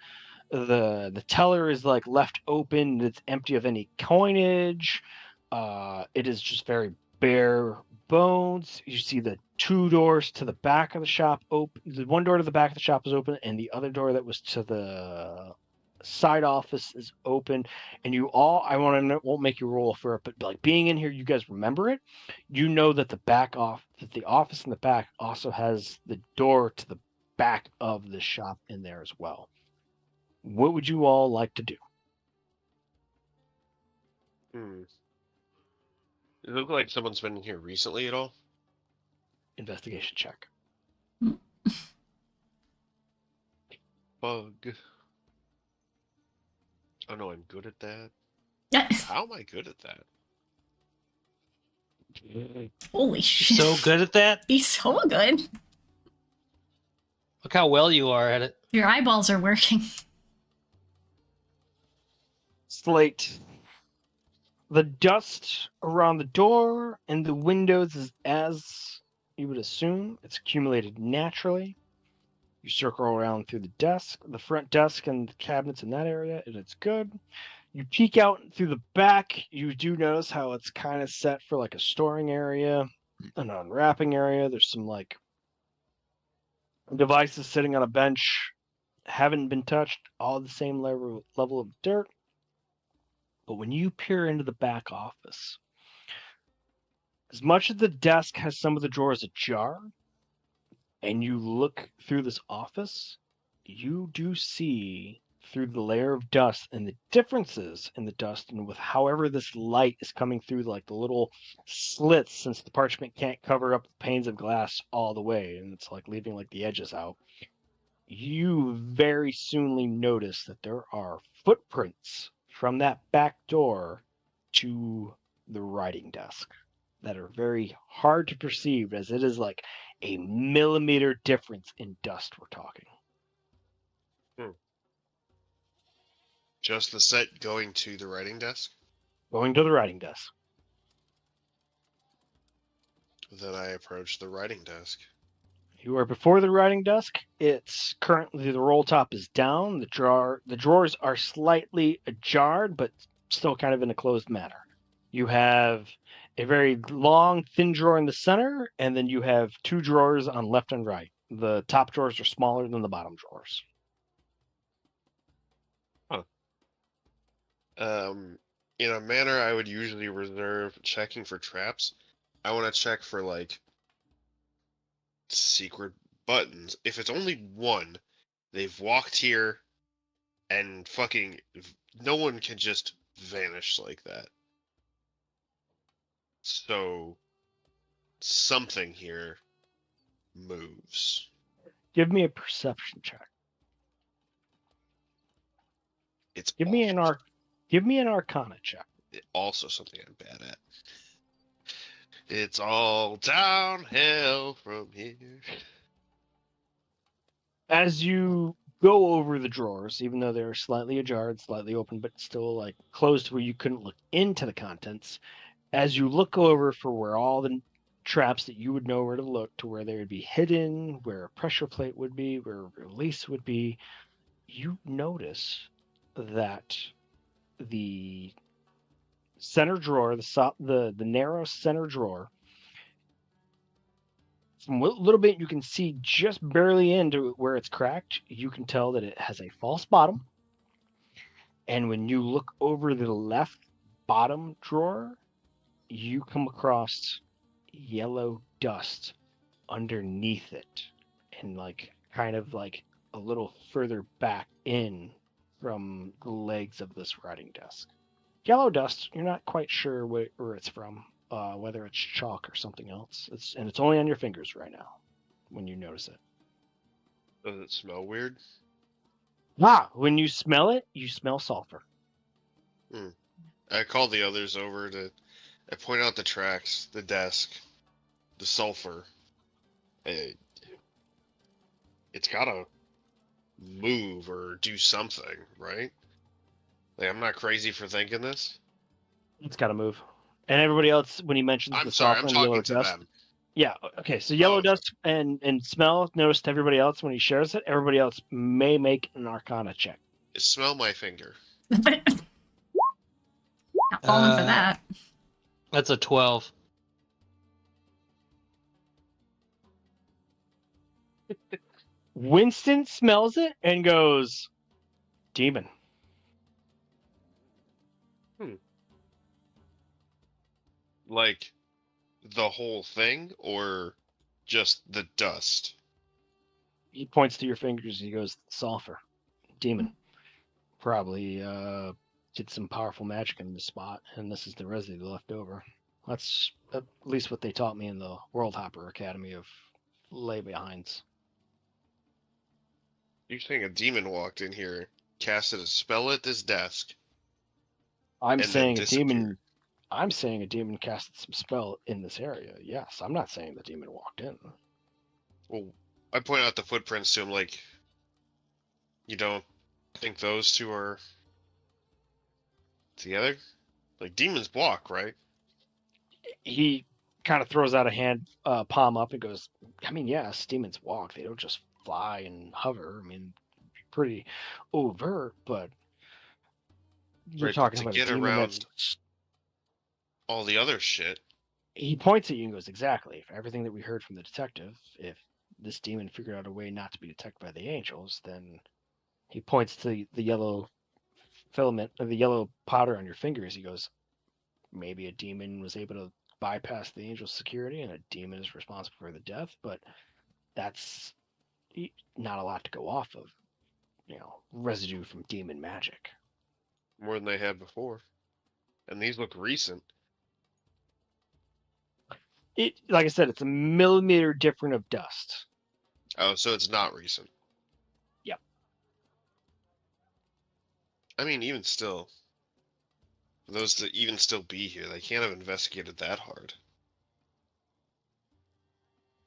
[SPEAKER 4] the teller is like left open, it's empty of any coinage. It is just very bare bones. You see the 2 doors to the back of the shop open. The one door to the back of the shop is open, and the other door that was to the side office is open. And you all, I won't make you roll for it, but like being in here, you guys remember it. You know that the office in the back also has the door to the back of the shop in there as well. What would you all like to do?
[SPEAKER 3] Hmm. Does it look like someone's been in here recently at all?
[SPEAKER 4] Investigation check.
[SPEAKER 3] Bug. Oh no, I'm good at that.
[SPEAKER 1] Yeah.
[SPEAKER 3] How am I good at that?
[SPEAKER 1] Holy shit.
[SPEAKER 5] So good at that.
[SPEAKER 1] He's so good.
[SPEAKER 5] Look how well you are at it.
[SPEAKER 1] Your eyeballs are working.
[SPEAKER 4] Slate. The dust around the door and the windows is as you would assume. It's accumulated naturally. You circle around through the front desk and the cabinets in that area, and it's good. You peek out through the back. You do notice how it's kind of set for like a storing area, an unwrapping area. There's some like devices sitting on a bench, haven't been touched, all the same level of dirt. But when you peer into the back office, as much as the desk has some of the drawers ajar, and you look through this office, you do see through the layer of dust and the differences in the dust and with however this light is coming through like the little slits, since the parchment can't cover up the panes of glass all the way and it's like leaving like the edges out. You very soonly notice that there are footprints from that back door to the writing desk that are very hard to perceive, as it is like a millimeter difference in dust we're talking.
[SPEAKER 3] Just the set going to the writing desk?
[SPEAKER 4] Going to the writing desk.
[SPEAKER 3] Then I approach the writing desk.
[SPEAKER 4] You are before the writing desk. It's currently, the roll top is down. The drawers are slightly ajar, but still kind of in a closed manner. You have a very long, thin drawer in the center, and then you have two drawers on left and right. The top drawers are smaller than the bottom drawers.
[SPEAKER 3] In a manner I would usually reserve checking for traps, I want to check for like secret buttons. If it's only one, they've walked here and fucking no one can just vanish like that. So something here moves.
[SPEAKER 4] Give me a perception check.
[SPEAKER 3] It's
[SPEAKER 4] Give me an Arcana check.
[SPEAKER 3] also something I'm bad at. It's all downhill from here.
[SPEAKER 4] As you go over the drawers, even though they're slightly ajar, slightly open, but still like closed where you couldn't look into the contents, as you look over for where all the traps that you would know where to look, to where they would be hidden, where a pressure plate would be, where a release would be, you notice that the center drawer, the narrow center drawer, from a little bit you can see just barely into where it's cracked. You can tell that it has a false bottom. And when you look over the left bottom drawer, you come across yellow dust underneath it, and like kind of like a little further back in from the legs of this writing desk. Yellow dust, you're not quite sure where it's from. Whether it's chalk or something else. It's only on your fingers right now when you notice it.
[SPEAKER 3] Does it smell weird?
[SPEAKER 4] When you smell it, you smell sulfur.
[SPEAKER 3] I call the others over I point out the tracks, the desk, the sulfur. It's gotta move or do something, right? Like, I'm not crazy for thinking this.
[SPEAKER 4] It's got to move. And everybody else, when he mentions
[SPEAKER 3] I'm
[SPEAKER 4] the
[SPEAKER 3] sorry,
[SPEAKER 4] sulfur
[SPEAKER 3] I'm
[SPEAKER 4] and yellow
[SPEAKER 3] talking to
[SPEAKER 4] dust.
[SPEAKER 3] them.
[SPEAKER 4] Yeah, okay. So yellow
[SPEAKER 3] okay.
[SPEAKER 4] dust and smell, notice to everybody else when he shares it, everybody else may make an Arcana check.
[SPEAKER 3] Smell my finger.
[SPEAKER 1] Not falling for that.
[SPEAKER 5] That's a 12.
[SPEAKER 4] Winston smells it and goes, demon.
[SPEAKER 3] Like, the whole thing, or just the dust?
[SPEAKER 4] He points to your fingers and he goes, sulfur. Demon. Probably did some powerful magic in this spot, and this is the residue left over. That's at least what they taught me in the World Hopper Academy of lay behinds.
[SPEAKER 3] You're saying a demon walked in here, casted a spell at this desk,
[SPEAKER 4] I'm
[SPEAKER 3] and
[SPEAKER 4] saying
[SPEAKER 3] then
[SPEAKER 4] a demon I'm saying a demon casted some spell in this area. Yes, I'm not saying the demon walked in.
[SPEAKER 3] Well, I point out the footprints to him, like, you don't think those two are together? Like, demons walk, right?
[SPEAKER 4] He kind of throws out a hand, palm up, and goes, I mean, yes, demons walk. They don't just fly and hover. I mean, pretty overt, but you're
[SPEAKER 3] Right, but
[SPEAKER 4] talking
[SPEAKER 3] to
[SPEAKER 4] about a
[SPEAKER 3] get
[SPEAKER 4] demon that's.
[SPEAKER 3] around all the other shit.
[SPEAKER 4] He points at you and goes, exactly. For everything that we heard from the detective, if this demon figured out a way not to be detected by the angels, then he points to the yellow filament, or the yellow powder on your fingers. He goes, maybe a demon was able to bypass the angel's security and a demon is responsible for the death, but that's not a lot to go off of. Residue from demon magic.
[SPEAKER 3] More than they had before. And these look recent.
[SPEAKER 4] Like I said, it's a millimeter different of dust.
[SPEAKER 3] Oh, so it's not recent.
[SPEAKER 4] Yep.
[SPEAKER 3] I mean, even still, for those to even still be here, they can't have investigated that hard.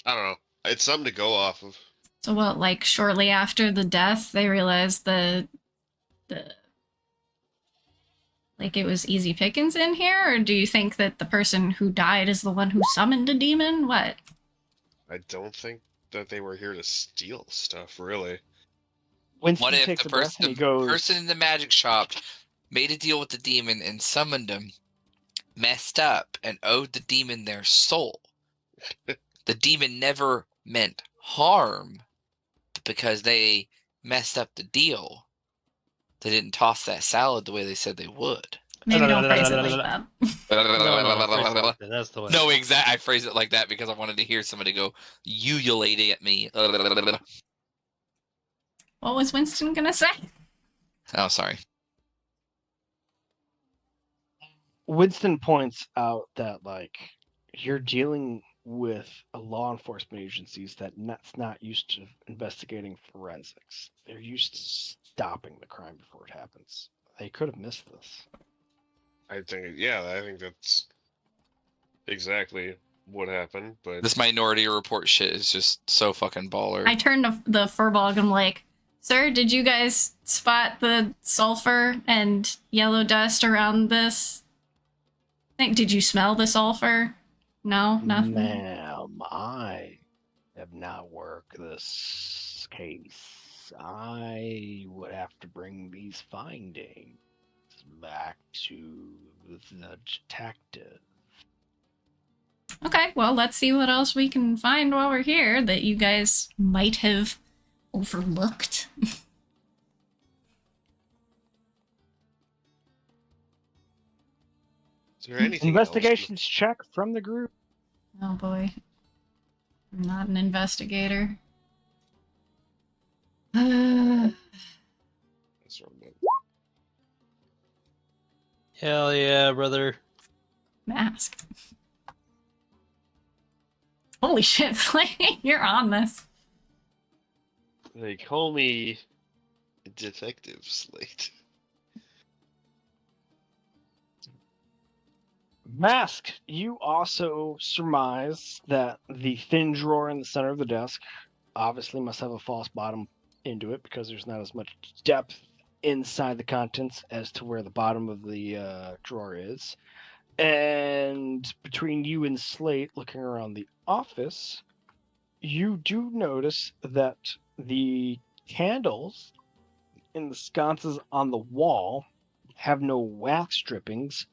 [SPEAKER 3] I don't know. It's something to go off of.
[SPEAKER 1] So what, like shortly after the death, they realized the like it was easy pickings in here, or do you think that the person who died is the one who summoned a demon? What?
[SPEAKER 3] I don't think that they were here to steal stuff, really.
[SPEAKER 4] Winston
[SPEAKER 2] What if
[SPEAKER 4] takes
[SPEAKER 2] the
[SPEAKER 4] a breath and he
[SPEAKER 2] person
[SPEAKER 4] goes,
[SPEAKER 2] in the magic shop made a deal with the demon and summoned him, messed up, and owed the demon their soul? The demon never meant harm, but because they messed up the deal, they didn't toss that salad the way they said they would.
[SPEAKER 1] Maybe don't phrase it like that.
[SPEAKER 5] No, phrase it like that. That's the way.
[SPEAKER 2] No, exactly. I phrased it like that because I wanted to hear somebody go ululate at me.
[SPEAKER 1] What was Winston gonna say?
[SPEAKER 2] Oh, sorry.
[SPEAKER 4] Winston points out that, like, you're dealing with a law enforcement agencies that's not used to investigating forensics. They're used to stopping the crime before it happens. They could have missed this.
[SPEAKER 3] I think that's exactly what happened, but
[SPEAKER 2] This Minority Report shit is just so fucking baller.
[SPEAKER 1] I turned to the furball and I'm like, sir, did you guys spot the sulfur and yellow dust around this? Did you smell the sulfur? No, nothing.
[SPEAKER 4] Ma'am, I have not worked this case. I would have to bring these findings back to the detective.
[SPEAKER 1] Okay, well, let's see what else we can find while we're here that you guys might have overlooked.
[SPEAKER 3] is there anything
[SPEAKER 4] Investigations check from the group.
[SPEAKER 1] Oh boy. I'm not an investigator.
[SPEAKER 3] That's wrong, man.
[SPEAKER 5] Hell yeah, brother.
[SPEAKER 1] Mask. Holy shit, Flay, you're on this.
[SPEAKER 3] They call me Detective Slate.
[SPEAKER 4] Mask, you also surmise that the thin drawer in the center of the desk obviously must have a false bottom into it because there's not as much depth inside the contents as to where the bottom of the drawer is. And between you and Slate looking around the office, you do notice that the candles in the sconces on the wall have no wax drippings,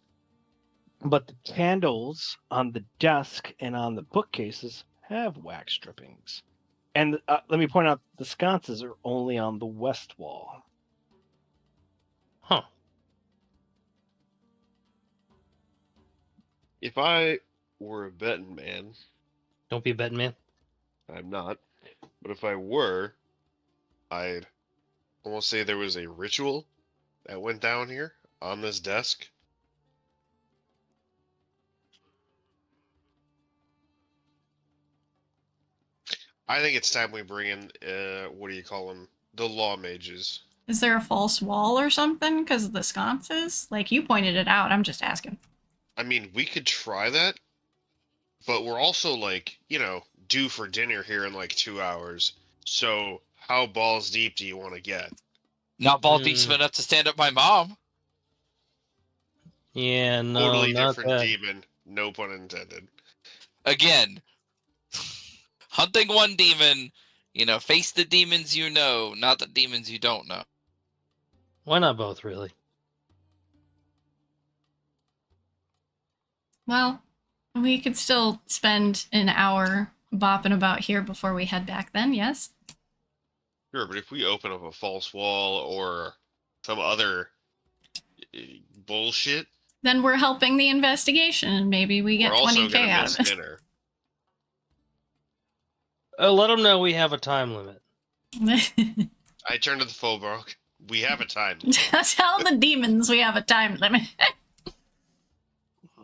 [SPEAKER 4] but the candles on the desk and on the bookcases have wax drippings. And let me point out, the sconces are only on the west wall.
[SPEAKER 5] Huh.
[SPEAKER 3] If I were a betting man,
[SPEAKER 5] Don't be a betting man.
[SPEAKER 3] I'm not, but if I were, I'd almost say there was a ritual that went down here on this desk. I think it's time we bring in, what do you call them? The law mages.
[SPEAKER 1] Is there a false wall or something because of the sconces? Like, you pointed it out, I'm just asking.
[SPEAKER 3] I mean, we could try that, but we're also like, due for dinner here in like 2 hours. So how balls deep do you want to get?
[SPEAKER 2] Not ball deep enough to stand up my mom.
[SPEAKER 5] Yeah, no,
[SPEAKER 3] Totally
[SPEAKER 5] not
[SPEAKER 3] different
[SPEAKER 5] that.
[SPEAKER 3] demon. No pun intended.
[SPEAKER 2] Again, hunting one demon, face the demons you know, not the demons you don't know.
[SPEAKER 5] Why not both, really?
[SPEAKER 1] Well, we could still spend an hour bopping about here before we head back then, yes?
[SPEAKER 3] Sure, but if we open up a false wall or some other bullshit,
[SPEAKER 1] Then we're helping the investigation, and maybe we get
[SPEAKER 3] we're also
[SPEAKER 1] 20K
[SPEAKER 3] gonna
[SPEAKER 1] out
[SPEAKER 3] miss
[SPEAKER 1] of it.
[SPEAKER 3] dinner.
[SPEAKER 5] Let them know we have a time limit.
[SPEAKER 3] I turn to the Faubourg. We have a time limit.
[SPEAKER 1] Tell the demons we have a time limit.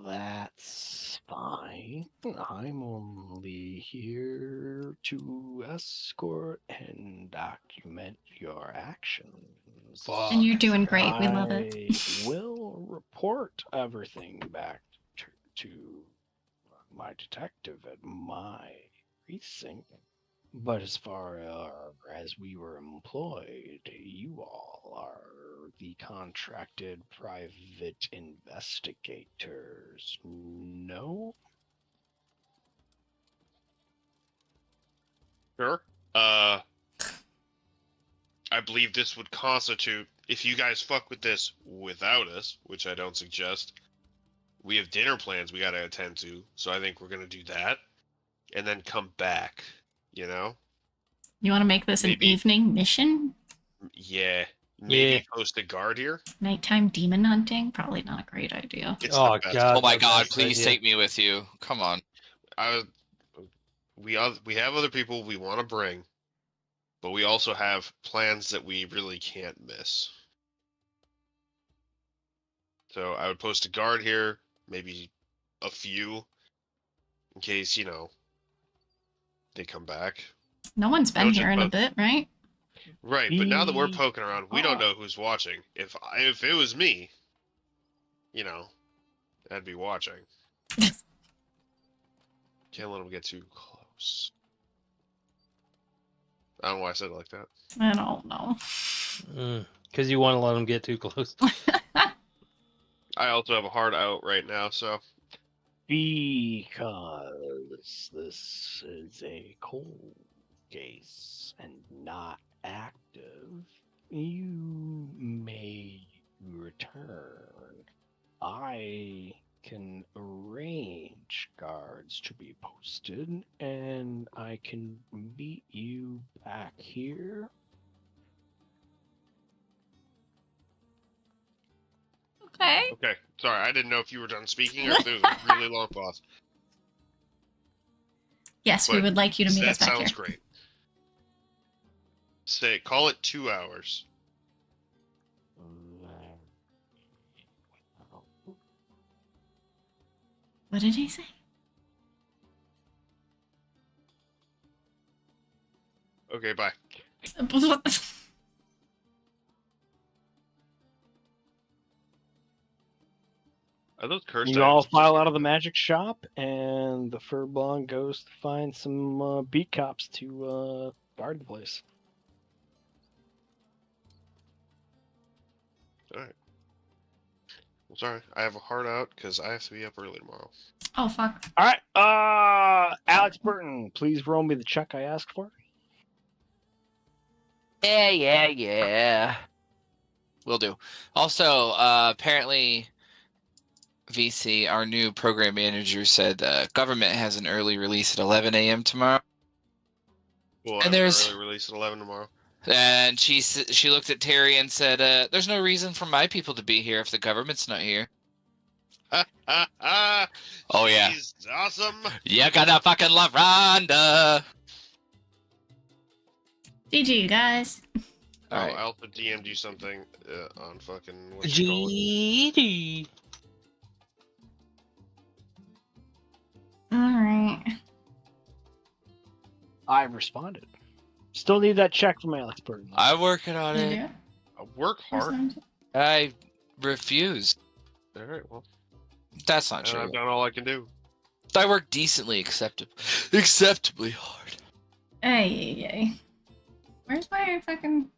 [SPEAKER 4] That's fine. I'm only here to escort and document your actions.
[SPEAKER 1] And you're doing great. We love it.
[SPEAKER 4] I will report everything back to my detective at my precinct. But as far as we were employed, you all are the contracted private investigators, no?
[SPEAKER 3] Sure. I believe this would constitute, if you guys fuck with this without us, which I don't suggest, we have dinner plans we gotta attend to, so I think we're gonna do that, and then come back,
[SPEAKER 1] You want to make this an evening mission?
[SPEAKER 3] Yeah. Maybe post a guard here?
[SPEAKER 1] Nighttime demon hunting? Probably not a great idea.
[SPEAKER 3] It's the best.
[SPEAKER 5] God!
[SPEAKER 2] Oh my God!
[SPEAKER 5] best
[SPEAKER 2] Please
[SPEAKER 5] idea.
[SPEAKER 2] take me with you. Come on.
[SPEAKER 3] We have other people we want to bring, but we also have plans that we really can't miss. So I would post a guard here, maybe a few, in case, they come back.
[SPEAKER 1] No one's been here in a bit, right?
[SPEAKER 3] Right, but now that we're poking around, we don't know who's watching. If it was me, I'd be watching. Can't let them get too close. I don't know why I said it like that.
[SPEAKER 1] I don't know.
[SPEAKER 5] Because you want to let them get too close.
[SPEAKER 3] I also have a hard out right now, so.
[SPEAKER 4] Because this is a cold case and not active, you may return. I can arrange guards to be posted, and I can meet you back here.
[SPEAKER 3] Okay. Sorry, I didn't know if you were done speaking or if there was a really long pause.
[SPEAKER 1] Yes, we would like you to meet us back here. That sounds
[SPEAKER 3] great. Call it 2 hours.
[SPEAKER 1] What did he say?
[SPEAKER 3] Okay, bye. Are those cursed?
[SPEAKER 4] You all file out of the magic shop, and the Furbolg goes to find some beat cops to guard the place.
[SPEAKER 3] All right. Well, sorry, I have a hard out because I have to be up early tomorrow.
[SPEAKER 1] Oh, fuck.
[SPEAKER 4] All right, Alex Burton, please roll me the check I asked for.
[SPEAKER 2] Yeah. Will do. Also, apparently, VC, our new program manager, said government has an early release at 11 a.m. tomorrow.
[SPEAKER 3] Well, and there's an early release at 11 tomorrow.
[SPEAKER 2] And she looked at Terry and said, "There's no reason for my people to be here if the government's not here." Oh yeah.
[SPEAKER 3] She's awesome.
[SPEAKER 2] You gotta fucking love Rhonda.
[SPEAKER 1] GG, guys.
[SPEAKER 3] All right. I also DM'd you something on fucking
[SPEAKER 5] GG.
[SPEAKER 1] Alright.
[SPEAKER 4] I've responded. Still need that check from Alex Burton.
[SPEAKER 2] I'm working on it.
[SPEAKER 1] Yeah.
[SPEAKER 3] I work hard.
[SPEAKER 2] I refuse.
[SPEAKER 3] All right, well.
[SPEAKER 2] That's not
[SPEAKER 3] And
[SPEAKER 2] true.
[SPEAKER 3] I've done all I can do.
[SPEAKER 2] I work decently acceptably hard.
[SPEAKER 1] Ay. Where's my fucking...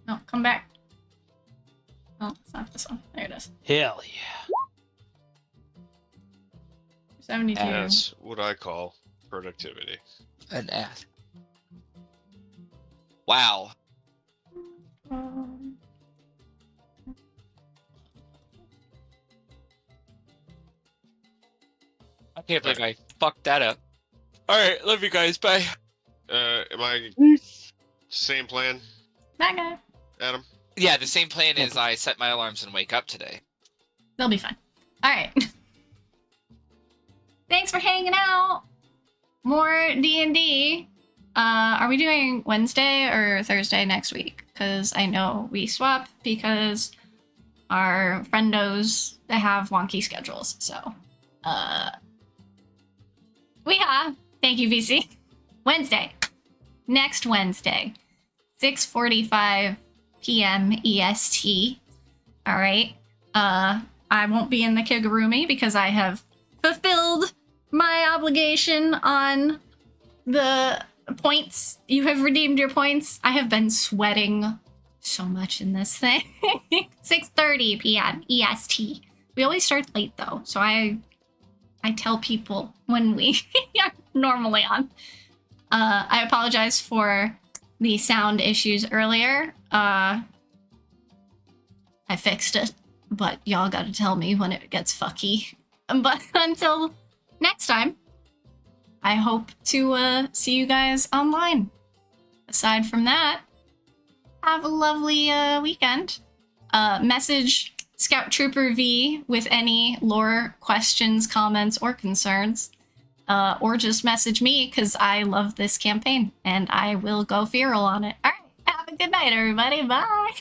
[SPEAKER 1] No, come back. Oh, it's not this one. There it is.
[SPEAKER 5] Hell yeah.
[SPEAKER 1] 72.
[SPEAKER 3] That's what I call productivity.
[SPEAKER 2] An ass. Wow. I can't believe I fucked that up. Alright, love you guys. Bye.
[SPEAKER 3] Am I same plan,
[SPEAKER 1] Bye, guy.
[SPEAKER 3] Adam?
[SPEAKER 2] Yeah, the same plan is I set my alarms and wake up today.
[SPEAKER 1] They'll be fine. Alright. Thanks for hanging out. More D&D. Are we doing Wednesday or Thursday next week? Because I know we swap because our friendos have wonky schedules. So, thank you, VC. Wednesday. Next Wednesday. 6:45 p.m. EST. All right. I won't be in the Kigurumi because I have fulfilled my obligation on the points. You have redeemed your points. I have been sweating so much in this thing. 6:30 p.m. EST. We always start late though, so I tell people when we are normally on. I apologize for the sound issues earlier. I fixed it, but y'all gotta tell me when it gets fucky. But until next time, I hope to see you guys online. Aside from that, have a lovely weekend. Message Scout Trooper V with any lore questions, comments, or concerns. Or just message me, because I love this campaign, and I will go feral on it. Alright, have a good night, everybody. Bye!